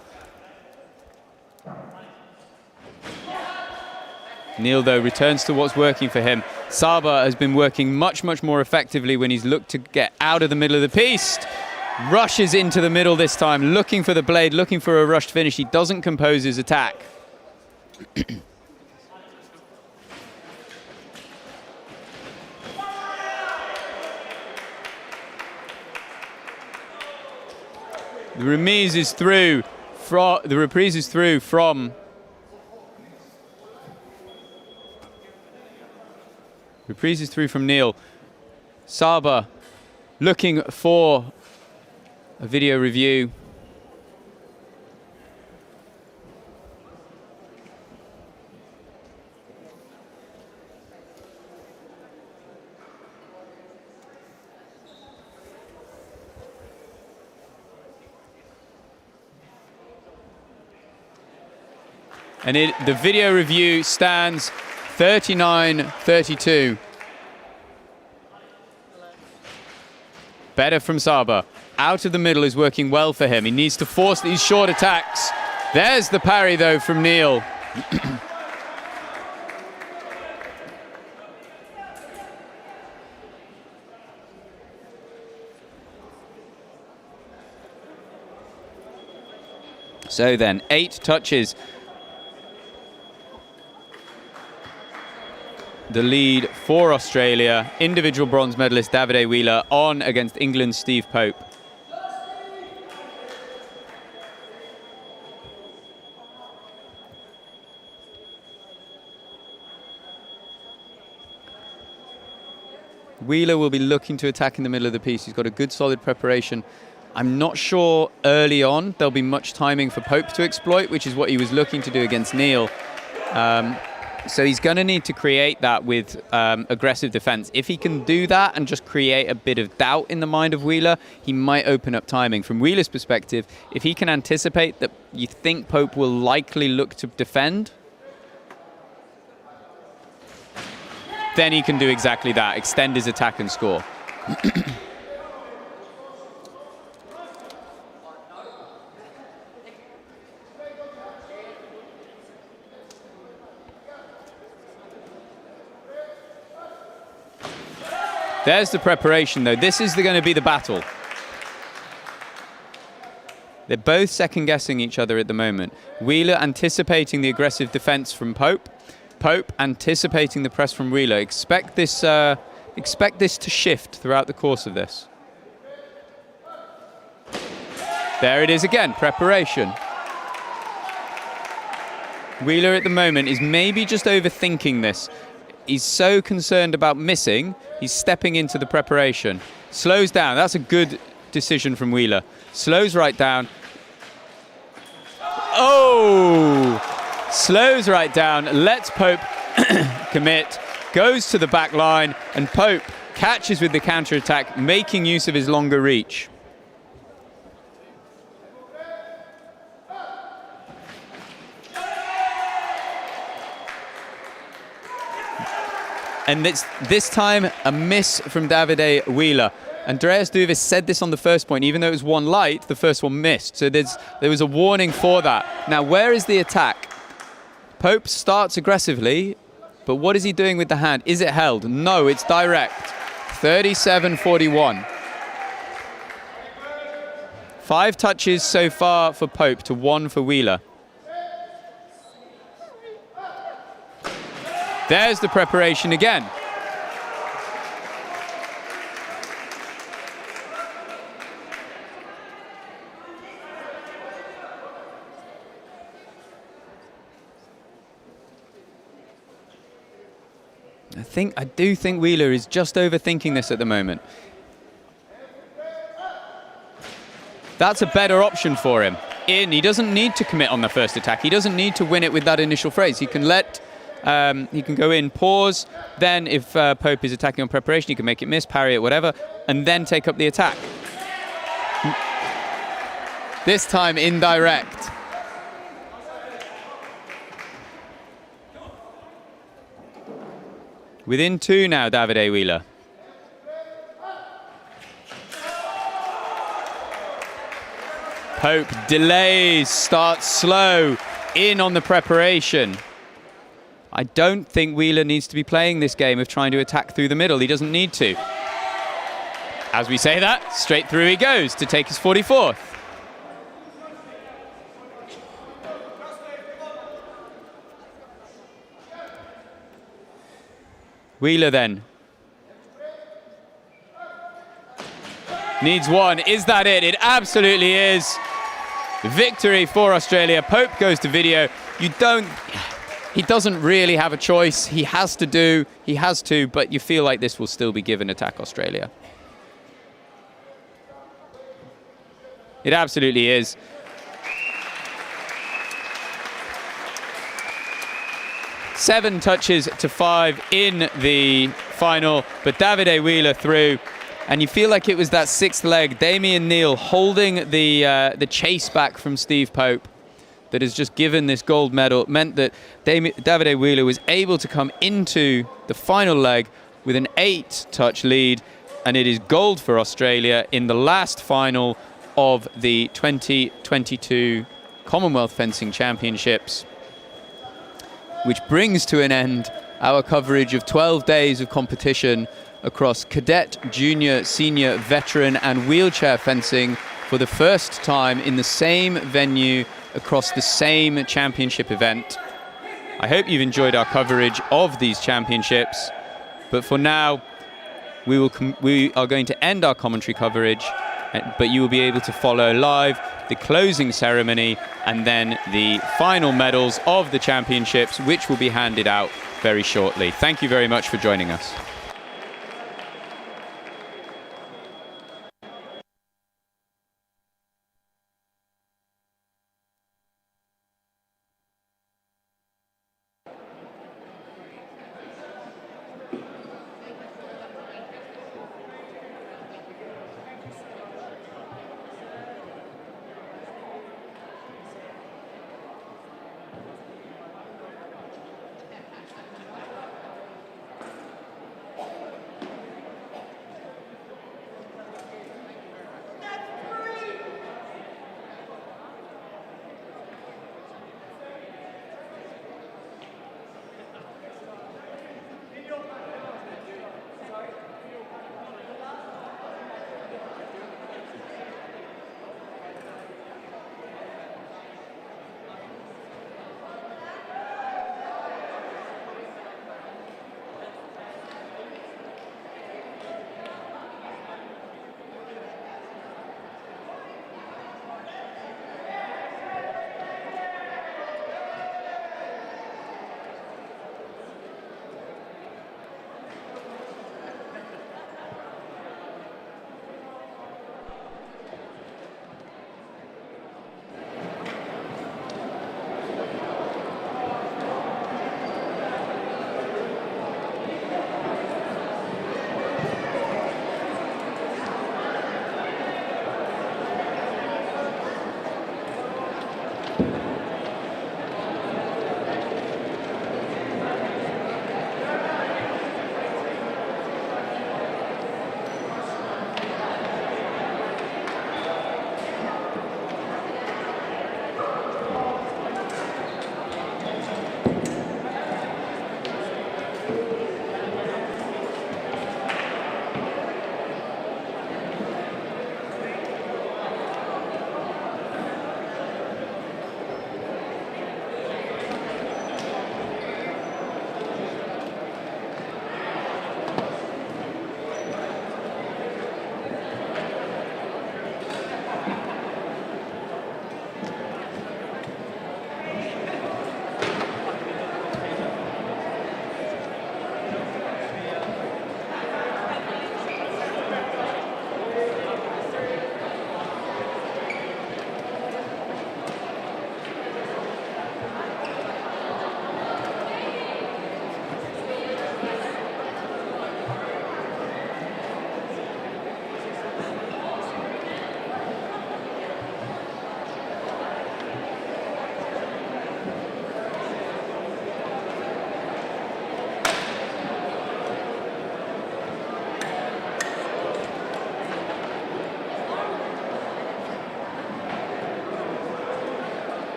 Neal, though, returns to what's working for him. Sabre has been working much, much more effectively when he's looked to get out of the middle of the piece. Rushes into the middle this time, looking for the blade, looking for a rushed finish. He doesn't compose his attack. The reprise is through from Reprise is through from Neal. Sabre looking for a video review. And the video review stands 39-32. Better from Sabre. Out of the middle is working well for him. He needs to force these short attacks. There's the parry, though, from Neal. So then, 8 touches. The lead for Australia. Individual bronze medalist Davide Wheeler on against England's Steve Pope. Wheeler will be looking to attack in the middle of the piece. He's got a good solid preparation. I'm not sure early on there'll be much timing for Pope to exploit, which is what he was looking to do against Neal. So he's going to need to create that with aggressive defense. If he can do that and just create a bit of doubt in the mind of Wheeler, he might open up timing. From Wheeler's perspective, if he can anticipate that you think Pope will likely look to defend, then he can do exactly that, extend his attack and score. There's the preparation, though. This is going to be the battle. They're both second-guessing each other at the moment. Wheeler anticipating the aggressive defense from Pope. Pope anticipating the press from Wheeler. Expect this to shift throughout the course of this. There it is again, preparation. Wheeler at the moment is maybe just overthinking this. He's so concerned about missing, he's stepping into the preparation. Slows down. That's a good decision from Wheeler. Slows right down. Oh! Slows right down, lets Pope commit, goes to the back line, and Pope catches with the counter-attack, making use of his longer reach. And this time, a miss from Davide Wheeler. Andreas Duvis said this on the first point. Even though it was one light, the first one missed. So there was a warning for that. Now, where is the attack? Pope starts aggressively, but what is he doing with the hand? Is it held? No, it's direct. 37-41. 5 touches so far for Pope to 1 for Wheeler. There's the preparation again. I do think Wheeler is just overthinking this at the moment. That's a better option for him. He doesn't need to commit on the first attack. He doesn't need to win it with that initial phrase. He can he can go in, pause, then if Pope is attacking on preparation, he can make it miss, parry it, whatever, and then take up the attack. This time indirect. Within 2 now, Davide Wheeler. Pope delays, starts slow, in on the preparation. I don't think Wheeler needs to be playing this game of trying to attack through the middle. He doesn't need to. As we say that, straight through he goes to take his 44th. Wheeler then. Needs 1. Is that it? It absolutely is. Victory for Australia. Pope goes to video. He doesn't really have a choice. He has to, but you feel like this will still be given Attack Australia. It absolutely is. Seven touches to 5 in the final, but Davide Wheeler through. And you feel like it was that 6th leg, Damian Neal holding the chase back from Steve Pope, that has just given this gold medal. Meant that Davide Wheeler was able to come into the final leg with an 8-touch lead, and it is gold for Australia in the last final of the 2022 Commonwealth Fencing Championships, which brings to an end our coverage of 12 days of competition across cadet, junior, senior, veteran and wheelchair fencing for the first time in the same venue across the same championship event. I hope you've enjoyed our coverage of these championships, but for now we are going to end our commentary coverage, but you will be able to follow live the closing ceremony and then the final medals of the championships, which will be handed out very shortly. Thank you very much for joining us.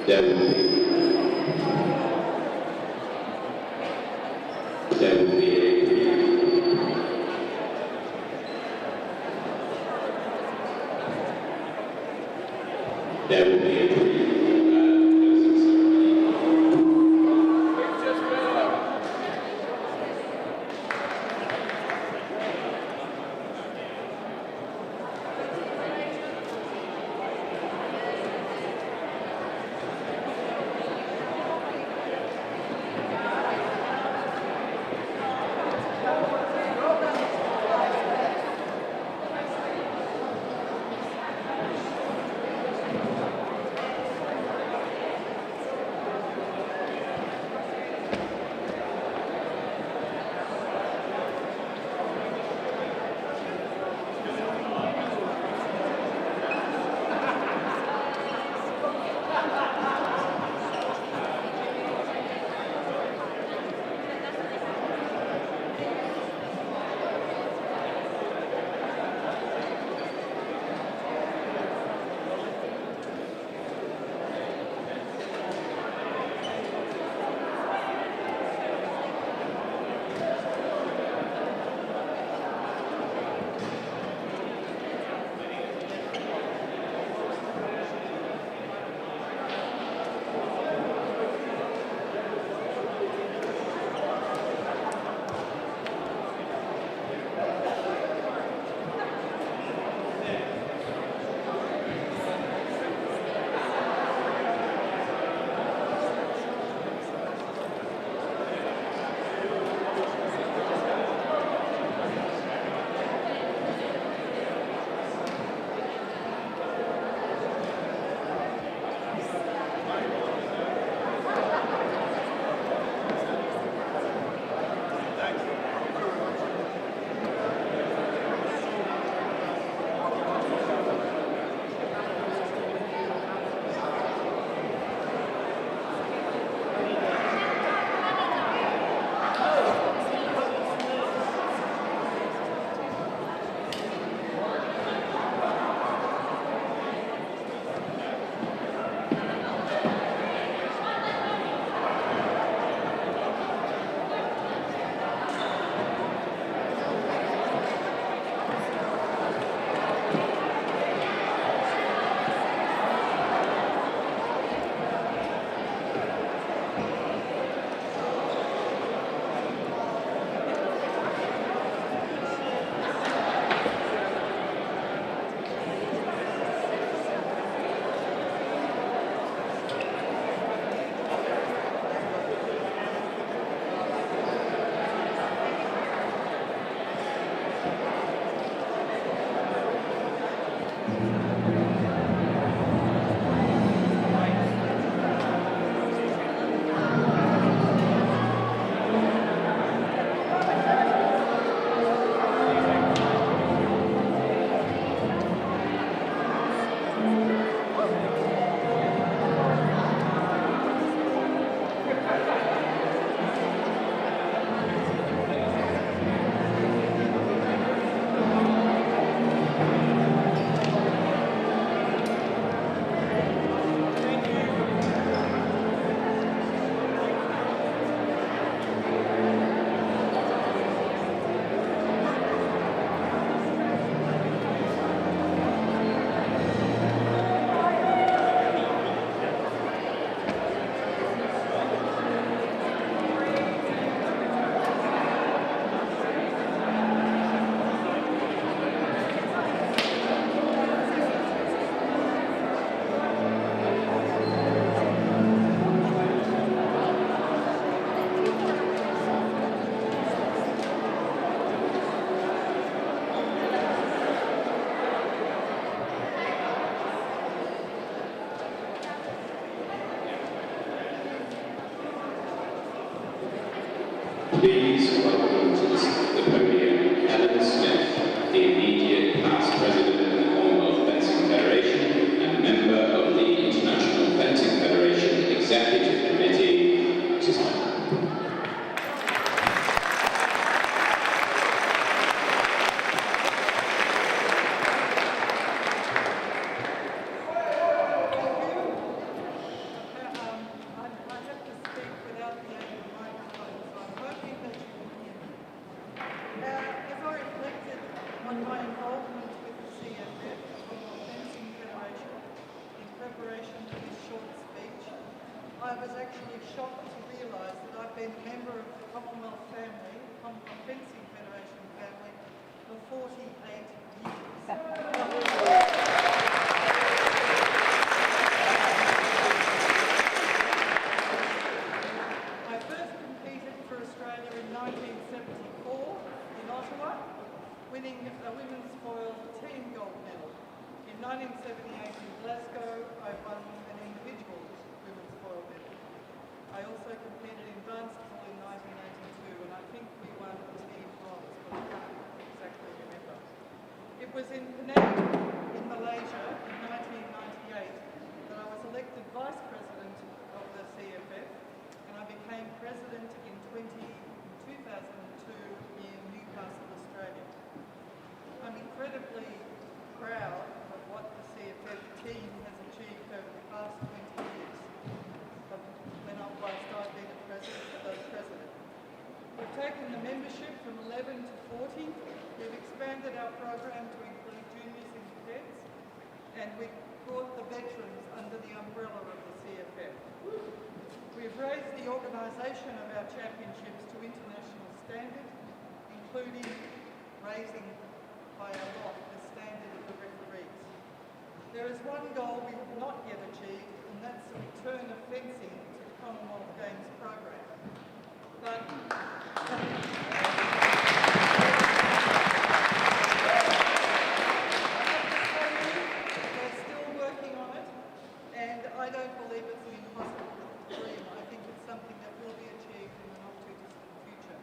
There will be a preparation for this short speech, I was actually shocked to realise that I've been a member of the Commonwealth family, Commonwealth Fencing Federation family, for 48 years. I first competed for Australia in 1974 in Ottawa, winning a women's foil team gold medal. In 1978 in Glasgow, I won an individual women's foil medal. I also competed in basketball in 1982, and I think we won a team bronze, but I can't exactly remember. It was in Penang, in Malaysia, in 1998, that I was elected Vice President of the CFF, and I became President in 2002 in Newcastle, Australia. I'm incredibly proud of what the CFF team has achieved over the past 20 years. Whilst I've been the president. We've taken the membership from 11 to 40. We've expanded our program to include juniors and cadets, and we've brought the veterans under the umbrella of the CFF. We've raised the organisation of our championships to international standard, including raising by a lot the standard of the referees. There is one goal we have not yet achieved, and that's the return of fencing to the Commonwealth Games program. But we're still working on it, and I don't believe it's an impossible dream. I think it's something that will be achieved in the not too distant future.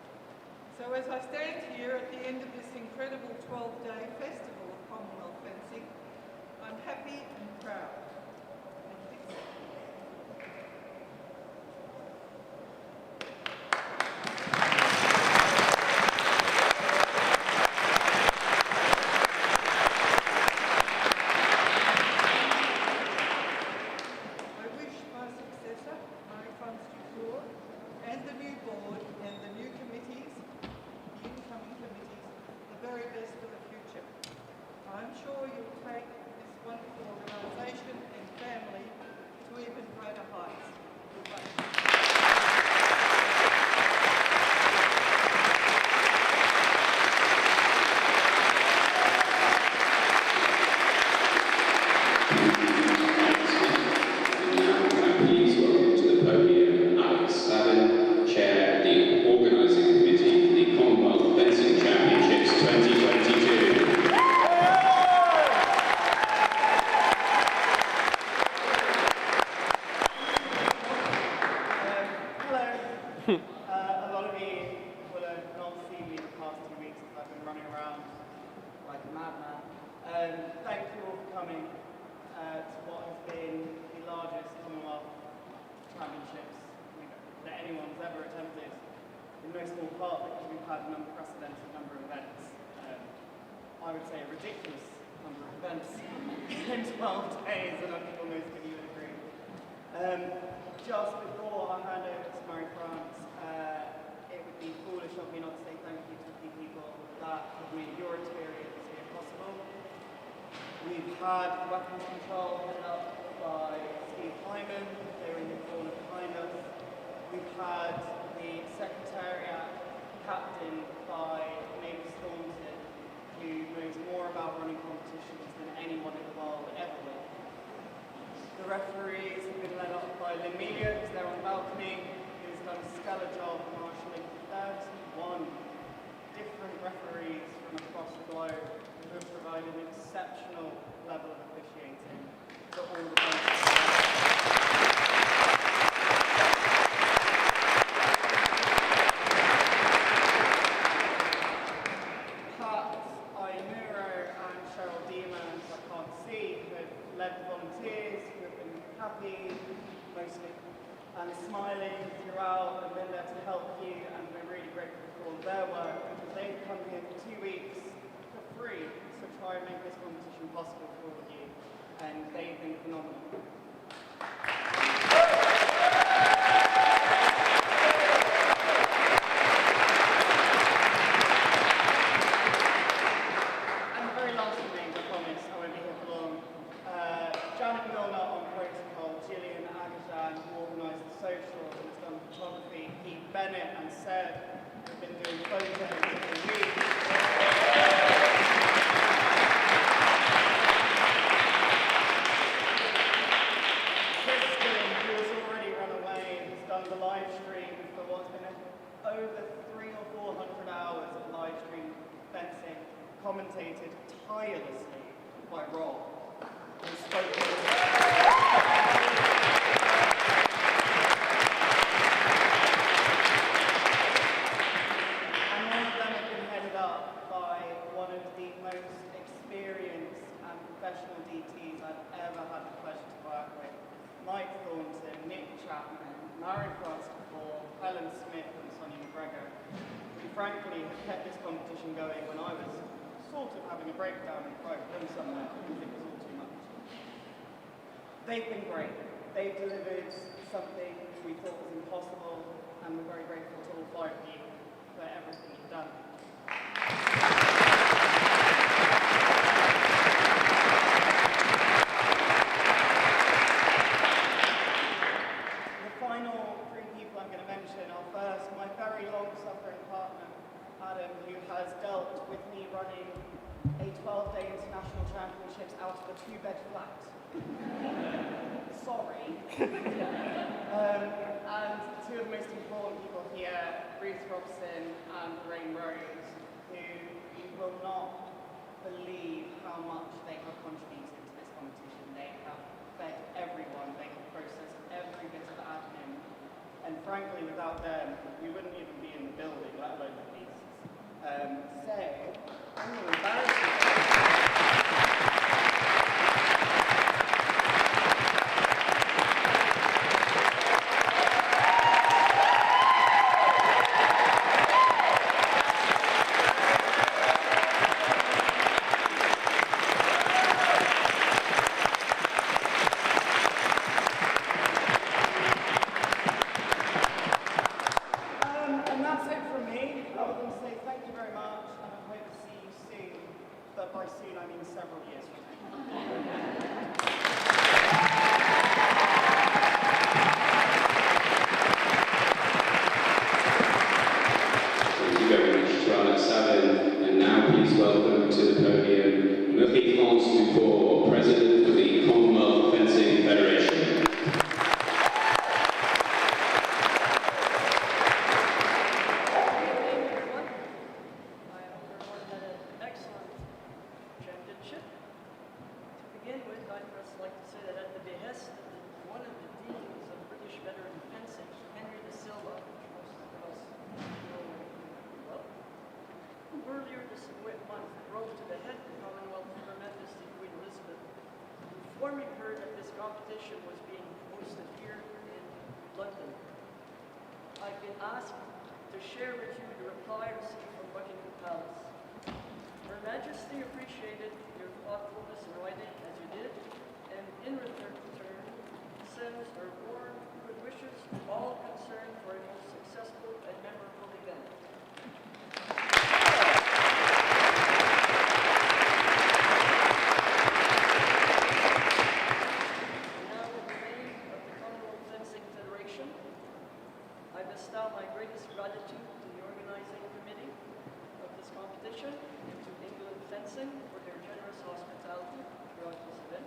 So as I stand here at the end of this incredible 12-day festival of Commonwealth fencing, I'm happy and proud. Thank you. I wish my successor, and the new board and the new committees, the incoming committees, the very best for the future. I'm sure you'll take this wonderful organisation and family to even greater heights. Good luck. Please welcome to the podium Alex Sabre, Chair, the Organising Committee for the Commonwealth Fencing Championships 2022. Hello. A lot of you will have not seen me the past 2 weeks because I've been running around like a madman. Thank you all for coming to what has been the largest Commonwealth Championships that anyone's ever attempted, in no small part because we've had an unprecedented number of events. I would say a ridiculous number of events in 12 days, and I think almost that you would agree. Just before I hand over to Mary France, it would be foolish of me not to say thank you to the people that have made your experience here possible. We've had weapons control headed up by Steve Hyman, they're in the corner behind us. We've had the Secretariat captained by Mavis Thornton, who knows more about running competitions than anyone in the world ever will. The referees have been led up by Lynn Media, because they're on the balcony, who's done a stellar job marshalling 31 different referees from across the globe who have provided an exceptional level of officiating to all the countries. Pat, Ayanuro and Cheryl Demon, who I can't see, who have led the volunteers, who have been happy, mostly, and smiling throughout and been there to help you, and we're really grateful for all their work because they've come here for 2 weeks for free to try and make this competition possible for all of you, and they've been phenomenal. And the very last thing, I promise, I won't be here for long. Janet Milner on Bennett and Seb have been doing photos all week. Kristen, who has already run away, has done the live stream for what's been over 300 or 400 hours of live stream fencing, commentated tirelessly by Rob, who and all of them have been headed up by one of the most experienced and professional DTs I've ever had the pleasure to work with. Mike Thornton, Nick Chapman, Mary Francis-Paul, Helen Smith and Sonia McGregor, who frankly have kept this competition going when I was sort of having a breakdown in private room somewhere because it was all too much. They've been great. They've delivered something we thought was impossible, and we're very grateful to all 5 of you for everything you've done. The final 3 people I'm going to mention are first my very long-suffering partner, Adam, who has dealt with me running a 12-day international championships out of a 2-bed flat. Sorry. And 2 of the most important people here, Bruce Robson and Lorraine Rose, who you will not believe how much they have contributed to this competition. They have fed everyone, they have processed every bit of admin, and frankly, without them, we wouldn't even be in the building, let alone the beasts. So, I'm going to embarrass you. And that's it from me. I was going to say thank you very much, and I hope to see you soon. But by soon, I mean several years from now. Thank you very much to Alex Sabre. And now please welcome to the podium Marie-France Dupont, President of the Commonwealth Fencing Federation. Earlier this month, wrote to the head Commonwealth of Her Majesty Queen Elizabeth, informing her that this competition was being hosted here in London. I've been asked to share with you the reply received from Buckingham Palace. Her Majesty appreciated your thoughtfulness in writing as you did, and in return sends her warm good wishes to all concerned for a most successful and memorable event. I bestow my greatest gratitude to the organizing committee of this competition and to England Fencing for their generous hospitality throughout this event,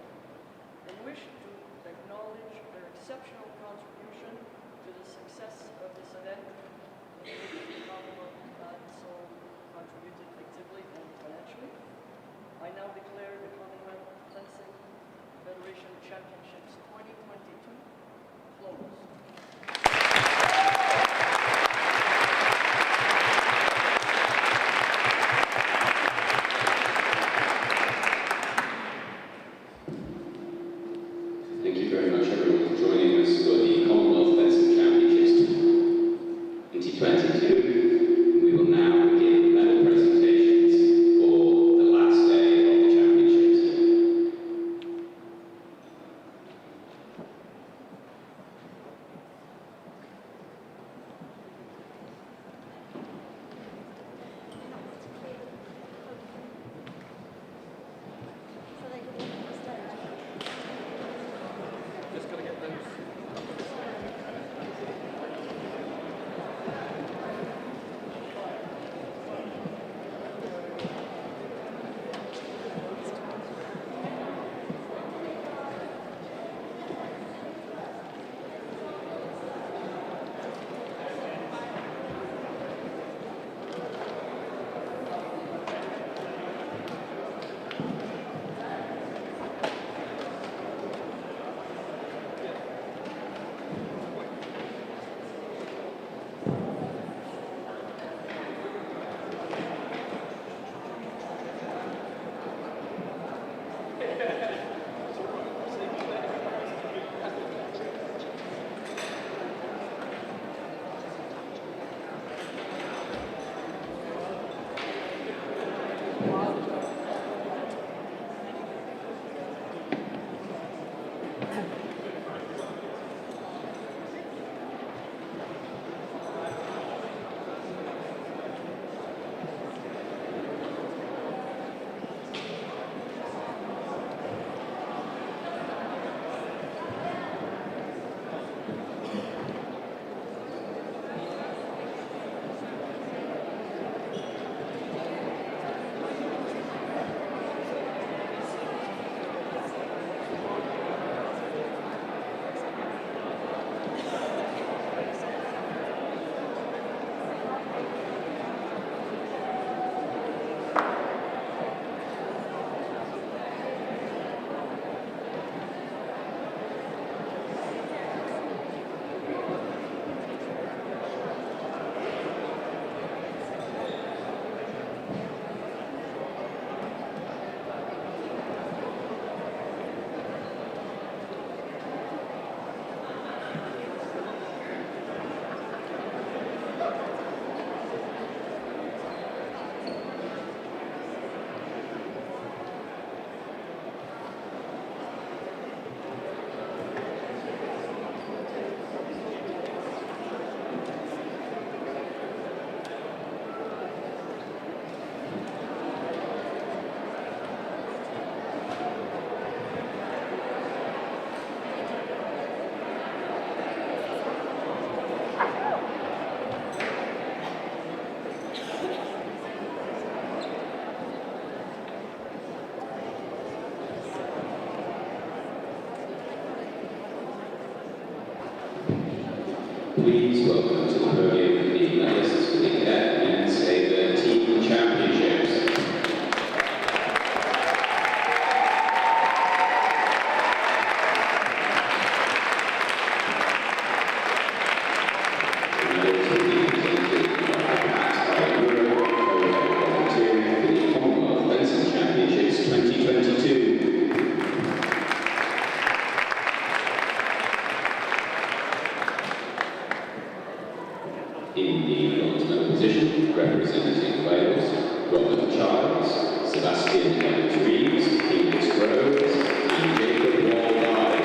and wish to acknowledge their exceptional contribution to the success of this event, in which the Commonwealth so contributed actively and financially. I now declare the Commonwealth Fencing Federation Championships 2022 closed. Thank you very much, everyone, for joining us for the Commonwealth Fencing Championships 2022. We will now begin medal presentations for the last day of the championships. Just gotta get those. Please welcome to the podium the medalists for the Cadet and Sabre Team Championships. The medals will be presented by Pat Europe, volunteering for the Commonwealth Fencing Championships 2022. In the bronze medal position, representing Wales, Robert Childs, Sebastian Reeves, Felix Rhodes, and Jacob Wall-Guide.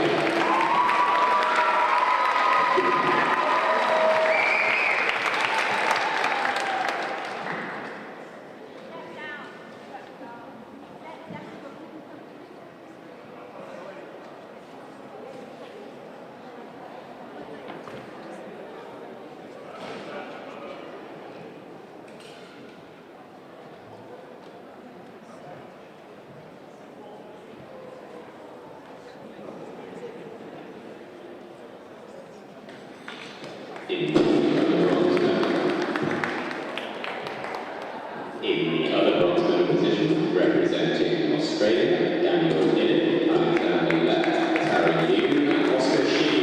In the other bronze medal position, representing Australia, Daniel Nillen, Alexander Lett, Tara Liu, and Oscar Sheen.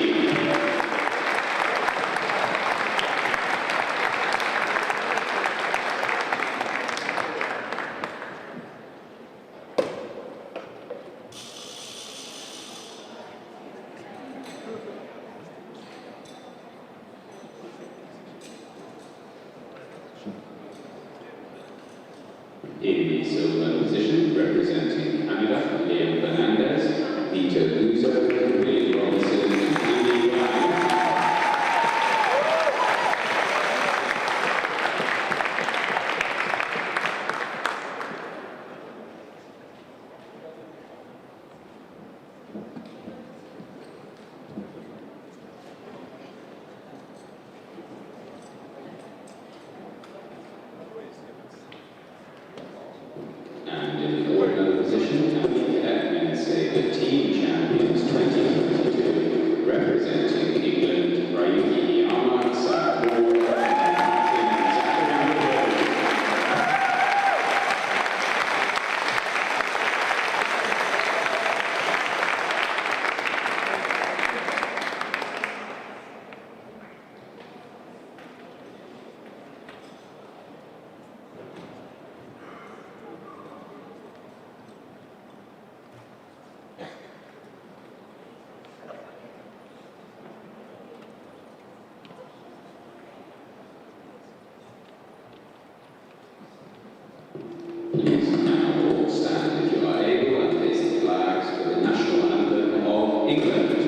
In the silver medal position, representing Canada, Liam Fernandez, Vito Guzzo, William Robinson, and Andy Ryan. And in the gold medal position, the Cadet and Sabre Team Champions 2022, representing England, Ryuki Yama, Sabre, and please now all stand if you are able and face the flags for the national anthem of England.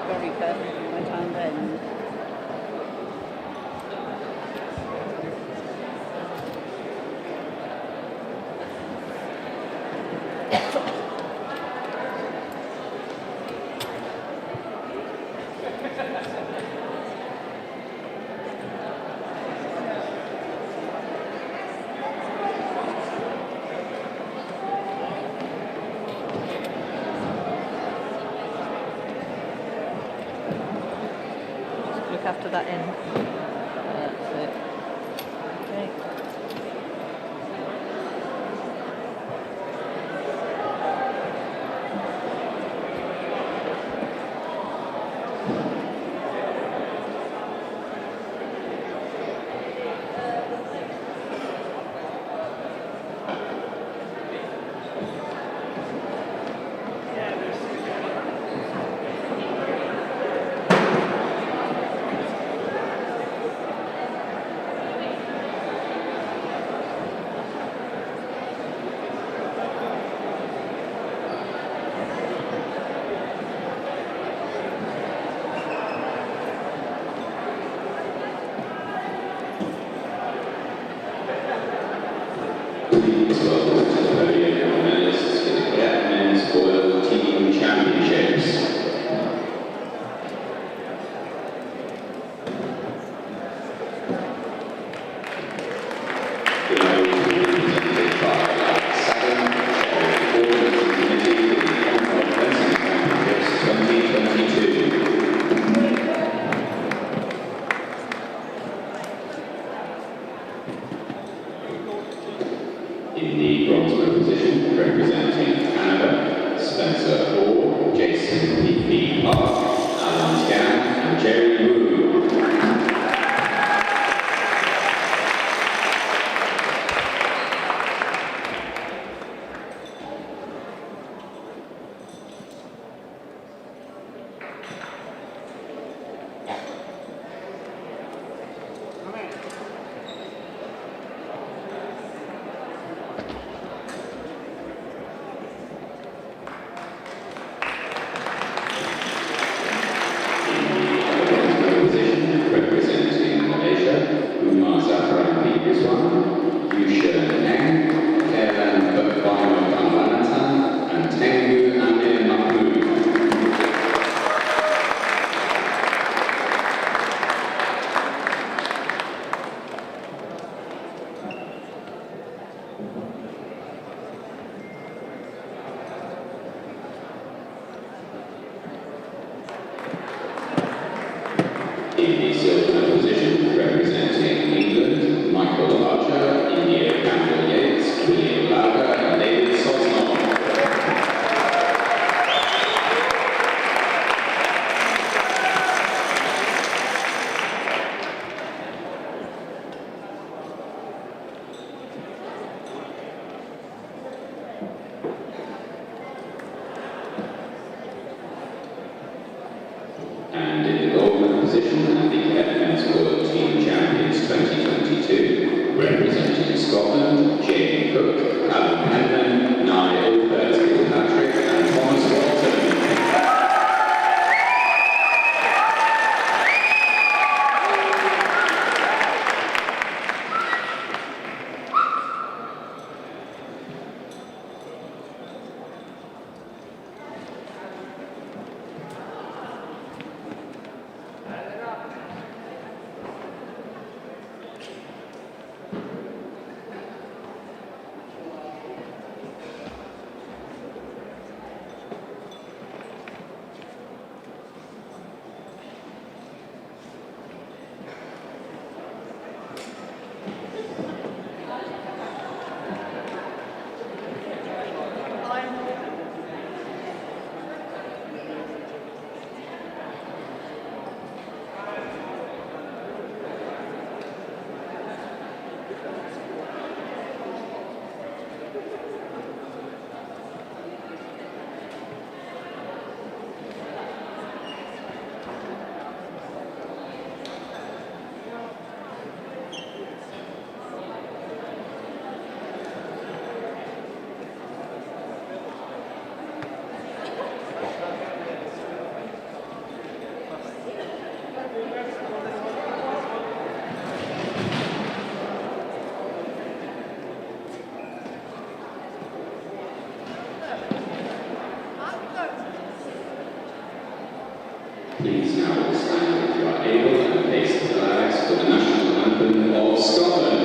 very careful with my hand end. Look after that end. That's it. Okay. Please welcome to the podium our medalists for the Cadet Men's World Team Championships. The medal will be presented by Sabre, Chair of the Organizing Committee for the Commonwealth Fencing Championships 2022. In the bronze medal position, representing Canada, Spencer Orr, Jason P. Park, Alan Scan, and Jerry Wu. Position representing Malaysia, Umar Zafran P. Rizwan, Yusha Neng, Kailan Bakbano Kambanatan, and Tengu Amir Mahmood. In the silver medal position, representing England, Michael Archer, India Campbell Yates, William Lauger, and David Sosnov. And in the gold medal position at the Cadet Men's World Team Champions 2022, representing Scotland, Jane Cook, Alan Penman, Nye Oldbert Kilpatrick, and Thomas Walton. Please now stand if you are able and face the flags for the national anthem of Scotland.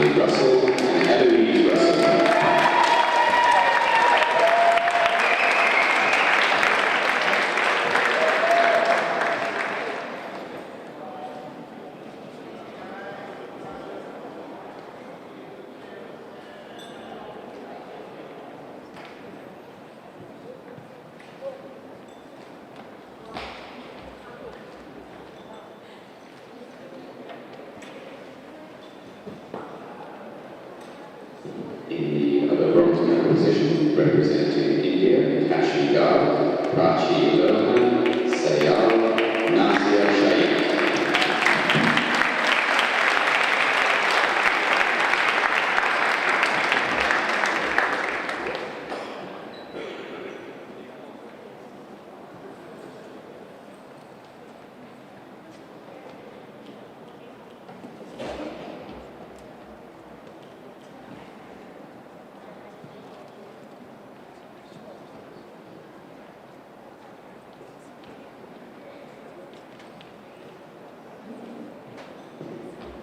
Natalie Russell and Eloise Russell. In the other bronze medal position, representing India, Kashi Garg, Prachi Lohan, Sayal, Nasia Shaikh.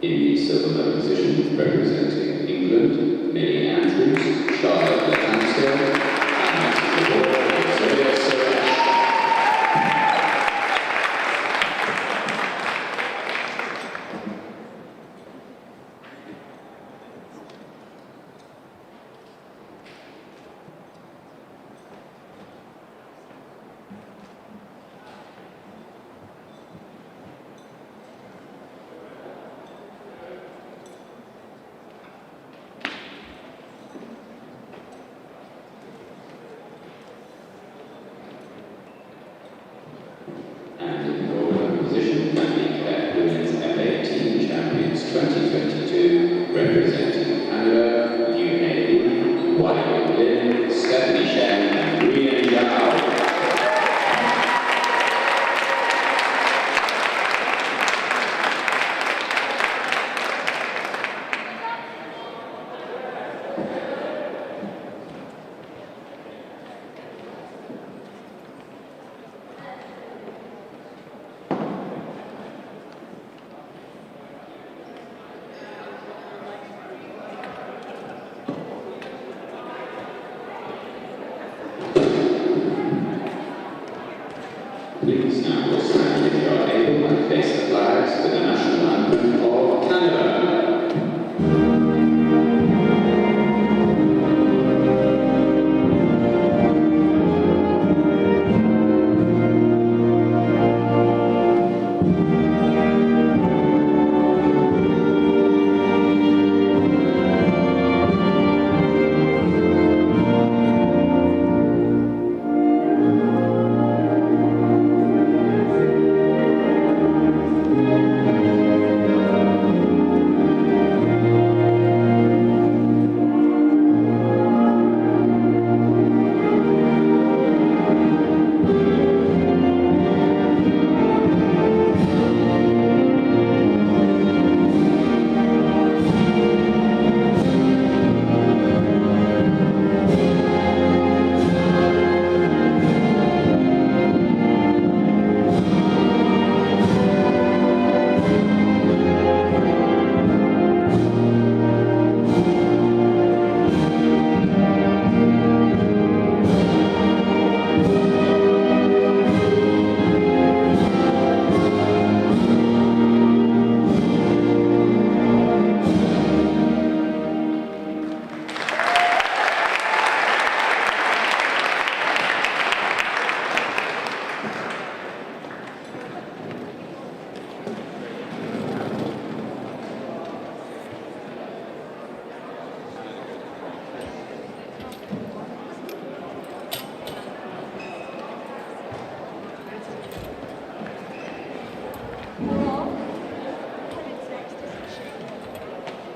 In the silver medal position, representing England, Millie Andrews, Charlotte Lepansker, and Zoya Suresh. And in the gold medal position, the Cadet Women's Epee Team Champions 2022, representing Canada, UAE, Wai Lin, Stephanie Shen, and Rian Zhao. Please now will stand if you are able and face the flags for the national anthem of Canada.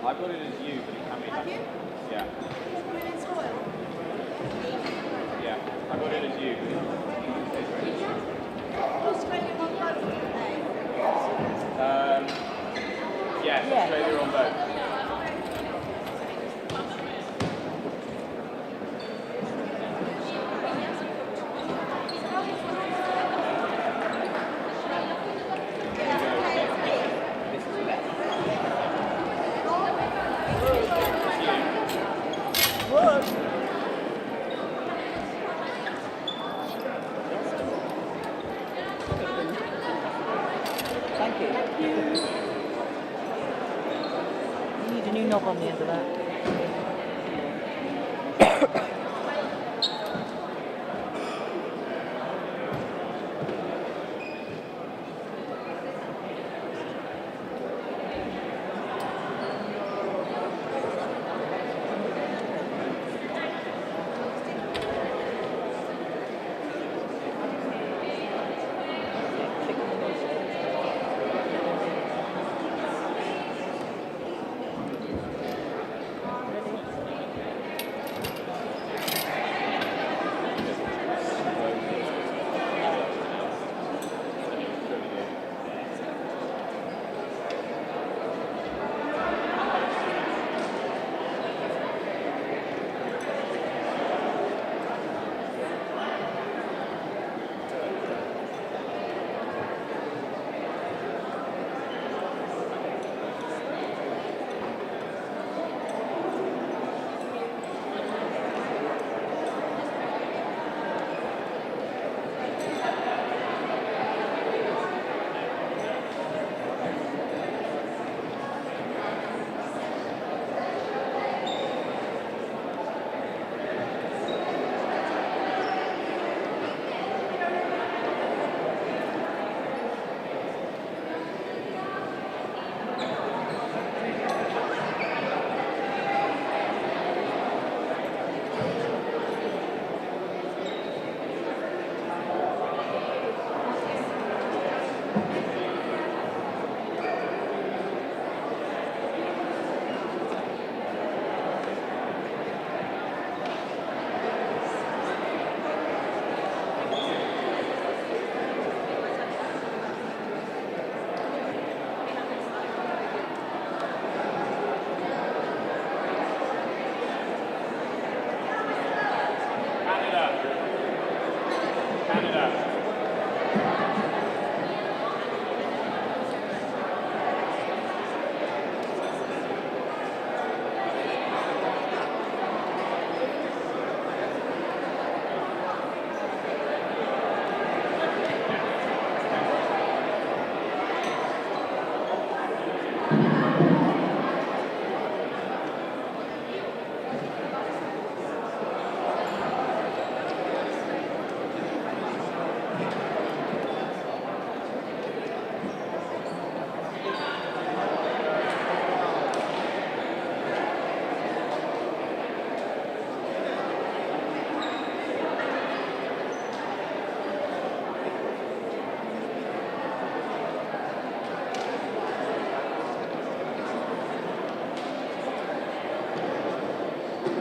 I got it as you, but it can be. Have you? Yeah. Coming in soil? Yeah. I got it as you, but it can be. Australia on both today. Yes, Yeah. Australia on both. Yeah, okay, it's me. Can you knob on the end of that?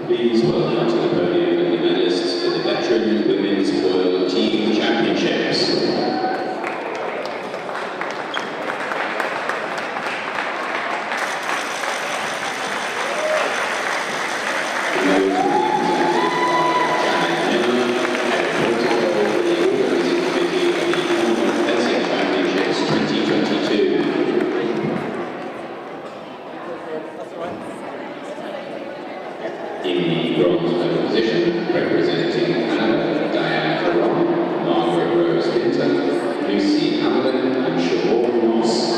Please welcome to the podium the medalists for the Veteran Women's Foil Team Championships. In the bronze medal position, representing Canada, Diane Caron, Margaret Rose Linton, Lucy Hamlin, and Siobhan Moss.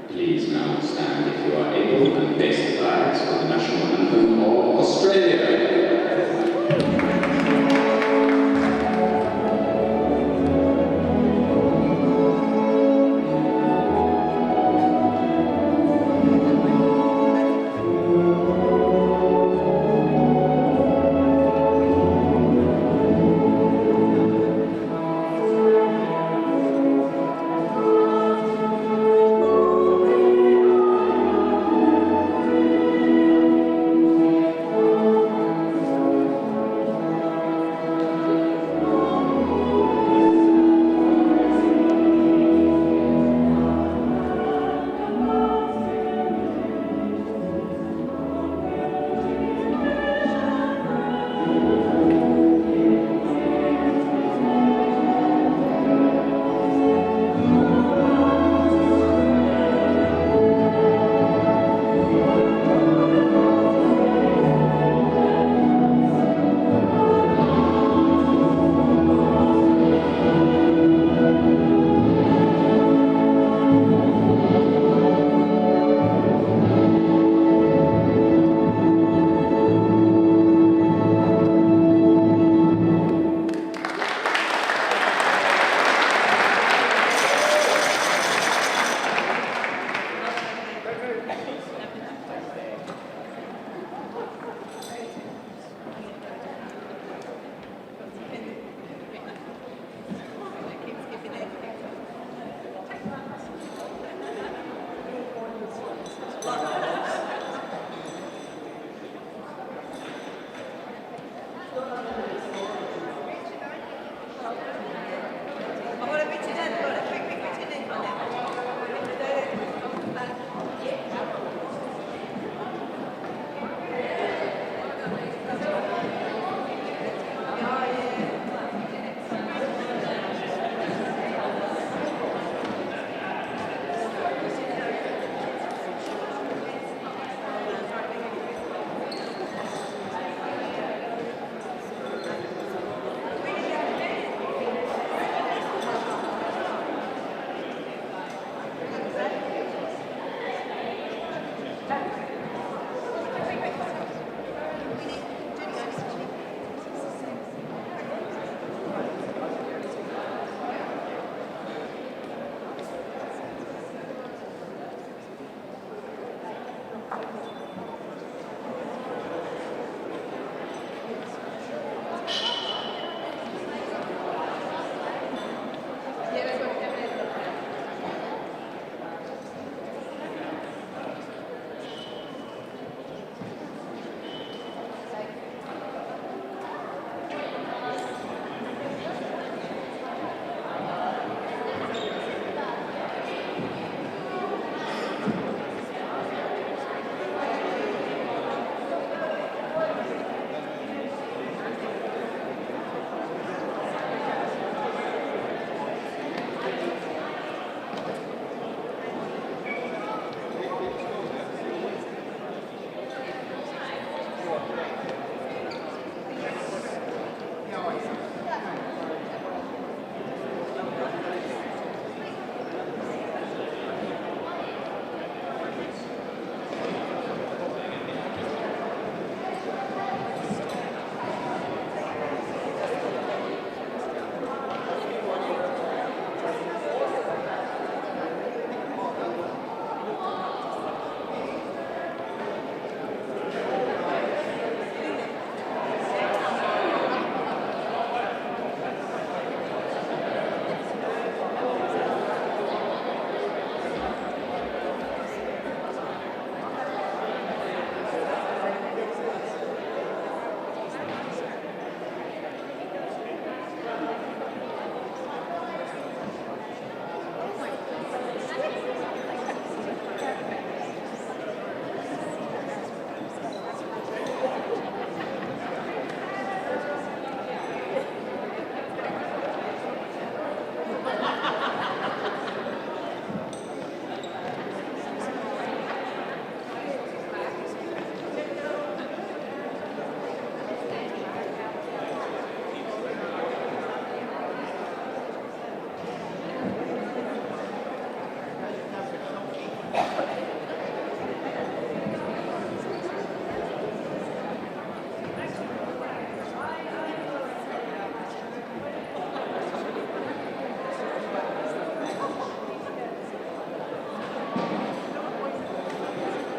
Please now stand if you are able and face the flags for the national anthem of Australia.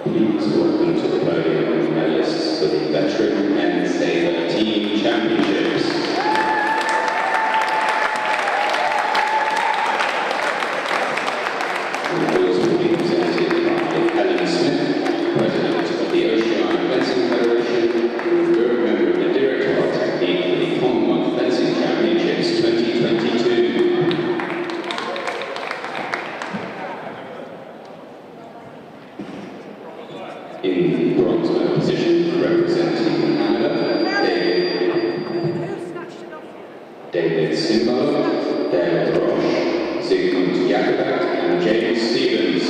Please welcome to the podium medalists for the Veteran and Sabre Team Championships. The awards will be presented by Helen Smith, President of the Oceanic Fencing Federation, and a member of the Director of Technique for the Commonwealth Fencing Championships 2022. In the bronze medal position, representing Canada, David Simbalo, Dale Brosh, Zygmunt Jakobak, and James Stevens.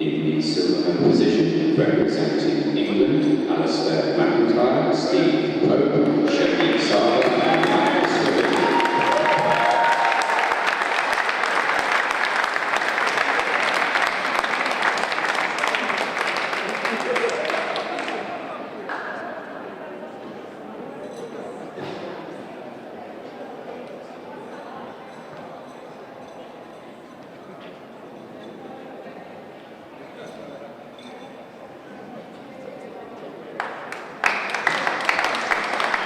In the silver medal position, representing England, Alistair McIntyre, Steve Pope, Shelley Sabre, and Michael Swift.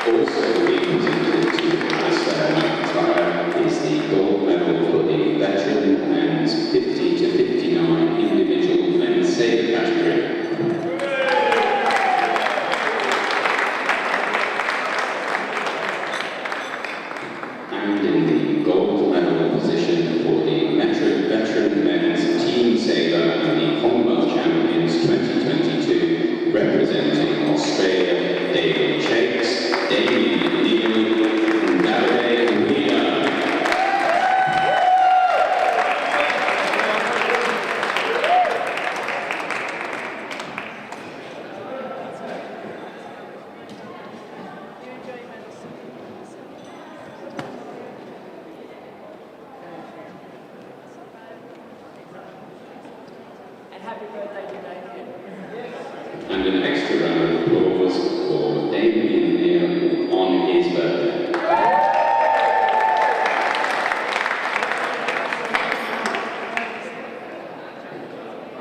Also being presented to Alistair McIntyre is the gold medal for the veteran men's 50 to 59 individual men's sabre category. And in the gold medal position for the veteran men's team sabre and the Commonwealth Champions 2022, representing Australia, David Chakes, Damien Neal, and Sabre Leader. And an extra round of applause for Damien Neal on his birthday.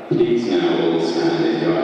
Please now all stand if you are